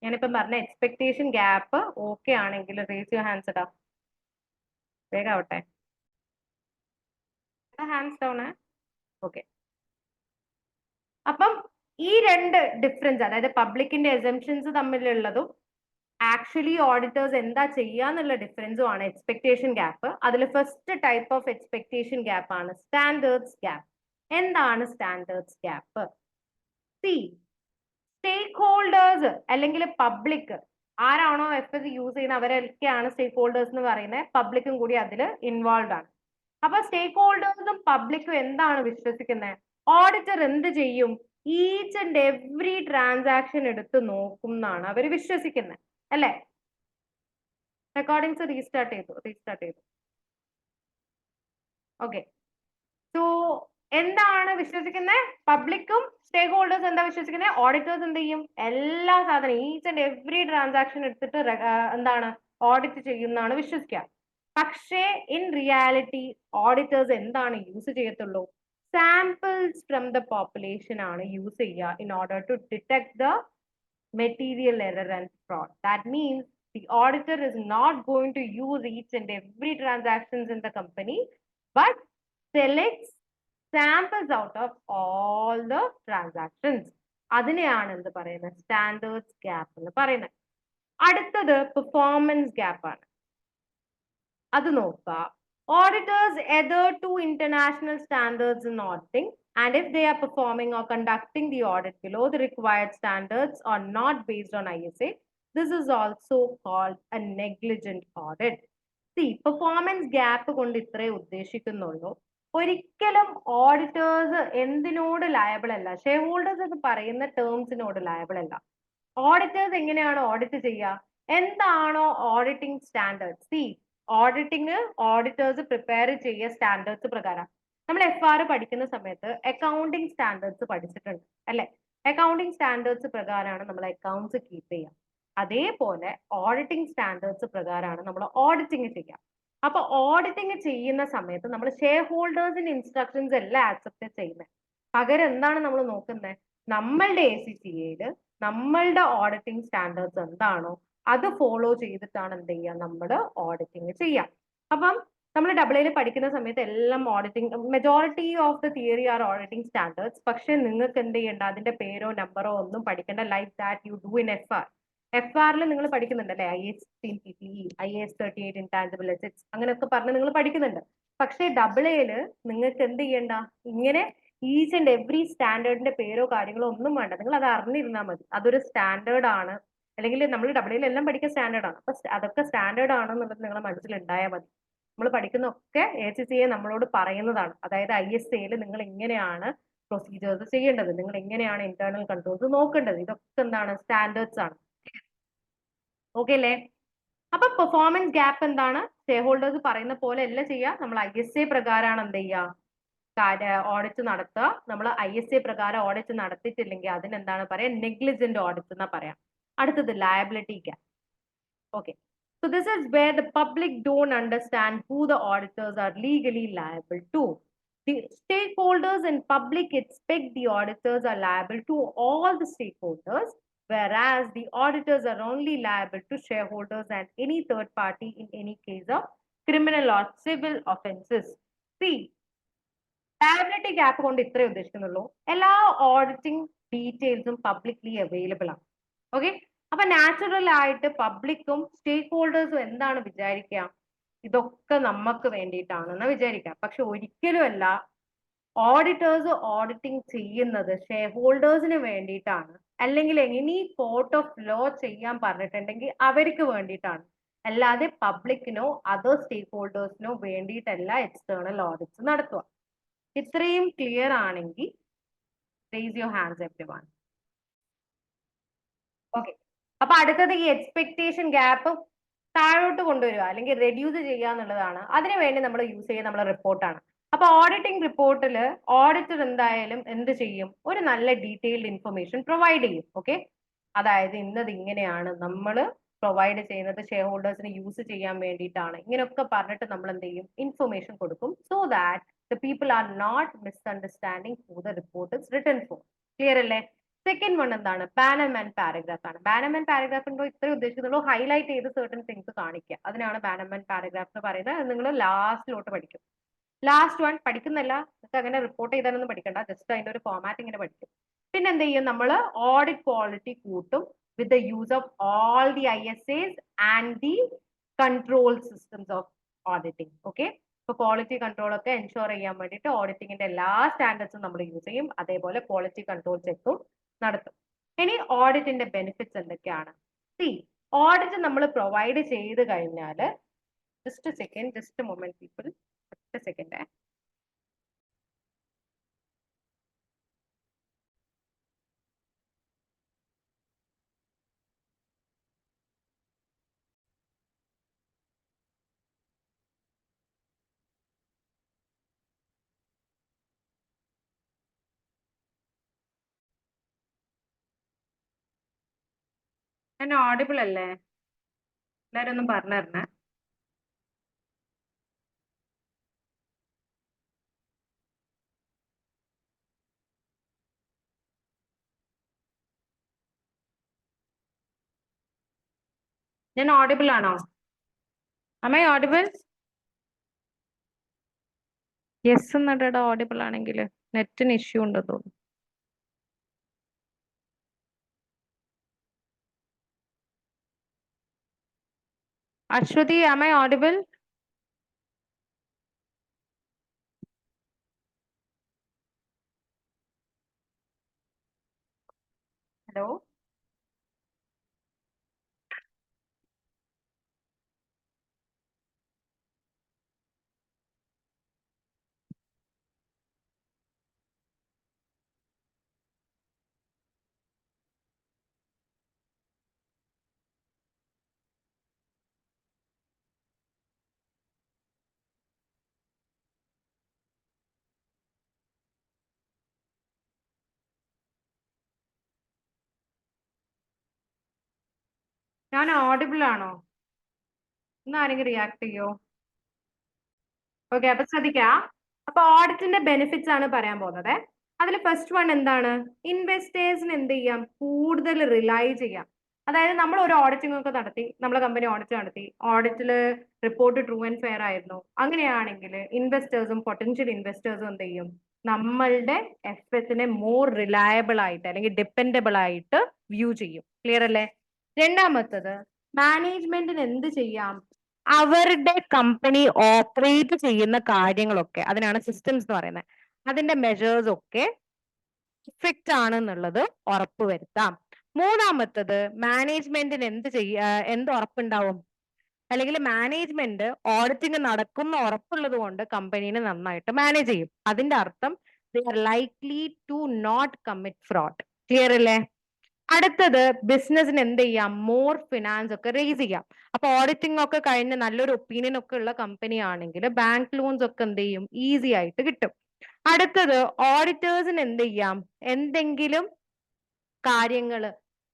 ഞാനിപ്പം പറഞ്ഞ എക്സ്പെക്ടേഷൻ ഗ്യാപ്പ് ഓക്കെ ആണെങ്കിൽ റേസ് യുവർ ഹാൻഡ്സ് ഇടാം. വേഗം ആവട്ടെ. Hands down. ഓക്കെ, അപ്പം ഈ രണ്ട് ഡിഫറൻസ്, അതായത് പബ്ലിക്കിന്റെ എസംഷൻസ് തമ്മിലുള്ളതും ആക്ച്വലി ഓഡിറ്റേഴ്സ് എന്താ ചെയ്യാന്നുള്ള ഡിഫറൻസും ആണ് എക്സ്പെക്ടേഷൻ ഗ്യാപ്പ്. അതിൽ first type of expectation gap ആണ് സ്റ്റാൻഡേർഡ്സ് ഗ്യാപ്പ്. എന്താണ് സ്റ്റാൻഡേർഡ്സ് ഗ്യാപ്പ്? സി, സ്റ്റേക്ക് ഹോൾഡേഴ്സ് അല്ലെങ്കിൽ പബ്ലിക് ആരാണോ FS യൂസ് ചെയ്യുന്നത് അവരൊക്കെയാണ് സ്റ്റേക്ക് ഹോൾഡേഴ്സ് എന്ന് പറയുന്നത്. പബ്ലിക്കും കൂടി അതിൽ ഇൻവോൾവ് ആണ്. അപ്പൊ സ്റ്റേക്ക് ഹോൾഡേഴ്സും പബ്ലിക്കും എന്താണ് വിശ്വസിക്കുന്നത്? ഓഡിറ്റർ എന്ത് ചെയ്യും? ഈച്ച് ആൻഡ് എവറി ട്രാൻസാക്ഷൻ എടുത്ത് നോക്കും എന്നാണ് അവർ വിശ്വസിക്കുന്നത്, അല്ലെ? റെക്കോർഡിങ്സ് റീസ്റ്റാർട്ട് ചെയ്തു. ഓക്കെ, സോ എന്താണ് വിശ്വസിക്കുന്നത്? പബ്ലിക്കും സ്റ്റേക്ക് ഹോൾഡേഴ്സ് എന്താ വിശ്വസിക്കുന്നത്? ഓഡിറ്റേഴ്സ് എന്ത് ചെയ്യും? എല്ലാ സാധനം ഈച്ച് ആൻഡ് എവറി ട്രാൻസാക്ഷൻ എടുത്തിട്ട് എന്താണ് ഓഡിറ്റ് ചെയ്യുന്നതാണ് വിശ്വസിക്കുക. പക്ഷേ ഇൻ റിയാലിറ്റി ഓഡിറ്റേഴ്സ് എന്താണ് യൂസ് ചെയ്യത്തുള്ളൂ? സാമ്പിൾസ് ഫ്രം ദ പോപ്പുലേഷൻ ആണ് യൂസ് ചെയ്യുക in order to detect the material error and fraud. That means the auditor is not going to use each and every transactions in the company, but selects samples out of all the transactions. അതിനെയാണ് എന്ത് പറയുന്നത്? Standards gap എന്ന് പറയുന്നത്. അടുത്തത് performance gap ആണ്. അത് നോക്കുക. Auditors adhere to international standards in auditing, and if they are performing or conducting the audit below the required standards or not based on ISA, this is also called a negligent audit. See, performance gap കൊണ്ട് ഇത്രേ ഉദ്ദേശിക്കുന്നുള്ളൂ. ഒരിക്കലും auditors എന്തിനോട് liable അല്ല, share holders എന്ന് പറയുന്ന ടേംസിനോട് liable അല്ല. Auditors എങ്ങനെയാണ് audit ചെയ്യുക? എന്താണോ auditing standard? C, auditing auditors prepare ചെയ്യുക സ്റ്റാൻഡേർഡ്സ് പ്രകാരം. നമ്മൾ FR പഠിക്കുന്ന സമയത്ത് അക്കൗണ്ടിങ് സ്റ്റാൻഡേർഡ്സ് പഠിച്ചിട്ടുണ്ട്, അല്ലെ? അക്കൗണ്ടിങ് സ്റ്റാൻഡേർഡ്സ് പ്രകാരമാണ് നമ്മൾ അക്കൗണ്ട്സ് കീപ്പ് ചെയ്യുക. അതേപോലെ ഓഡിറ്റിംഗ് സ്റ്റാൻഡേർഡ്സ് പ്രകാരമാണ് നമ്മൾ ഓഡിറ്റിംഗ് ചെയ്യുക. അപ്പൊ ഓഡിറ്റിംഗ് ചെയ്യുന്ന സമയത്ത് നമ്മൾ ഷെയർ ഹോൾഡേഴ്സിന്റെ ഇൻസ്ട്രക്ഷൻസ് അല്ല ആക്സെപ്റ്റ് ചെയ്യുന്നത്. പകരം എന്താണ് നമ്മൾ നോക്കുന്നത്? നമ്മളുടെ ACCAയിൽ നമ്മളുടെ ഓഡിറ്റിംഗ് സ്റ്റാൻഡേർഡ്സ് എന്താണോ അത് ഫോളോ ചെയ്തിട്ടാണ് എന്ത് ചെയ്യുക, നമ്മൾ ഓഡിറ്റിംഗ് ചെയ്യാം. അപ്പം നമ്മൾ AA പഠിക്കുന്ന സമയത്ത് എല്ലാം auditing, majority of the theory are auditing standards. പക്ഷെ നിങ്ങൾക്ക് എന്ത് ചെയ്യേണ്ട, അതിന്റെ പേരോ നമ്പറോ ഒന്നും പഠിക്കേണ്ട. Like that you do in FR നിങ്ങൾ പഠിക്കുന്നുണ്ടല്ലേ, IAS 16 PPE, IAS 38 intangible assets, അങ്ങനെയൊക്കെ പറഞ്ഞ് നിങ്ങൾ പഠിക്കുന്നുണ്ട്. പക്ഷെ AA നിങ്ങൾക്ക് എന്ത് ചെയ്യണ്ട, ഇങ്ങനെ ഈച്ച് ആൻഡ് എവറി സ്റ്റാൻഡേർഡിന്റെ പേരോ കാര്യങ്ങളോ ഒന്നും വേണ്ട, നിങ്ങൾ അത് അറിഞ്ഞിരുന്നാൽ മതി. അതൊരു സ്റ്റാൻഡേർഡ് ആണ്, അല്ലെങ്കിൽ നമ്മൾ AA എല്ലാം പഠിക്കുന്ന സ്റ്റാൻഡേർഡ് ആണ്. അപ്പൊ അതൊക്കെ സ്റ്റാൻഡേർഡ് ആണെന്നുള്ളത് നിങ്ങളുടെ മനസ്സിലുണ്ടായാൽ മതി. നമ്മൾ പഠിക്കുന്നൊക്കെ ACCA നമ്മളോട് പറയുന്നതാണ്. അതായത് ISAയിൽ നിങ്ങൾ എങ്ങനെയാണ് പ്രൊസീജിയേഴ്സ് ചെയ്യേണ്ടത്, നിങ്ങൾ എങ്ങനെയാണ് ഇന്റേണൽ കൺട്രോൾസ് നോക്കേണ്ടത്, ഇതൊക്കെ എന്താണ് സ്റ്റാൻഡേർഡ്സ് ആണ്. ഓക്കെ അല്ലേ? അപ്പൊ പെർഫോമൻസ് ഗ്യാപ്പ് എന്താണ്? ഷെയർ ഹോൾഡേഴ്സ് പറയുന്ന പോലെ അല്ല ചെയ്യുക. നമ്മൾ ISA പ്രകാരമാണ് എന്ത് ചെയ്യുക, ഓഡിറ്റ് നടത്തുക. നമ്മൾ ISA പ്രകാരം ഓഡിറ്റ് നടത്തിയിട്ടില്ലെങ്കിൽ അതിനെന്താണ് പറയാ? നെഗ്ലിജന്റ് ഓഡിറ്റ് എന്നാ പറയാം. അടുത്തത് liability gap. Okay, so this is where the public don't understand who the auditors are legally liable to. The stakeholders and public expect the auditors are liable to all the stakeholders, whereas the auditors are only liable to shareholders and any third party in any case of criminal or civil offenses. See, liability gap കൊണ്ട് ഇത്രേ ഉദ്ദേശിക്കുന്നുള്ളൂ. എല്ലാ auditing ഡീറ്റെയിൽസും publicly available ആണ്. Okay, അപ്പൊ natural ആയിട്ട് പബ്ലിക്കും സ്റ്റേക്ക് ഹോൾഡേഴ്സും എന്താണ് വിചാരിക്കുക, ഇതൊക്കെ നമുക്ക് വേണ്ടിയിട്ടാണെന്ന് വിചാരിക്കാം. പക്ഷെ ഒരിക്കലും അല്ല. ഓഡിറ്റേഴ്സ് ഓഡിറ്റിംഗ് ചെയ്യുന്നത് ഷെയർ ഹോൾഡേഴ്സിന് വേണ്ടിയിട്ടാണ്, അല്ലെങ്കിൽ എനി കോർട്ട് ഓഫ് ലോ ചെയ്യാൻ പറഞ്ഞിട്ടുണ്ടെങ്കിൽ അവർക്ക് വേണ്ടിയിട്ടാണ്, അല്ലാതെ പബ്ലിക്കിനോ അതർ സ്റ്റേക്ക് ഹോൾഡേഴ്സിനോ വേണ്ടിയിട്ടല്ല എക്സ്റ്റേണൽ ഓഡിറ്റ്സ് നടത്തുക. ഇത്രയും ക്ലിയർ ആണെങ്കിൽ raise your hands everyone. Okay, അപ്പൊ അടുത്തത് ഈ എക്സ്പെക്ടേഷൻ ഗ്യാപ്പ് താഴോട്ട് കൊണ്ടുവരിക അല്ലെങ്കിൽ റെഡ്യൂസ് ചെയ്യുക എന്നുള്ളതാണ്. അതിനുവേണ്ടി നമ്മൾ യൂസ് ചെയ്യുന്ന നമ്മളെ റിപ്പോർട്ടാണ്. അപ്പൊ ഓഡിറ്റിംഗ് റിപ്പോർട്ടിൽ ഓഡിറ്റർ എന്തായാലും എന്ത് ചെയ്യും, ഒരു നല്ല ഡീറ്റെയിൽഡ് ഇൻഫർമേഷൻ പ്രൊവൈഡ് ചെയ്യും. ഓക്കെ, അതായത് ഇന്നത് ഇങ്ങനെയാണ് നമ്മൾ പ്രൊവൈഡ് ചെയ്യുന്നത്, ഷെയർ ഹോൾഡേഴ്സിന് യൂസ് ചെയ്യാൻ വേണ്ടിയിട്ടാണ്, ഇങ്ങനെയൊക്കെ പറഞ്ഞിട്ട് നമ്മൾ എന്ത് ചെയ്യും, ഇൻഫർമേഷൻ കൊടുക്കും. So that the people are not misunderstanding who the report is written for. Clear അല്ലേ? സെക്കൻഡ് വൺ എന്താണ്? ബാനം ആൻഡ് പാരഗ്രാഫ് ആണ്. ബാനം ആൻഡ് പാരഗ്രാഫ് ഉണ്ടോ ഇത്രേ ഉദ്ദേശിക്കുന്നുള്ളൂ, ഹൈലൈറ്റ് ചെയ്ത് സർട്ടൻ തിങ്സ് കാണിക്കുക. അതിനാണ് ബാനം ആൻഡ് പാരഗ്രാഫ് എന്ന് പറയുന്നത്. നിങ്ങൾ ലാസ്റ്റിലോട്ട് പഠിക്കും. ലാസ്റ്റ് വൺ പഠിക്കുന്നല്ല, നിങ്ങൾക്ക് അങ്ങനെ റിപ്പോർട്ട് ചെയ്താലൊന്നും പഠിക്കണ്ട, ജസ്റ്റ് അതിന്റെ ഒരു ഫോമാറ്റ് ഇങ്ങനെ പഠിക്കും. പിന്നെ എന്ത് ചെയ്യും, നമ്മൾ ഓഡിറ്റ് ക്വാളിറ്റി കൂട്ടും with the use of all the ISAs and the control systems of auditing. Okay, ഇപ്പൊ ക്വാളിറ്റി കൺട്രോൾ ഒക്കെ എൻഷുർ ചെയ്യാൻ വേണ്ടിയിട്ട് ഓഡിറ്റിംഗിന്റെ എല്ലാ സ്റ്റാൻഡേർഡ്സും നമ്മൾ യൂസ് ചെയ്യും. അതേപോലെ ക്വാളിറ്റി കൺട്രോൾ ചെക്കും നടത്തും. ഇനി ഓഡിറ്റിന്റെ ബെനിഫിറ്റ്സ് എന്തൊക്കെയാണ്? സി, ഓഡിറ്റ് നമ്മൾ പ്രൊവൈഡ് ചെയ്ത് കഴിഞ്ഞാൽ, just second, just moment people, ഒറ്റ സെക്കൻഡ്. ഞാൻ ഓഡിബിൾ അല്ലേ? എല്ലാരും ഒന്നും പറഞ്ഞു തരണേ. ഞാൻ ഓഡിബിൾ ആണോ? Am I audible? യെസ് എന്നിട്ട് ഓഡിബിൾ ആണെങ്കിൽ നെറ്റിന് ഇഷ്യൂ ഉണ്ടെന്ന് തോന്നുന്നു. Aswathi, am I audible? Hello? ഞാൻ ഓഡിബിൾ ആണോ? ഒന്ന് ആരെങ്കിലും റിയാക്ട് ചെയ്യോ? ഓക്കെ, അപ്പൊ ശ്രദ്ധിക്കാം. അപ്പൊ ഓഡിറ്റിന്റെ ബെനിഫിറ്റ്സ് ആണ് പറയാൻ പോകുന്നത്. അതിൽ ഫസ്റ്റ് വൺ എന്താണ്? ഇൻവെസ്റ്റേഴ്സിന് എന്ത് ചെയ്യാം? കൂടുതൽ റിലൈ ചെയ്യാം. അതായത് നമ്മൾ ഒരു ഓഡിറ്റിംഗ് ഒക്കെ നടത്തി, നമ്മളെ കമ്പനി ഓഡിറ്റ് നടത്തി, ഓഡിറ്റിൽ റിപ്പോർട്ട് ട്രൂ ആൻഡ് ഫെയർ ആയിരുന്നു. അങ്ങനെയാണെങ്കിൽ ഇൻവെസ്റ്റേഴ്സും പൊട്ടൻഷ്യൽ ഇൻവെസ്റ്റേഴ്സും എന്ത് ചെയ്യും? നമ്മളുടെ എഫ്എസിനെ മോർ റിലയബിൾ ആയിട്ട് അല്ലെങ്കിൽ ഡിപ്പെൻഡബിൾ ആയിട്ട് വ്യൂ ചെയ്യും. ക്ലിയർ അല്ലേ? രണ്ടാമത്തത്, മാനേജ്മെന്റിന് എന്ത് ചെയ്യാം? അവരുടെ കമ്പനി ഓപ്പറേറ്റ് ചെയ്യുന്ന കാര്യങ്ങളൊക്കെ, അതിനാണ് സിസ്റ്റംസ് എന്ന് പറയുന്നത്, അതിന്റെ മെഷേഴ്സ് ഒക്കെ പെർഫെക്റ്റ് ആണെന്നുള്ളത് ഉറപ്പുവരുത്താം. മൂന്നാമത്തത്, മാനേജ്മെന്റിന് എന്ത് ഉറപ്പുണ്ടാവും? അല്ലെങ്കിൽ മാനേജ്മെന്റ് ഓഡിറ്റിംഗ് നടക്കുന്ന ഉറപ്പുള്ളത് കൊണ്ട് കമ്പനീനെ നന്നായിട്ട് മാനേജ് ചെയ്യും. അതിന്റെ അർത്ഥം they are likely to not commit fraud. Clear അല്ലേ? അടുത്തത്, ബിസിനസിന് എന്ത് ചെയ്യാം? മോർ ഫിനാൻസ് ഒക്കെ റേസ് ചെയ്യാം. അപ്പൊ ഓഡിറ്റിംഗ് ഒക്കെ കഴിഞ്ഞ് നല്ലൊരു ഒപ്പീനിയൻ ഒക്കെ ഉള്ള കമ്പനി ആണെങ്കിൽ ബാങ്ക് ലോൺസ് ഒക്കെ എന്ത് ചെയ്യും? ഈസി ആയിട്ട് കിട്ടും. അടുത്തത്, ഓഡിറ്റേഴ്സിന് എന്ത് ചെയ്യാം? എന്തെങ്കിലും കാര്യങ്ങൾ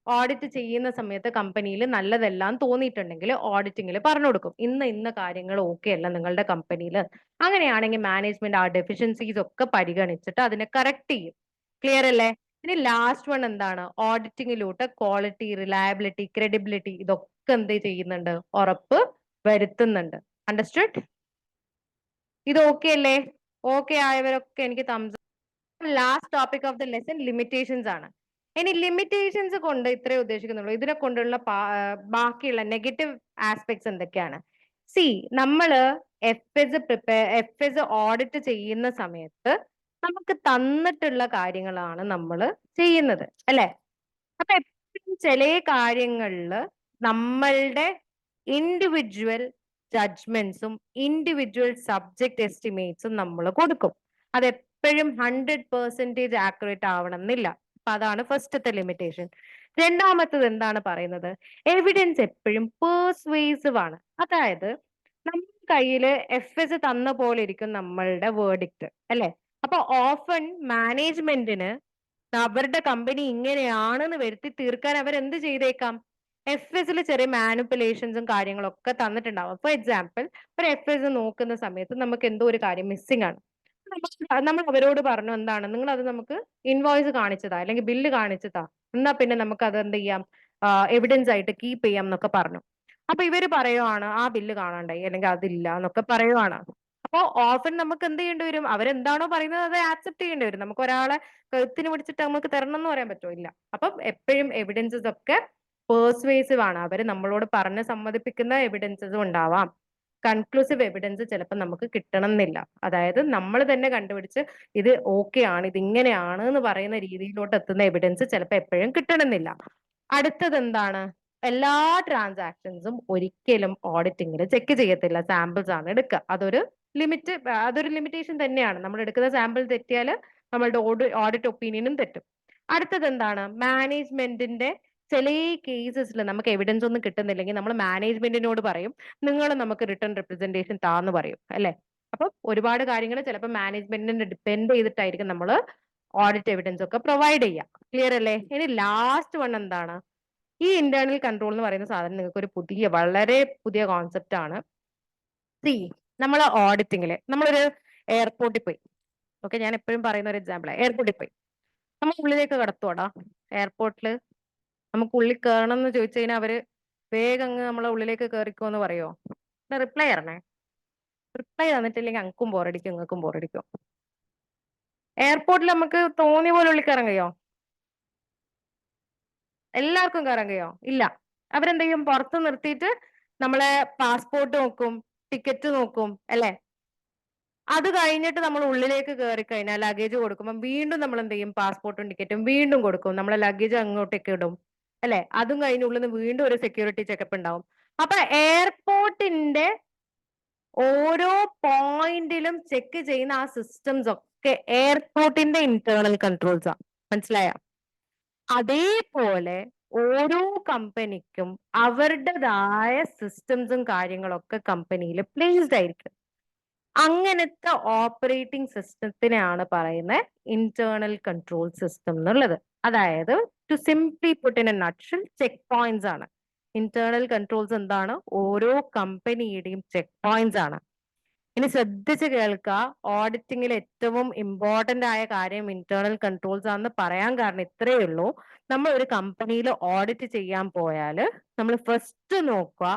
ഓഡിറ്റ് ചെയ്യുന്ന സമയത്ത് കമ്പനിയിൽ നല്ലതെല്ലാം തോന്നിയിട്ടുണ്ടെങ്കിൽ ഓഡിറ്റിംഗിൽ പറഞ്ഞു കൊടുക്കും, ഇന്ന കാര്യങ്ങൾ ഓക്കെ അല്ല നിങ്ങളുടെ കമ്പനിയിൽ. അങ്ങനെയാണെങ്കിൽ മാനേജ്മെന്റ് ആ ഡെഫിഷ്യൻസീസ് ഒക്കെ പരിഗണിച്ചിട്ട് അതിനെ കറക്റ്റ് ചെയ്യും. ക്ലിയർ അല്ലേ? ഇനി ലാസ്റ്റ് വൺ എന്താണ്? ഓഡിറ്റിംഗിലൂടെ ക്വാളിറ്റി, റിലയബിലിറ്റി, ക്രെഡിബിലിറ്റി ഇതൊക്കെ എന്ത് ചെയ്യുന്നുണ്ട്? ഉറപ്പ് വരുത്തുന്നുണ്ട്. അണ്ടർസ്റ്റുഡ്? ഇത് ഓക്കെ അല്ലേ? ഓക്കെ ആയവരൊക്കെ എനിക്ക് thumbs. Last topic of the lesson limitations ആണ്. ഇനി ലിമിറ്റേഷൻസ് കൊണ്ട് ഇത്രേ ഉദ്ദേശിക്കുന്നുള്ളൂ. ഇതിനെ കൊണ്ടുള്ള ബാക്കിയുള്ള നെഗറ്റീവ് ആസ്പെക്ട്സ് എന്തൊക്കെയാണ്? സി, നമ്മള് എഫ് എസ് ഓഡിറ്റ് ചെയ്യുന്ന സമയത്ത് നമുക്ക് തന്നിട്ടുള്ള കാര്യങ്ങളാണ് നമ്മൾ ചെയ്യുന്നത്, അല്ലെ? അപ്പൊ എപ്പോഴും ചില കാര്യങ്ങളില് നമ്മളുടെ ഇൻഡിവിജ്വൽ ജഡ്ജ്മെന്റ്സും ഇൻഡിവിജ്വൽ സബ്ജക്ട് എസ്റ്റിമേറ്റ്സും നമ്മൾ കൊടുക്കും. അത് എപ്പോഴും 100% ആക്യുറേറ്റ് ആവണം എന്നില്ല. അപ്പൊ അതാണ് ഫസ്റ്റത്തെ ലിമിറ്റേഷൻ. രണ്ടാമത്തത് എന്താണ് പറയുന്നത്? എവിഡൻസ് എപ്പോഴും പേഴ്സ്വേസീവ് ആണ്. അതായത് നമ്മുടെ കയ്യിൽ എഫ് എസ് തന്ന പോലെ ഇരിക്കും നമ്മളുടെ വേർഡിക്റ്റ്, അല്ലെ? അപ്പൊ ഓഫൺ മാനേജ്മെന്റിന് അവരുടെ കമ്പനി ഇങ്ങനെയാണെന്ന് വരുത്തി തീർക്കാൻ അവരെന്ത് ചെയ്തേക്കാം? എഫ് എസിൽ ചെറിയ മാനിപ്പുലേഷൻസും കാര്യങ്ങളൊക്കെ തന്നിട്ടുണ്ടാവും. ഫോർ എക്സാമ്പിൾ, ഒരു എഫ് എസ് നോക്കുന്ന സമയത്ത് നമുക്ക് എന്തോ ഒരു കാര്യം മിസ്സിംഗ് ആണ്. നമ്മൾ അവരോട് പറഞ്ഞു, എന്താണ്, നിങ്ങൾ അത് നമുക്ക് ഇൻവോയ്സ് കാണിച്ചതാ അല്ലെങ്കിൽ ബില്ല് കാണിച്ചതാ, എന്നാ പിന്നെ നമുക്ക് അത് എന്ത് ചെയ്യാം? എവിഡൻസ് ആയിട്ട് കീപ്പ് ചെയ്യാം എന്നൊക്കെ പറഞ്ഞു. അപ്പൊ ഇവര് പറയുവാണ് ആ ബില്ല് കാണാണ്ടായി അല്ലെങ്കിൽ അതില്ല എന്നൊക്കെ പറയുവാണ്. അപ്പൊ ഓഫൻ നമുക്ക് എന്ത് ചെയ്യേണ്ടി വരും? അവരെന്താണോ പറയുന്നത് അത് ആക്സെപ്റ്റ് ചെയ്യേണ്ടി വരും. നമുക്ക് ഒരാളെ കഴുത്തിന് പിടിച്ചിട്ട് നമുക്ക് തരണം എന്ന് പറയാൻ പറ്റുമോ? ഇല്ല. അപ്പം എപ്പോഴും എവിഡൻസസ് ഒക്കെ പേഴ്സ്വേസീവ് ആണ്. അവര് നമ്മളോട് പറഞ്ഞ് സമ്മതിപ്പിക്കുന്ന എവിഡൻസസും ഉണ്ടാവാം. കൺക്ലൂസീവ് എവിഡൻസ് ചിലപ്പോൾ നമുക്ക് കിട്ടണം എന്നില്ല. അതായത് നമ്മൾ തന്നെ കണ്ടുപിടിച്ച് ഇത് ഓക്കെ ആണ്, ഇത് ഇങ്ങനെയാണ് എന്ന് പറയുന്ന രീതിയിലോട്ട് എത്തുന്ന എവിഡൻസ് ചിലപ്പോൾ എപ്പോഴും കിട്ടണമെന്നില്ല. അടുത്തത് എന്താണ്? എല്ലാ ട്രാൻസാക്ഷൻസും ഒരിക്കലും ഓഡിറ്റിങ്ങിൽ ചെക്ക് ചെയ്യത്തില്ല, സാമ്പിൾസ് ആണ് എടുക്കുക. അതൊരു ലിമിറ്റേഷൻ തന്നെയാണ്. നമ്മൾ എടുക്കുന്ന സാമ്പിൾ തെറ്റിയാൽ നമ്മളുടെ ഓഡിറ്റ് ഒപ്പീനിയനും തെറ്റും. അടുത്തത് എന്താണ്? മാനേജ്മെന്റിന്റെ ചില കേസസിൽ നമുക്ക് എവിഡൻസ് ഒന്നും കിട്ടുന്നില്ലെങ്കിൽ നമ്മൾ മാനേജ്മെന്റിനോട് പറയും, നിങ്ങൾ നമുക്ക് റിട്ടേൺ റെപ്രസെന്റേഷൻ താന്ന് പറയും, അല്ലെ? അപ്പൊ ഒരുപാട് കാര്യങ്ങൾ ചിലപ്പോൾ മാനേജ്മെന്റിനെ ഡിപ്പെൻഡ് ചെയ്തിട്ടായിരിക്കും നമ്മൾ ഓഡിറ്റ് എവിഡൻസ് ഒക്കെ പ്രൊവൈഡ് ചെയ്യുക. ക്ലിയർ അല്ലേ? ഇനി ലാസ്റ്റ് വൺ എന്താണ്? ഈ ഇന്റേണൽ കൺട്രോൾ എന്ന് പറയുന്ന സാധനം നിങ്ങൾക്ക് ഒരു വളരെ പുതിയ കോൺസെപ്റ്റ് ആണ്. സി, നമ്മൾ ഓഡിറ്റിങ്ങില് നമ്മളൊരു എയർപോർട്ടിൽ പോയി. ഓക്കെ, ഞാൻ എപ്പോഴും പറയുന്ന ഒരു എക്സാമ്പിൾ, എയർപോർട്ടിൽ പോയി നമ്മൾ ഉള്ളിലേക്ക് കടത്തുവാടാ. എയർപോർട്ടിൽ നമുക്ക് ഉള്ളിൽ കയറണം എന്ന് ചോദിച്ചു കഴിഞ്ഞാൽ അവര് വേഗം അങ്ങ് നമ്മളെ ഉള്ളിലേക്ക് കയറിക്കോ എന്ന് പറയോ? റിപ്ലൈ തരണേ. റിപ്ലൈ തന്നിട്ടില്ലെങ്കിൽ അങ്ങക്കും ബോറടിക്കും ഇങ്ങക്കും ബോറടിക്കും. എയർപോർട്ടിൽ നമുക്ക് തോന്നിയ പോലെ ഉള്ളിൽ കയറാൻ കഴിയോ? എല്ലാവർക്കും കയറാൻ കഴിയോ? ഇല്ല. അവരെന്ത് ചെയ്യും? പുറത്ത് നിർത്തിയിട്ട് നമ്മളെ പാസ്പോർട്ട് നോക്കും, ടിക്കറ്റ് നോക്കും, അല്ലെ? അത് കഴിഞ്ഞിട്ട് നമ്മൾ ഉള്ളിലേക്ക് കയറി കഴിഞ്ഞാൽ ലഗേജ് കൊടുക്കുമ്പോൾ വീണ്ടും നമ്മൾ എന്ത് ചെയ്യും? പാസ്പോർട്ടും ടിക്കറ്റും വീണ്ടും കൊടുക്കും, നമ്മളെ ലഗേജ് അങ്ങോട്ടേക്ക് ഇടും, അല്ലെ? അതും കഴിഞ്ഞ് ഉള്ളിൽ നിന്ന് വീണ്ടും ഒരു സെക്യൂരിറ്റി ചെക്കപ്പ് ഉണ്ടാവും. അപ്പൊ എയർപോർട്ടിന്റെ ഓരോ പോയിന്റിലും ചെക്ക് ചെയ്യുന്ന ആ സിസ്റ്റംസ് ഒക്കെ എയർപോർട്ടിന്റെ ഇന്റേണൽ കൺട്രോൾസ് ആണ്. മനസ്സിലായ? അതേപോലെ ഓരോ കമ്പനിക്കും അവരുടേതായ സിസ്റ്റംസും കാര്യങ്ങളൊക്കെ കമ്പനിയിൽ പ്ലേസ്ഡ് ആയിരിക്കും. അങ്ങനത്തെ ഓപ്പറേറ്റിംഗ് സിസ്റ്റത്തിനെയാണ് പറയുന്നത് ഇന്റേണൽ കൺട്രോൾ സിസ്റ്റം എന്നുള്ളത്. അതായത് to simply put in a nutshell, check points ആണ്. ഇന്റേണൽ കൺട്രോൾസ് എന്താണ്? ഓരോ കമ്പനിയുടെയും ചെക്ക് പോയിന്റ്സ് ആണ്. ഇനി ശ്രദ്ധിച്ച് കേൾക്കുക, ഓഡിറ്റിംഗിൽ ഏറ്റവും ഇമ്പോർട്ടന്റ് ആയ കാര്യം ഇന്റേണൽ കൺട്രോൾസ് ആണെന്ന് പറയാൻ കാരണം ഇത്രയേ ഉള്ളൂ. നമ്മൾ ഒരു കമ്പനിയിൽ ഓഡിറ്റ് ചെയ്യാൻ പോയാൽ നമ്മൾ ഫസ്റ്റ് നോക്കുക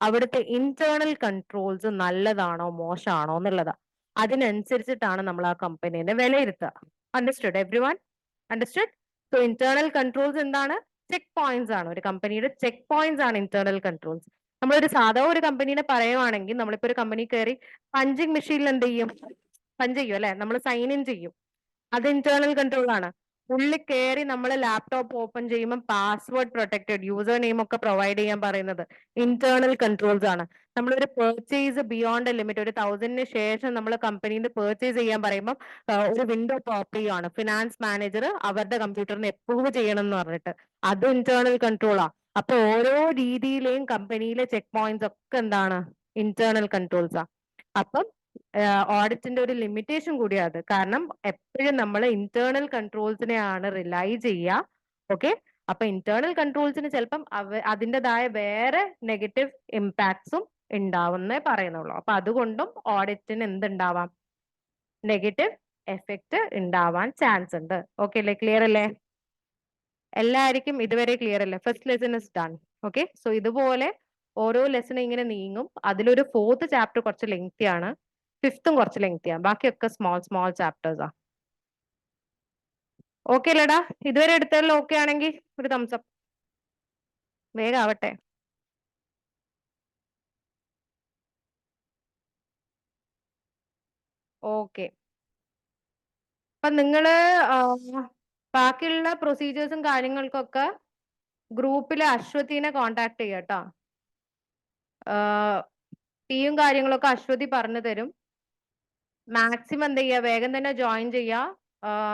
അവിടുത്തെ ഇന്റേണൽ കൺട്രോൾസ് നല്ലതാണോ മോശമാണോ എന്നുള്ളതാ. അതിനനുസരിച്ചിട്ടാണ് നമ്മൾ ആ കമ്പനീനെ വിലയിരുത്തുക. Understood every one? Understood? So internal controls എന്താണ്? ചെക്ക് പോയിന്റ്സ് ആണ്. ഒരു കമ്പനിയുടെ ചെക്ക് പോയിന്റ്സ് ആണ് ഇന്റേണൽ കൺട്രോൾസ്. നമ്മളൊരു സാധാ ഒരു കമ്പനീനെ പറയുവാണെങ്കിൽ, നമ്മളിപ്പോ ഒരു കമ്പനി കയറി പഞ്ചിങ് മെഷീനിൽ എന്ത് ചെയ്യും? പഞ്ച് ചെയ്യും, അല്ലെ? നമ്മൾ സൈൻ ഇൻ ചെയ്യും, അത് ഇന്റേണൽ കൺട്രോൾ ആണ്. ഉള്ളിൽ കയറി നമ്മൾ ലാപ്ടോപ്പ് ഓപ്പൺ ചെയ്യുമ്പോൾ പാസ്വേഡ് പ്രൊട്ടക്റ്റഡ് യൂസർ നെയിം ഒക്കെ പ്രൊവൈഡ് ചെയ്യാൻ പറയുന്നത് ഇന്റേണൽ കൺട്രോൾസ് ആണ്. നമ്മളൊരു പെർച്ചേസ് ബിയോണ്ട് എ ലിമിറ്റ്, ഒരു 1000 ശേഷം നമ്മൾ കമ്പനിയിൽ നിന്ന് പെർച്ചേസ് ചെയ്യാൻ പറയുമ്പോൾ ഒരു വിൻഡോ പോപ്പ് ചെയ്യുകയാണ്, ഫിനാൻസ് മാനേജർ അവരുടെ കമ്പ്യൂട്ടറിന് അപ്രൂവ് ചെയ്യണം എന്ന് പറഞ്ഞിട്ട്, അത് ഇന്റേണൽ കൺട്രോളാ. അപ്പൊ ഓരോ രീതിയിലെയും കമ്പനിയിലെ ചെക്ക് പോയിന്റ്സ് ഒക്കെ എന്താണ്? ഇന്റേണൽ കൺട്രോൾസാ. അപ്പം ഓഡിറ്റിന്റെ ഒരു ലിമിറ്റേഷൻ കൂടിയാണ് അത്. കാരണം എപ്പോഴും നമ്മൾ ഇന്റേണൽ കൺട്രോൾസിനെയാണ് റിലൈ ചെയ്യുക. ഓക്കെ, അപ്പൊ ഇന്റേണൽ കൺട്രോൾസിന് ചിലപ്പം അതിൻ്റെതായ വേറെ നെഗറ്റീവ് ഇമ്പാക്ട്സും ഉണ്ടാവുന്നേ പറയുന്നുള്ളൂ. അപ്പൊ അതുകൊണ്ടും ഓഡിറ്റിന് എന്തുണ്ടാവാം? നെഗറ്റീവ് എഫക്റ്റ് ഉണ്ടാവാൻ ചാൻസ് ഉണ്ട്. ഓക്കെ അല്ലേ? ക്ലിയർ അല്ലേ? എല്ലാവർക്കും ഇതുവരെ ക്ലിയർ അല്ലേ? First lesson is done. Okay, so ഇതുപോലെ ഓരോ ലെസൺ ഇങ്ങനെ നീങ്ങും. അതിലൊരു 4th ചാപ്റ്റർ കുറച്ച് ലെങ്തി ആണ്, 5th കുറച്ച് ലെങ്തി ആണ്, ബാക്കിയൊക്കെ സ്മോൾ സ്മോൾ ചാപ്റ്റേഴ്സ് ആ. ഓക്കെ അല്ലേടാ? ഇതുവരെ എടുത്തതെല്ലാം ഓക്കെ ആണെങ്കിൽ ഒരു തംസ് അപ്പ്. വേഗം ആവട്ടെ. ഓക്കെ, അപ്പൊ നിങ്ങള് ബാക്കിയുള്ള പ്രൊസീജിയേഴ്സും കാര്യങ്ങൾക്കൊക്കെ ഗ്രൂപ്പിലെ അശ്വതിനെ കോണ്ടാക്ട് ചെയ്യാട്ടോ. ഫീയും കാര്യങ്ങളൊക്കെ അശ്വതി പറഞ്ഞു തരും. മാക്സിമം എന്ത് ചെയ്യുക, വേഗം തന്നെ ജോയിൻ ചെയ്യുക.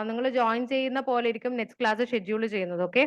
നിങ്ങൾ ജോയിൻ ചെയ്യുന്ന പോലെ ഇരിക്കും നെക്സ്റ്റ് ക്ലാസ് ഷെഡ്യൂൾ ചെയ്യുന്നത്. ഓക്കെ.